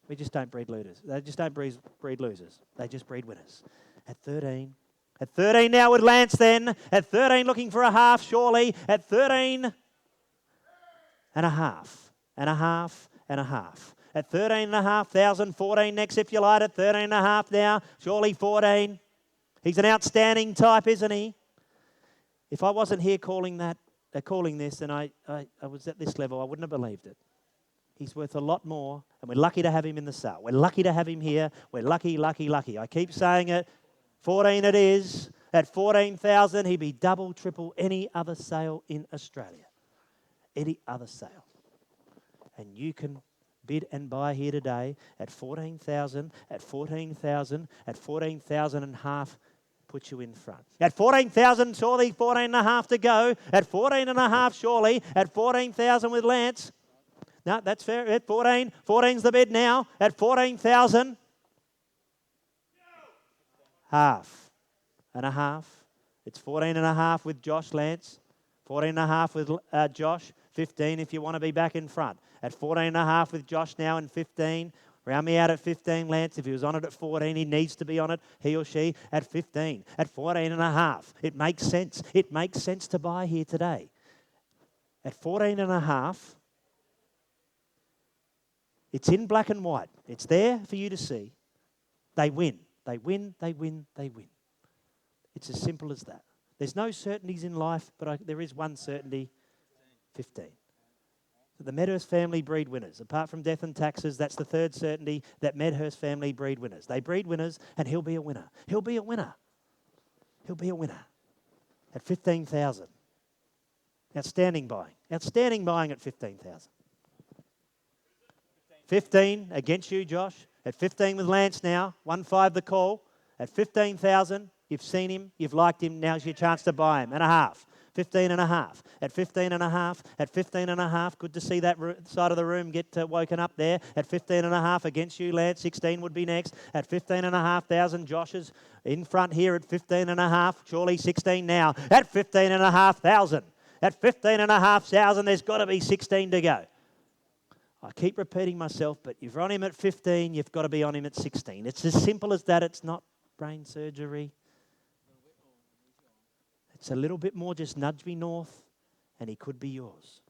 We just don't breed losers. They just don't breed losers. They just breed winners. At 13. At 13 now with Lance then. At 13 looking for a half, surely. At 13 and a half, and a half, and a half. At 13,500, 14 next if you like. At 13 and a half now, surely 14. He's an outstanding type, isn't he? If I wasn't here calling this and I was at this level, I wouldn't have believed it. He's worth a lot more, and we're lucky to have him in the sale. We're lucky to have him here. We're lucky, lucky, lucky. I keep saying it. 14 it is. At 14,000, he'd be double, triple any other sale in Australia. Any other sale. And you can bid and buy here today at 14,000, at 14,000, at 14,000 and a half, put you in front. At 14,000, surely 14 and a half to go. At 14 and a half, surely. At 14,000 with Lance. No, that's fair. At 14, 14's the bid now. At 14,000, half and a half. It's 14 and a half with Josh Lance. 14 and a half with Josh. 15 if you want to be back in front. At 14 and a half with Josh now and 15. Round me out at 15, Lance. If he was on it at 14, he needs to be on it, he or she, at 15. At 14 and a half. It makes sense. It makes sense to buy here today. At 14 and a half, it's in black and white. It's there for you to see. They win. They win, they win, they win. It's as simple as that. There's no certainties in life, but there is one certainty, 15. The Medhurst family breed winners. Apart from death and taxes, that's the third certainty, that Medhurst family breed winners. They breed winners, and he'll be a winner. He'll be a winner. He'll be a winner. At 15,000. Outstanding buying. Outstanding buying at 15,000. 15 against you, Josh. At 15 with Lance now. 1-5 the call. At 15,000, you've seen him, you've liked him, now's your chance to buy him. And a half. 15 and a half. At 15 and a half. At 15 and a half. Good to see that side of the room get woken up there. At 15 and a half against you, Lance. 16 would be next. At 15 and a half thousand, Josh is in front here at 15 and a half. Surely 16 now. At 15 and a half thousand. At 15 and a half thousand, there's got to be 16 to go. I keep repeating myself, but if you're on him at 15, you've got to be on him at 16. It's as simple as that. It's not brain surgery. It's a little bit more, just nudge me north, and he could be yours.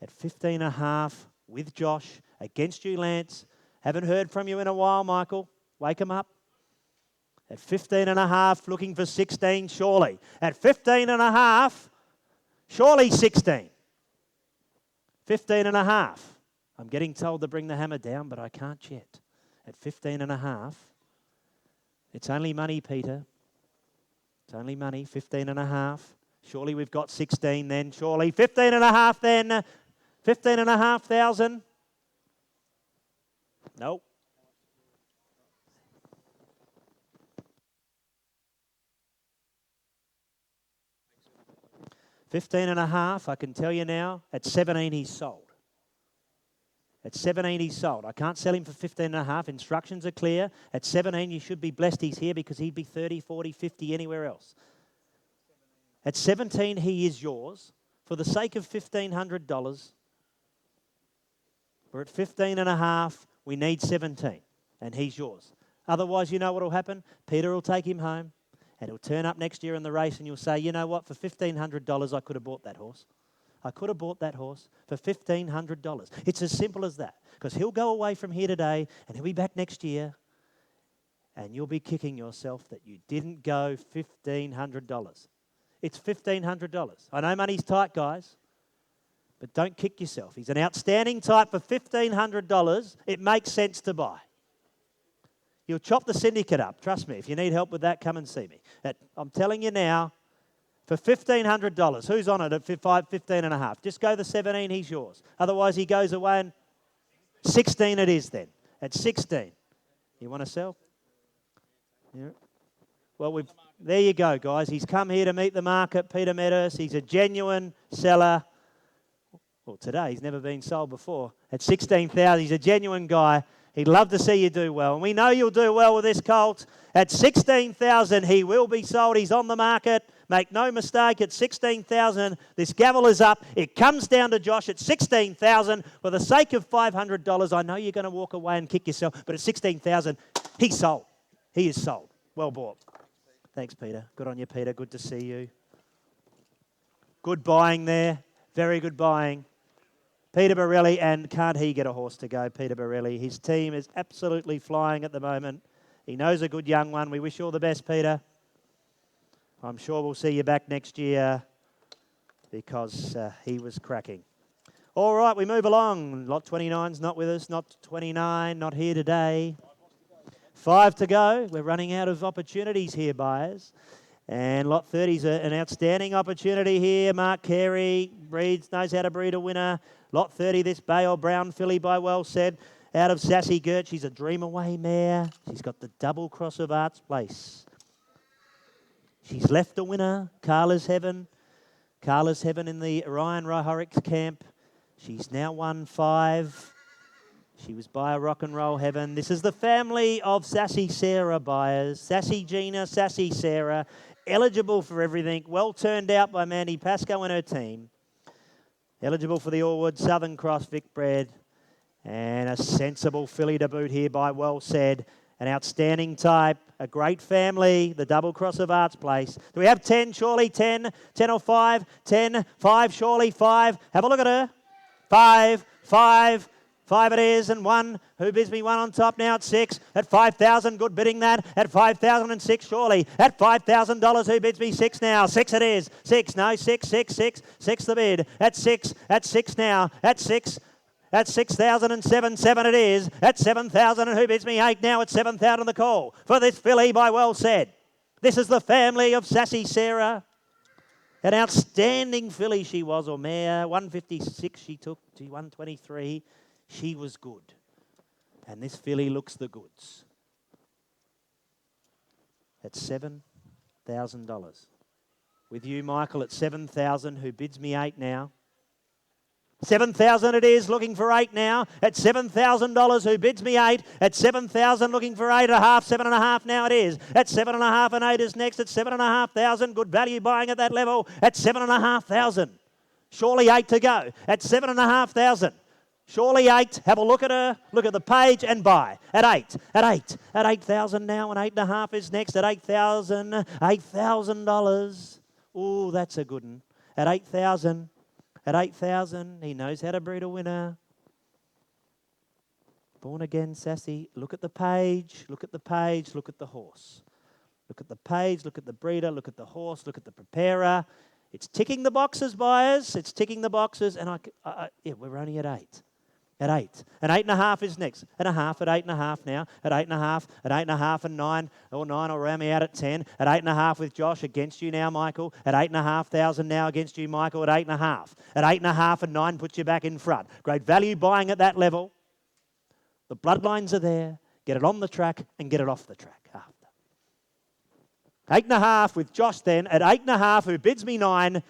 At 15 and a half with Josh, against you, Lance. Haven't heard from you in a while, Michael. Wake him up. At 15 and a half, looking for 16, surely. At 15 and a half, surely 16. 15 and a half. I'm getting told to bring the hammer down, but I can't yet. At 15 and a half, it's only money, Peter. It's only money, 15 and a half. Surely we've got 16 then, surely. 15 and a half then. 15 and a half thousand. Nope. $15 and a half, I can tell you now, at 17 he's sold. At 17 he's sold. I can't sell him for 15 and a half. Instructions are clear. At 17 you should be blessed he's here because he'd be 30, 40, 50 anywhere else. At 17 he is yours. For the sake of $1,500, we're at 15 and a half. We need 17 and he's yours. Otherwise, you know what will happen? Peter will take him home and he'll turn up next year in the race and you'll say, you know what, for $1,500 I could have bought that horse. I could have bought that horse for $1,500. It's as simple as that. Because he'll go away from here today and he'll be back next year and you'll be kicking yourself that you didn't go $1,500. It's $1,500. I know money's tight, guys, but don't kick yourself. He's an outstanding type for $1,500. It makes sense to buy. You'll chop the syndicate up. Trust me, if you need help with that, come and see me. I'm telling you now, for $1,500, who's on it at 15 and a half? Just go the 17, he's yours. Otherwise, he goes away and 16 it is then. At 16. You want to sell? Yeah. Well, there you go, guys. He's come here to meet the market, Peter Meadows. He's a genuine seller. Well, today, he's never been sold before. At 16,000, he's a genuine guy. He'd love to see you do well. And we know you'll do well with this colt. At 16,000, he will be sold. He's on the market. Make no mistake, at 16,000, this gavel is up. It comes down to Josh at 16,000. For the sake of $500, I know you're going to walk away and kick yourself, but at 16,000, he's sold. He is sold. Well bought. Thanks, Peter. Good on you, Peter. Good to see you. Good buying there. Very good buying. Peter Borelli, and can't he get a horse to go, Peter Borelli? His team is absolutely flying at the moment. He knows a good young one. We wish you all the best, Peter. I'm sure we'll see you back next year because he was cracking. All right, we move along. Lot 29's not with us. Not 29, not here today. 5 to go. We're running out of opportunities here, buyers. And lot 30's an outstanding opportunity here. Mark Carey knows how to breed a winner. Lot 30, this Bale Brown filly by Well Said. Out of Sassy Gert, she's a Dream Away mare. She's got the double cross of Arts Place. She's left a winner, Carla's Heaven. Carla's Heaven in the Ryan Rohoric's camp. She's now won 5. She was by a Rock and Roll Heaven. This is the family of Sassy Sarah buyers. Sassy Gina, Sassy Sarah. Eligible for everything. Well turned out by Mandy Pascoe and her team. Eligible for the Allwood Southern Cross Vic bred. And a sensible filly to boot here by Well Said. An outstanding type, a great family, the double cross of Arts Place. Do we have 10, surely? 10? 10 or 5? 10, 5, surely? 5. Have a look at her. 5, 5. 5 it is, and 1. Who bids me 1 on top now at 6? At 5,000, good bidding that. At 5,006, surely. At $5,000, who bids me 6 now? 6 it is. 6, no, 6, 6, 6. 6 the bid. At 6 now. At 6. At 6,007, 7 it is. At 7,000, and who bids me 8 now? At 7,000 the call for this filly by Well Said. This is the family of Sassy Sarah. An outstanding filly she was, or mare. 156 she took to 123. She was good. And this filly looks the goods. At $7,000. With you, Michael, at 7,000, who bids me 8 now. 7,000 it is, looking for 8 now. At $7,000, who bids me 8. At 7,000, looking for 8.5. 7.5 now it is. At 7.5 and 8 is next. At 7,500, good value buying at that level. At 7,500, surely 8 to go. At 7,500, surely 8. Have a look at her. Look at the page and buy. At 8. At 8. At 8,000 now, and 8.5 is next. At 8,000. $8,000. Ooh, that's a good one. At 8,000. At 8,000, he knows how to breed a winner. Born again, Sassy. Look at the page. Look at the page. Look at the horse. Look at the page. Look at the breeder. Look at the horse. Look at the preparer. It's ticking the boxes, buyers. It's ticking the boxes. And we're only at 8. At 8. And 8.5 is next. And a half at 8.5 now. At 8.5. At 8.5 and 9. Or 9 will round me out at 10. At 8.5 with Josh against you now, Michael. At 8,500 now against you, Michael. At 8.5. At 8.5 and 9 puts you back in front. Great value buying at that level. The bloodlines are there. Get it on the track and get it off the track after. 8.5 with Josh then. At 8.5, who bids me 9.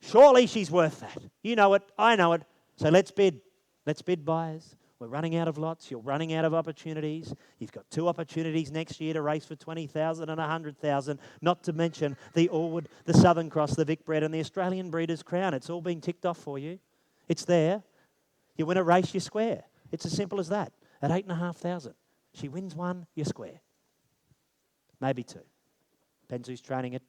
Surely she's worth that. You know it. I know it. So let's bid. Let's bid, buyers. We're running out of lots. You're running out of opportunities. You've got 2 opportunities next year to race for 20,000 and 100,000, not to mention the Allwood, the Southern Cross, the Vic Bred, and the Australian Breeders' Crown. It's all been ticked off for you. It's there. You win a race, you square. It's as simple as that. At 8,500. She wins 1, you square. Maybe 2. Depends who's training it.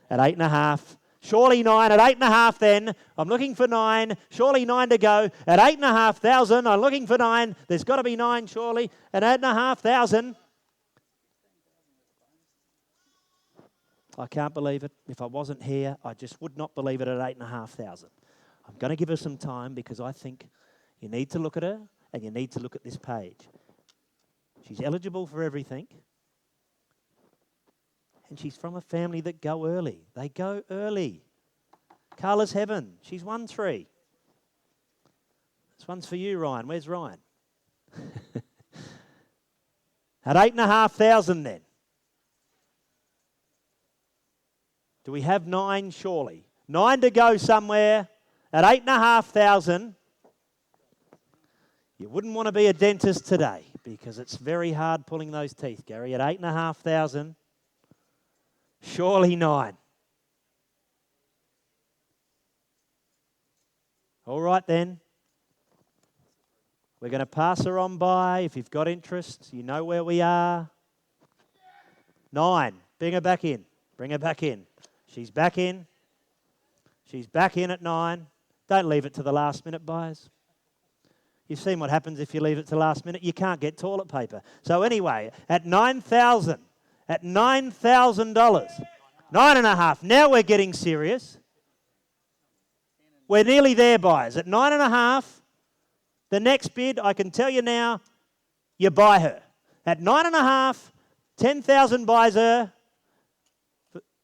At 8.5, Surely 9 at 8.5 then. I'm looking for 9. Surely 9 to go. At 8,500, I'm looking for 9. There's got to be 9 surely. At 8,500. I can't believe it. If I wasn't here, I just would not believe it at 8,500. I'm going to give her some time because I think you need to look at her and you need to look at this page. She's eligible for everything. And she's from a family that go early. They go early. Carla's Heaven. She's 1-3. This one's for you, Ryan. Where's Ryan? At 8,500 then. Do we have 9 surely? 9 to go somewhere at 8,500. You wouldn't want to be a dentist today because it's very hard pulling those teeth, Gary. At 8,500. Surely 9. All right then. We're going to pass her on by. If you've got interest, you know where we are. 9. Bring her back in. Bring her back in. She's back in. She's back in at 9. Don't leave it to the last minute, buyers. You've seen what happens if you leave it to the last minute. You can't get toilet paper. So anyway, at 9,000, at $9,000, 9.5. Now we're getting serious. We're nearly there, buyers. At 9.5, the next bid, I can tell you now, you buy her. At 9.5, 10,000 buys her.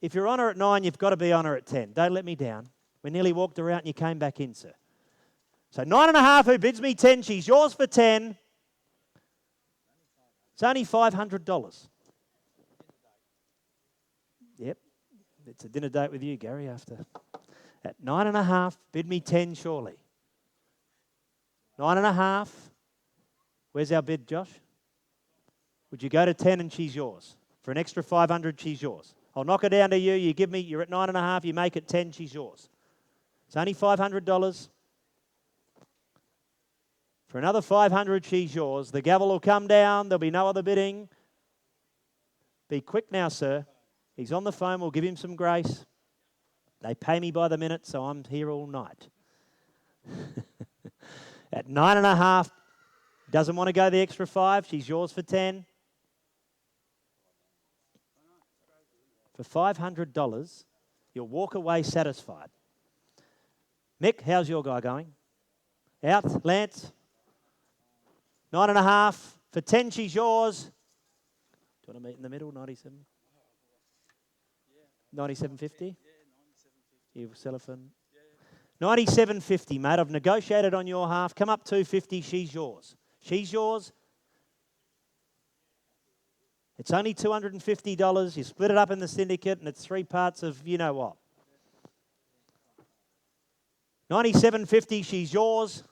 If you're on her at 9, you've got to be on her at 10. Don't let me down. We nearly walked her out and you came back in, sir. So 9.5, who bids me 10? She's yours for 10. It's only $500. Yep. It's a dinner date with you, Gary, after. At 9.5, bid me 10 surely. 9.5. Where's our bid, Josh? Would you go to 10 and she's yours? For an extra 500, she's yours. I'll knock her down to you. You give me, you're at 9.5, you make it 10, she's yours. It's only $500. For another 500, she's yours. The gavel will come down. There'll be no other bidding. Be quick now, sir. He's on the phone. We'll give him some grace. They pay me by the minute, so I'm here all night. At 9.5, doesn't want to go the extra 5. She's yours for 10. For $500, you'll walk away satisfied. Mick, how's your guy going? Out, Lance? 9.5. For 10, she's yours. Do you want to meet in the middle, 97? 97.50? You sell it for 97.50, mate. I've negotiated on your half. Come up 250, she's yours. She's yours. It's only $250. You split it up in the syndicate and it's 3 parts of you know what. 97.50, she's yours.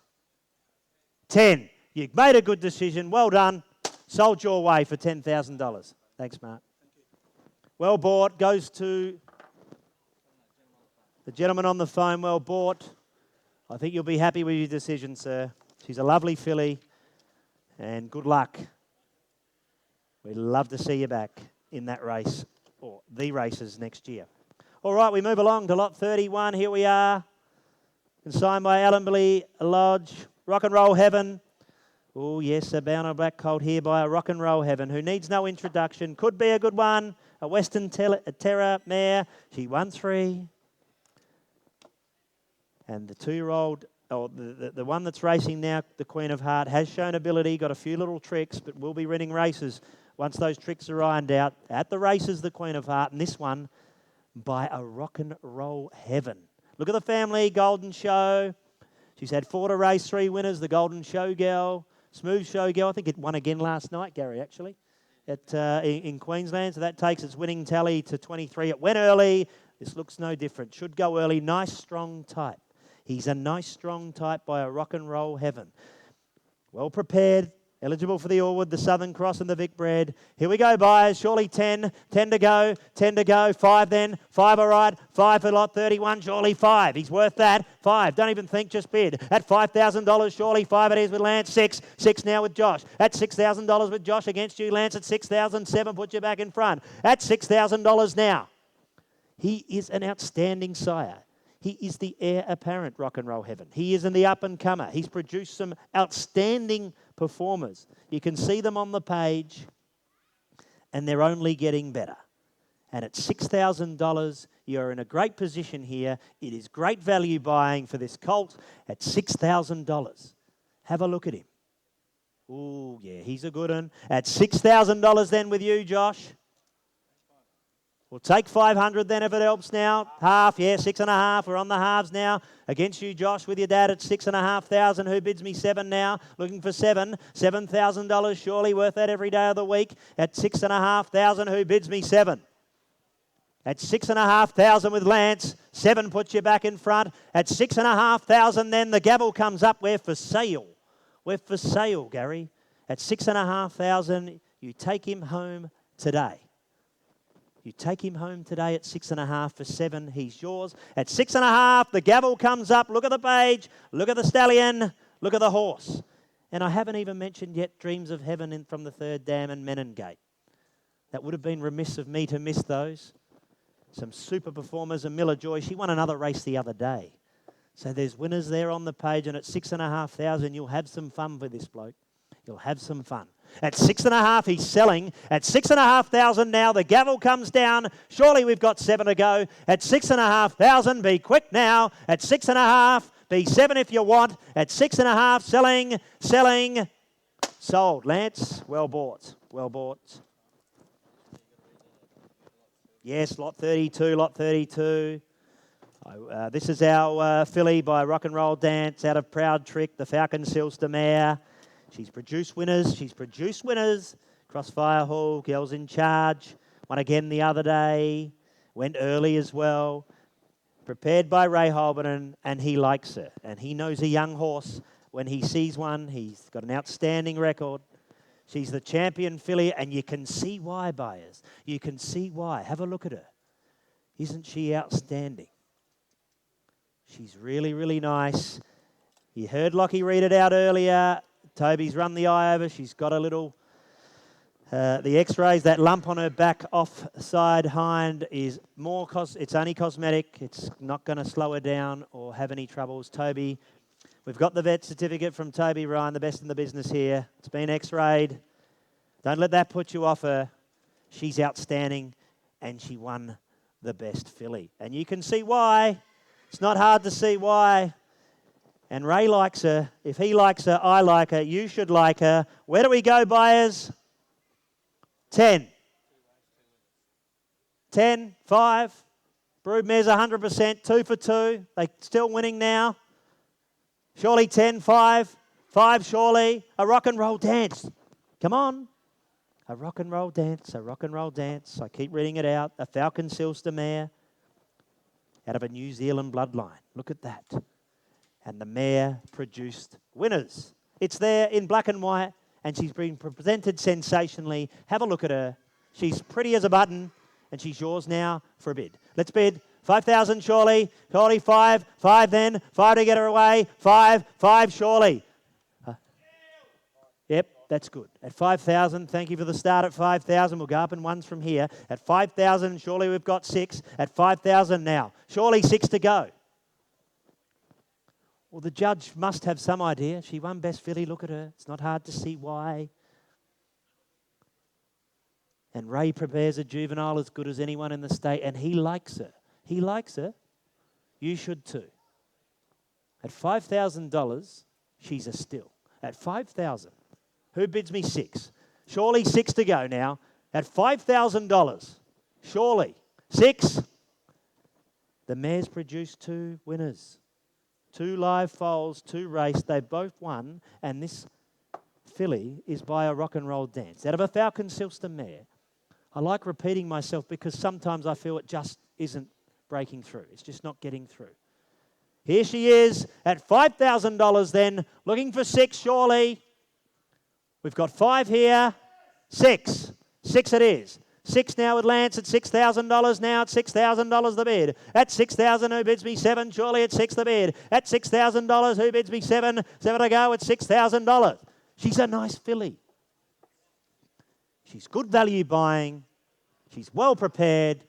10. You've made a good decision. Well done. Sold your way for $10,000. Thanks, Mark. Well bought. Goes to the gentleman on the phone. Well bought. I think you'll be happy with your decision, sir. She's a lovely filly. And good luck. We'd love to see you back in that race, or the races next year. All right, we move along to lot 31. Here we are. Consigned by Allwood Lodge. Rock and Roll Heaven. Oh, yes, a bound on black colt here by a Rock and Roll Heaven who needs no introduction. Could be a good one. A Western Terror mare. She won 3. And the 2-year-old, oh, the one that's racing now, the Queen of Heart, has shown ability, got a few little tricks, but will be winning races once those tricks are ironed out. At the races, the Queen of Heart, and this one by a Rock and Roll Heaven. Look at the family, Golden Show. She's had 4 to race, 3 winners. The Golden Show Girl, Smooth Show Girl. I think it won again last night, Gary, actually, in Queensland. So that takes its winning tally to 23. It went early. This looks no different. Should go early. Nice, strong type. He's a nice, strong type by a Rock and Roll Heaven. Well prepared. Eligible for the Allwood, the Southern Cross and the Vic Bred. Here we go, buyers. Surely 10. 10 to go. 10 to go. 5 then. 5 all right. 5 for lot 31. Surely 5. He's worth that. 5. Don't even think, just bid. At $5,000, surely 5 it is with Lance. 6. 6 now with Josh. At $6,000 with Josh against you, Lance. At $6,000. 7 put you back in front. At $6,000 now. He is an outstanding sire. He is the heir apparent, Rock and Roll Heaven. He is in the up-and-comer. He's produced some outstanding performers. You can see them on the page, and they're only getting better. And at $6,000, you're in a great position here. It is great value buying for this colt at $6,000. Have a look at him. Oh, yeah, he's a good one. At $6,000 then with you, Josh. We'll take 500 then if it helps now. Half, yeah, 6.5. We're on the halves now. Against you, Josh, with your dad at 6,500. Who bids me 7 now? Looking for 7. $7,000 surely worth that every day of the week. At 6,500. Who bids me 7? At 6,500 with Lance. 7 puts you back in front. At 6,500 then the gavel comes up. We're for sale. We're for sale, Gary. At 6,500, you take him home today. You take him home today at 6.5 for 7. He's yours. At 6.5, the gavel comes up. Look at the page. Look at the stallion. Look at the horse. And I haven't even mentioned yet Dreams of Heaven from the Third Dam and Menengate. That would have been remiss of me to miss those. Some super performers. And Miller Joy, she won another race the other day. So there's winners there on the page. And at 6,500, you'll have some fun with this bloke. You'll have some fun. At 6.5, he's selling. At 6,500 now, the gavel comes down. Surely we've got 7 to go. At 6,500, be quick now. At 6.5, be 7 if you want. At 6.5, selling. Sold. Lance, well bought. Well bought. Yes, lot 32. This is our filly by Rock and Roll Dance out of Proud Trick, the Falcon Silster mare. She's produced winners. Crossfire Hall, Girls in Charge. Won again the other day. Went early as well. Prepared by Ray Holborn, and he likes her. And he knows a young horse. When he sees one, he's got an outstanding record. She's the champion filly, and you can see why, buyers. You can see why. Have a look at her. Isn't she outstanding? She's really, really nice. You heard Lockie read it out earlier. Toby's run the eye over. She's got a little, the x-rays, that lump on her back offside hind is it's only cosmetic. It's not going to slow her down or have any troubles. Toby, we've got the vet certificate from Toby Ryan, the best in the business here. It's been x-rayed. Don't let that put you off her. She's outstanding, and she won the best filly. And you can see why. It's not hard to see why. And Ray likes her. If he likes her, I like her. You should like her. Where do we go, buyers? 10. 10, 5. Broodmare's 100%, 2 for 2. They still winning now. Surely 10, 5. 5 surely. A Rock and Roll Dance. Come on. A Rock and Roll Dance. A Rock and Roll Dance. I keep reading it out. A Falcon Silster mare out of a New Zealand bloodline. Look at that. And the mare produced winners. It's there in black and white, and she's been presented sensationally. Have a look at her. She's pretty as a button, and she's yours now for a bid. Let's bid. 5,000 surely. Surely 5. 5 then. 5 to get her away. 5. 5 surely. Yep, that's good. At 5,000, thank you for the start at 5,000. We'll go up in ones from here. At 5,000, surely we've got 6. At 5,000 now. Surely 6 to go. Well, the judge must have some idea. She won Best Filly. Look at her. It's not hard to see why. And Ray prepares a juvenile as good as anyone in the state, and he likes her. He likes her. You should too. At $5,000, she's a still. At 5,000, who bids me 6? Surely 6 to go now. At $5,000, surely 6. The mare's produced 2 winners. 2 live foals, 2 race. They both won, and this filly is by a Rock and Roll Dance. Out of a Falcon Silster mare. I like repeating myself because sometimes I feel it just isn't breaking through. It's just not getting through. Here she is at $5,000 then, looking for 6 surely. We've got 5 here. 6. 6 it is. 6 now with Lance at $6,000 now at $6,000 the bid. At $6,000 who bids me 7, surely at 6 the bid. At $6,000 who bids me 7, 7 to go at $6,000. She's a nice filly. She's good value buying. She's well prepared.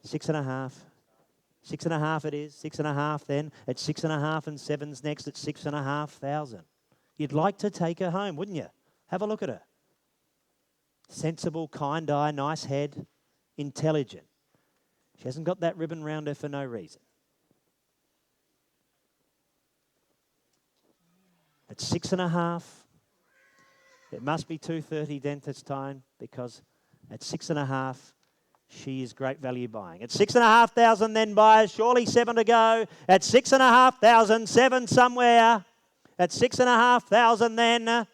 6.5. 6.5 it is. 6.5 then. At 6.5 and 7's next at 6,500. You'd like to take her home, wouldn't you? Have a look at her. Sensible, kind eye, nice head, intelligent. She hasn't got that ribbon round her for no reason. At 6.5, it must be 2:30 dentist time because at 6.5, she is great value buying. At 6,500 then buyers, surely 7 to go. At 6,500, 7 somewhere. At 6,500 then,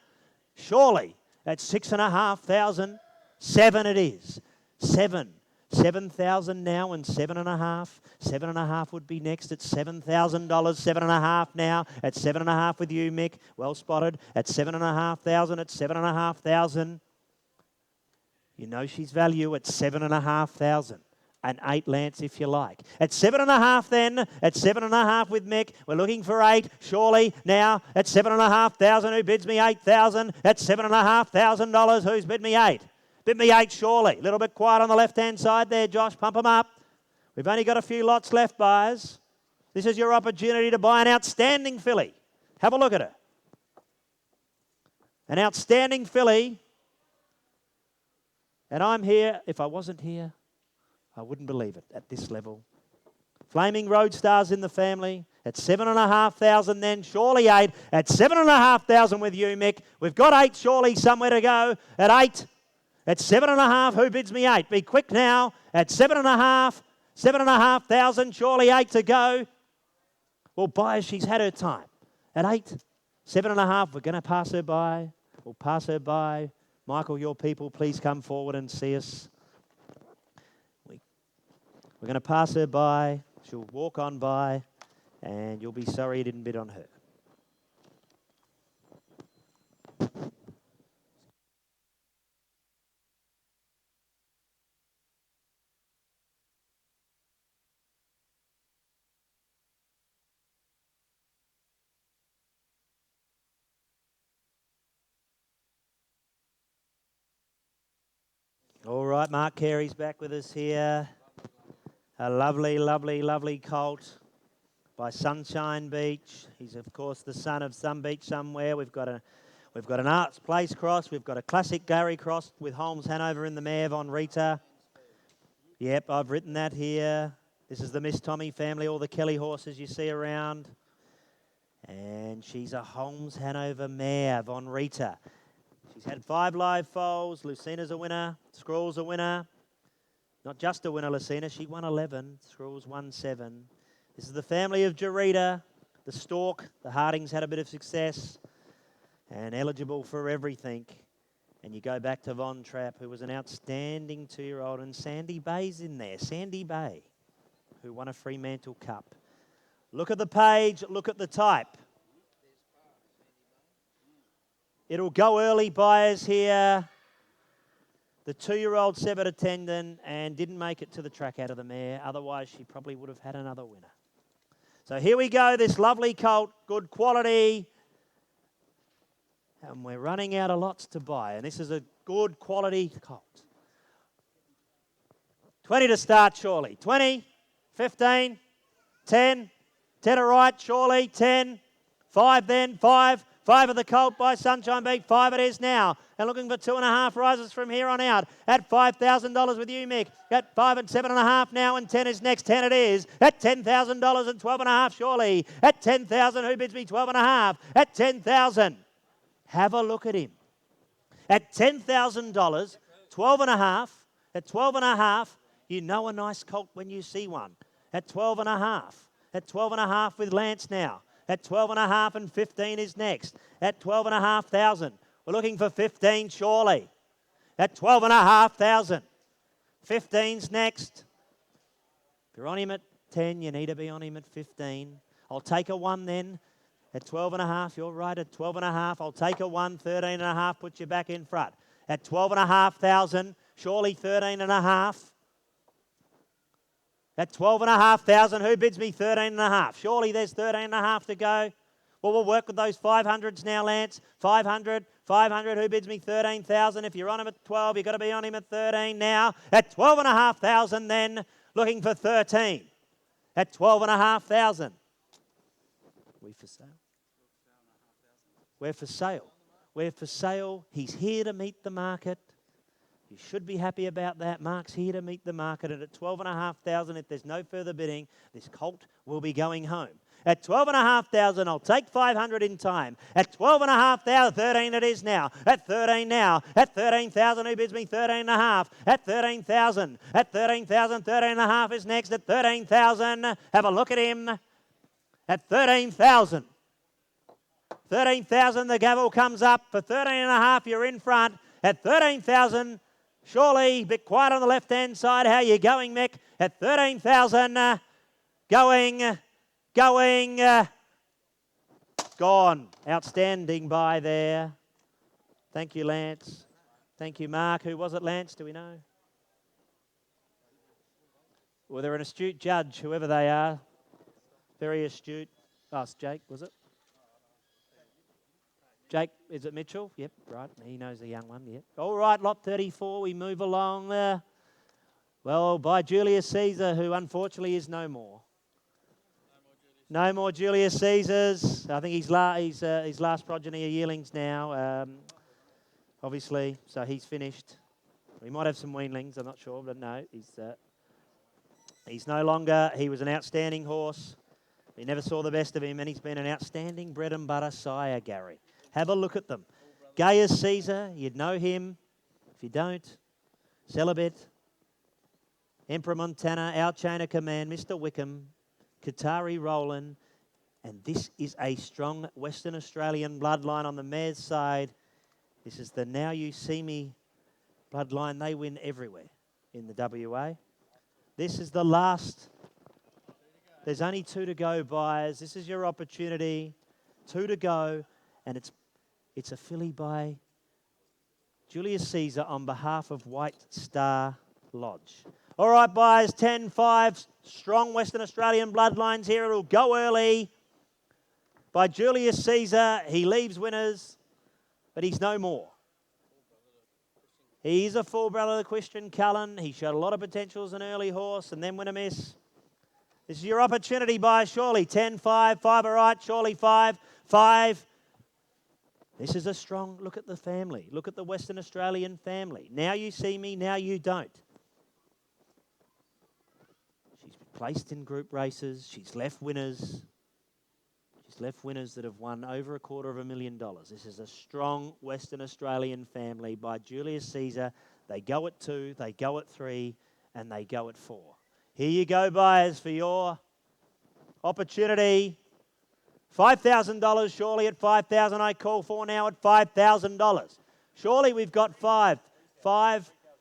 surely. At 6,500, 7 it is. 7. 7,000 now and 7.5. 7.5 would be next at $7,000. 7.5 now at 7.5 with you, Mick. Well spotted. At 7,500. At 7,500. You know she's value at 7,500. And 8, Lance, if you like. At 7.5 then. At 7.5 with Mick. We're looking for 8. Surely now at 7,500. Who bids me 8,000? At $7,500. Who's bid me 8? Bid me 8, surely. A little bit quiet on the left-hand side there, Josh. Pump them up. We've only got a few lots left, buyers. This is your opportunity to buy an outstanding filly. Have a look at her. An outstanding filly. And I'm here. If I wasn't here, I wouldn't believe it at this level. Flaming Road Stars in the family. At 7,500 then, surely 8. At 7,500 with you, Mick. We've got 8, surely, somewhere to go. At 8. At 7.5, who bids me 8? Be quick now. At 7.5, 7,500, surely 8 to go. Well, buyers, she's had her time. At 8, 7.5, we're going to pass her by. We'll pass her by. Michael, your people, please come forward and see us. We're going to pass her by. She'll walk on by, and you'll be sorry you didn't bid on her. All right, Mark Carey's back with us here. A lovely, lovely, lovely colt by Sunshine Beach. He's, of course, the son of some beach somewhere. We've got an Arts Place cross. We've got a classic Gary cross with Holmes Hanover in the mare, Von Rita. Yep, I've written that here. This is the Miss Tommy family, all the Kelly horses you see around. And she's a Holmes Hanover mare, Von Rita. She's had 5 live foals. Lucina's a winner. Scrawl's a winner. Not just a winner, Lucina. She won 11. Scrawl's won 7. This is the family of Jarita, the Stork. The Hardings had a bit of success and eligible for everything. And you go back to Von Trapp, who was an outstanding 2-year-old. And Sandy Bay's in there. Sandy Bay, who won a Fremantle Cup. Look at the page. Look at the type. It'll go early, buyers here. The 2-year-old severed a tendon and didn't make it to the track out of the mare. Otherwise, she probably would have had another winner. So here we go, this lovely colt, good quality. And we're running out of lots to buy. And this is a good quality colt. 20 to start, surely. 20, 15, 10. 10 to right, surely. 10, 5 then, 5. 5 of the colt by Sunshine Beach. 5 it is now. And looking for 2.5 rises from here on out. At $5,000 with you, Mick. At 5 and 7.5 now, and 10 is next. 10 it is. At $10,000 and 12.5, surely. At 10,000, who bids me 12.5? At 10,000. Have a look at him. At $10,000, 12.5. At 12.5, you know a nice colt when you see one. At 12.5. At 12.5 with Lance now. At 12.5 and 15 is next. At 12,500. We're looking for 15, surely. At 12,500. 15's next. If you're on him at 10, you need to be on him at 15. I'll take a 1 then. At 12.5, you're right. At 12.5, I'll take a 1. 13.5, put you back in front. At 12,500, surely 13.5. At 12,500, who bids me 13.5? Surely there's 13.5 to go. Well, we'll work with those 500s now, Lance. 500, 500, who bids me 13,000? If you're on him at 12, you've got to be on him at 13 now. At 12,500 then, looking for 13 at 12,500. We for sale? We're for sale. We're for sale. He's here to meet the market. You should be happy about that. Mark's here to meet the market. And at 12,500, if there's no further bidding, this colt will be going home. At 12,500, I'll take 500 in time. At 12,500, 13 it is now. At 13 now. At 13,000, who bids me 13.5? At 13,000. At 13,000, 13.5 is next. At 13,000, have a look at him. At 13,000. 13,000, the gavel comes up. For 13.5, you're in front. At 13,000, surely, a bit quiet on the left-hand side. How you going, Mick? At 13,000, gone. Outstanding buy there. Thank you, Lance. Thank you, Mark. Who was it, Lance? Do we know? Well, they're an astute judge, whoever they are. Very astute. Oh, it's Jake, was it? Jake, is it Mitchell? Yep, right. He knows the young one, yep. All right, lot 34, we move along there. Well, by Julius Caesar, who unfortunately is no more. No more Julius Caesars. I think he's his last progeny of yearlings now, obviously, so he's finished. We might have some weanlings, I'm not sure, but no, he's no longer. He was an outstanding horse. We never saw the best of him, and he's been an outstanding bread and butter sire, Gary. Have a look at them. Gaius Caesar, you'd know him. If you don't, Celibate, Emperor Montana, Our Chain of Command, Mr. Wickham, Qatari Roland, and this is a strong Western Australian bloodline on the mare's side. This is the Now You See Me bloodline. They win everywhere in the WA. This is the last. There's only 2 to go, buyers. This is your opportunity. 2 to go, and it's a filly by Julius Caesar on behalf of White Star Lodge. All right, buyers, 10-5, strong Western Australian bloodlines here. It'll go early. By Julius Caesar, he leaves winners, but he's no more. He's a full brother of Christian Cullen. He showed a lot of potential as an early horse and then win a miss. This is your opportunity, buyers, surely. 10-5, 5 are right, surely 5, 5. This is a strong look at the family. Look at the Western Australian family. Now you see me, now you don't. She's placed in group races. She's left winners. She's left winners that have won over $250,000. This is a strong Western Australian family by Julius Caesar. They go at 2, they go at 3, and they go at 4. Here you go, buyers, for your opportunity. $5,000, surely at $5,000. I call for now at $5,000. Surely we've got 5.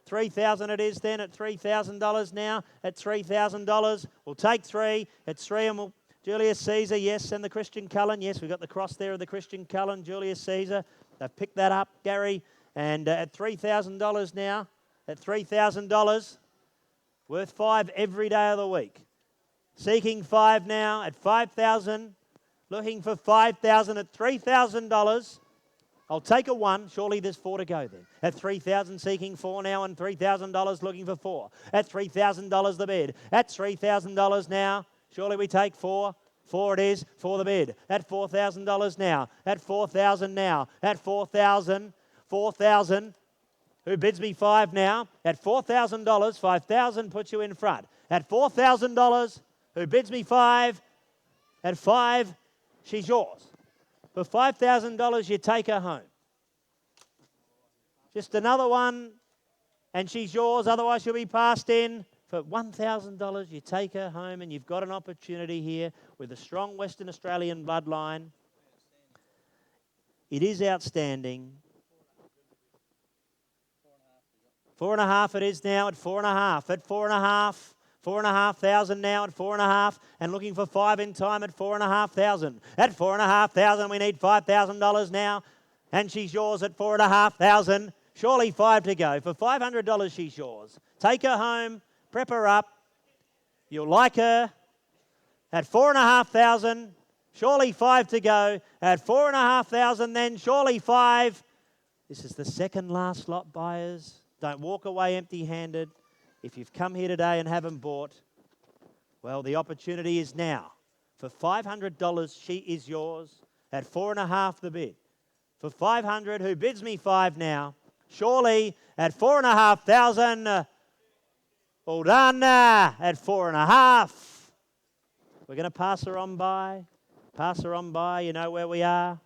3,000 it is then at $3,000 now. At $3,000, we'll take 3. At 3, and we'll Julius Caesar, yes, and the Christian Cullen. Yes, we've got the cross there of the Christian Cullen, Julius Caesar. They've picked that up, Gary. And at $3,000 now, at $3,000, worth 5 every day of the week. Seeking 5 now at $5,000. Looking for $5,000 at $3,000. I'll take a 1. Surely there's 4 to go then. At $3,000, seeking 4 now, and $3,000 looking for 4. At $3,000 the bid. At $3,000 now. Surely we take 4. 4 it is for the bid. At $4,000 now. At $4,000 now. At $4,000. 4,000. Who bids me 5 now? At $4,000. 5,000 puts you in front. At $4,000. Who bids me 5? At 5. She's yours. For $5,000, you take her home. Just another one, and she's yours. Otherwise, she'll be passed in. For $1,000, you take her home, and you've got an opportunity here with a strong Western Australian bloodline. It is outstanding. 4.5 it is now at 4.5. At 4.5. 4,500 now at 4.5, and looking for 5 in time at 4,500. At 4,500, we need $5,000 now, and she's yours at 4,500. Surely 5 to go. For $500, she's yours. Take her home, prep her up. You'll like her. At 4,500, surely 5 to go. At 4,500, then surely 5. This is the second last lot, buyers. Don't walk away empty-handed. If you've come here today and haven't bought, well, the opportunity is now. For $500, she is yours. At 4.5 the bid. For 500, who bids me 5 now? Surely at 4,500. Well done at 4.5. We're going to pass her on by. Pass her on by. You know where we are.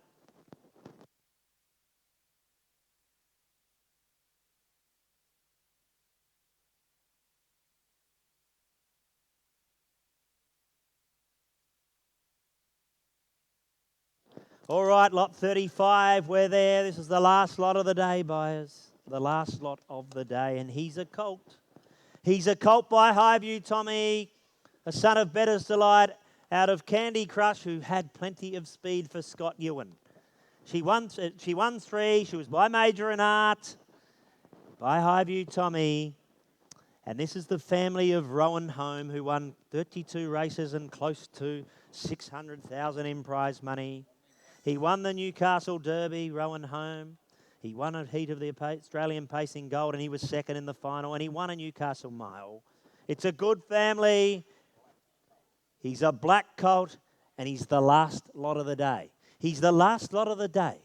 All right, lot 35, we're there. This is the last lot of the day, buyers. The last lot of the day, and he's a colt. He's a colt by Highview Tommy, a son of Better's Delight, out of Candy Crush, who had plenty of speed for Scott Ewan. She won 3. She was by Major and Art, by Highview Tommy. And this is the family of Rowan Home, who won 32 races and close to 600,000 in prize money. He won the Newcastle Derby, Rowan Home. He won a heat of the Australian Pacing Gold, and he was second in the final, and he won a Newcastle Mile. It's a good family. He's a black colt, and he's the last lot of the day. He's the last lot of the day.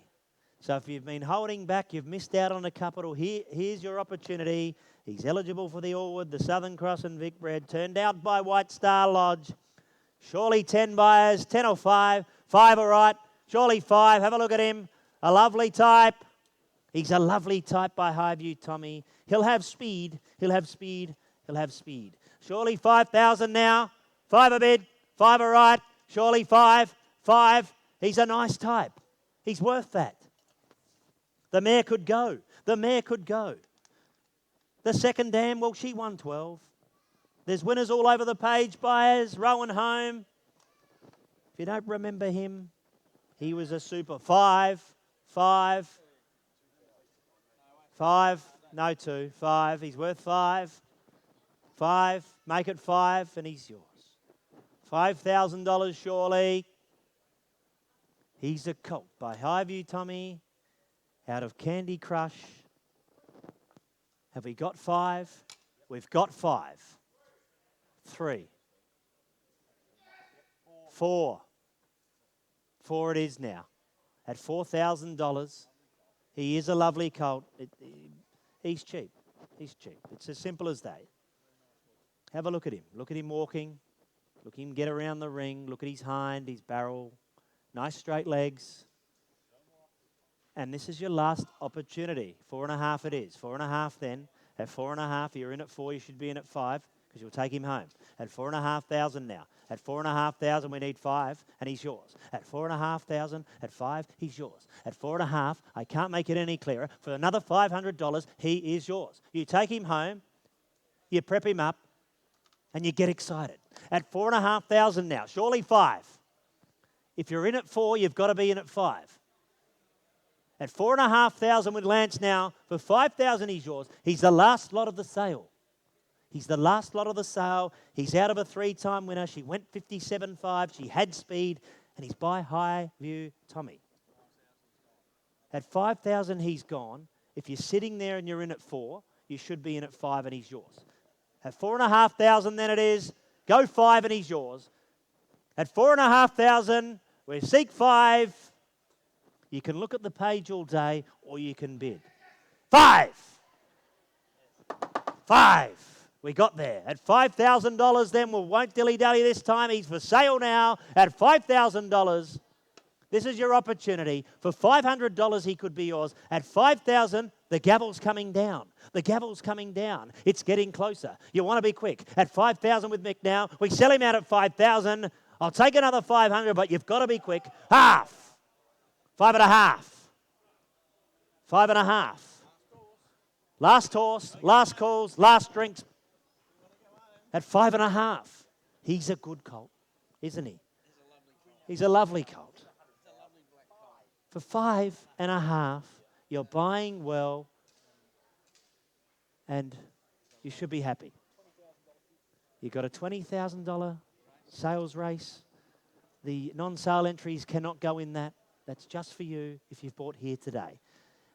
So if you've been holding back, you've missed out on a capital, here's your opportunity. He's eligible for the Allwood, the Southern Cross and Vic Bred, turned out by White Star Lodge. Surely 10 buyers, 10 or 5. 5 all right. Surely 5. Have a look at him. A lovely type. He's a lovely type by Highview Tommy. He'll have speed. He'll have speed. He'll have speed. Surely 5,000 now. 5 a bid. 5 all right. Surely 5. 5. He's a nice type. He's worth that. The mare could go. The mare could go. The second dam, well, she won 12. There's winners all over the page, buyers. Rowan Home. If you don't remember him, he was a super. 5. 5. 5. No 2. 5. He's worth 5. 5. Make it 5 and he's yours. $5,000 surely. He's a colt by Highview Tommy out of Candy Crush. Have we got 5? We've got 5. 3. 4. 4 it is now. At $4,000. He is a lovely colt. He's cheap. He's cheap. It's as simple as that. Have a look at him. Look at him walking. Look at him get around the ring. Look at his hind, his barrel. Nice straight legs. And this is your last opportunity. 4.5 it is. 4.5 then. At 4.5, you're in at 4. You should be in at 5 because you'll take him home. At 4,500 now. At 4,500, we need 5, and he's yours. At 4,500, at 5, he's yours. At 4.5, I can't make it any clearer. For another $500, he is yours. You take him home, you prep him up, and you get excited. At 4,500 now. Surely 5. If you're in at 4, you've got to be in at 5. At 4,500 with Lance now, for 5,000 he's yours. He's the last lot of the sale. He's the last lot of the sale. He's out of a 3-time winner. She went 57.5. She had speed, and he's by Highview Tommy. At 5,000 he's gone. If you're sitting there and you're in at 4, you should be in at 5 and he's yours. At 4,500 then it is. Go 5 and he's yours. At 4,500, we seek 5. You can look at the page all day or you can bid. 5. 5. We got there. At $5,000 then, we won't dilly-dally this time. He's for sale now at $5,000. This is your opportunity. For $500, he could be yours. At $5,000, the gavel's coming down. The gavel's coming down. It's getting closer. You want to be quick. At $5,000 with Mick now. We sell him out at $5,000. I'll take another $500, but you've got to be quick. Half. 5.5. 5.5. Last horse, last calls, last drinks. At 5.5. He's a good colt, isn't he? He's a lovely colt. For 5.5, you're buying well, and you should be happy. You've got a $20,000 sales race. The non-sale entries cannot go in that. That's just for you if you've bought here today.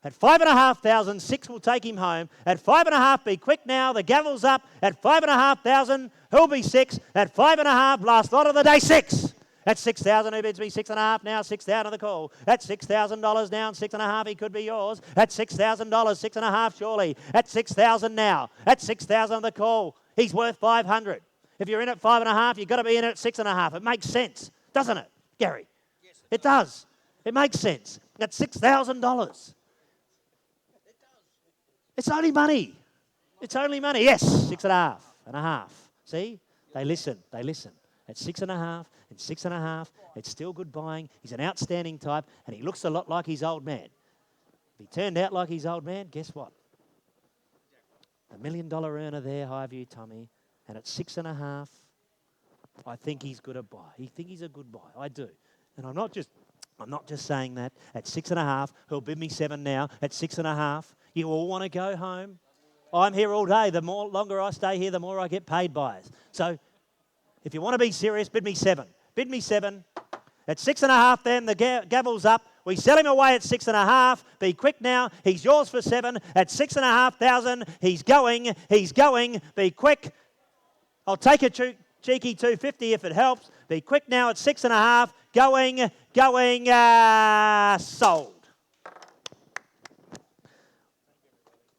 At 5,500, 6 will take him home. At 5,500, be quick now. The gavel's up. At 5,500, who'll be 6. At 5,500, last lot of the day, 6. At 6,000, who bids me 6,500 now? 6,000 the call. At $6,000 down, 6,500, he could be yours. At $6,000, 6,500 surely. At 6,000 now. At 6,000 the call. He's worth 500. If you're in at 5,500, you've got to be in at 6,500. It makes sense, doesn't it, Gary? Yes, it does. It makes sense. At $6,000. It's only money. It's only money. Yes, 6,500. See? They listen. They listen. At 6,500 and 6,500, it's still good buying. He's an outstanding type, and he looks a lot like his old man. If he turned out like his old man, guess what? $1 million earner there, Highview Tommy. And at 6,500, I think he's good a buy. I think he's a good buy. I do. And I'm not just saying that. At 6,500, he'll bid me 7 now. At 6,500, you all want to go home. I'm here all day. The longer I stay here, the more I get paid by us. So if you want to be serious, bid me 7. Bid me 7. At 6,500 then, the gavel's up. We sell him away at 6,500. Be quick now. He's yours for 7. At 6,500, he's going. He's going. Be quick. I'll take a cheeky 250 if it helps. Be quick now at 6,500. Going, sold.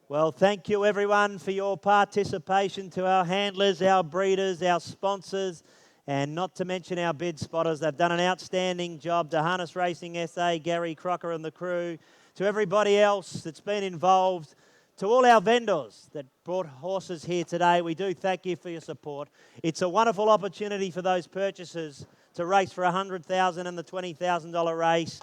Well, thank you everyone for your participation, to our handlers, our breeders, our sponsors, and not to mention our bid spotters. They've done an outstanding job. To Harness Racing SA, Gary Crocker and the crew, to everybody else that's been involved, to all our vendors that brought horses here today, we do thank you for your support. It's a wonderful opportunity for those purchasers to race for $100,000 and the $20,000 race.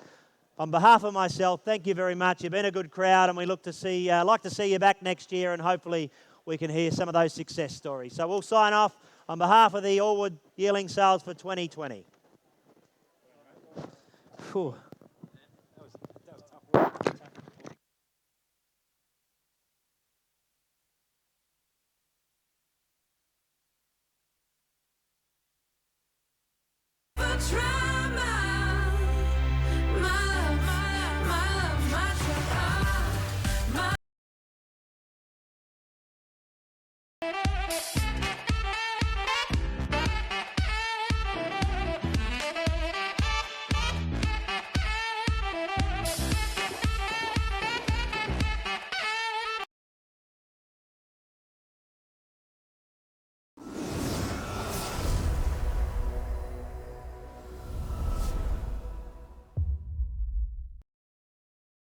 On behalf of myself, thank you very much. You've been a good crowd, and we like to see you back next year, and hopefully we can hear some of those success stories. So we'll sign off on behalf of the Allwood Yearling sales for 2020. Whew.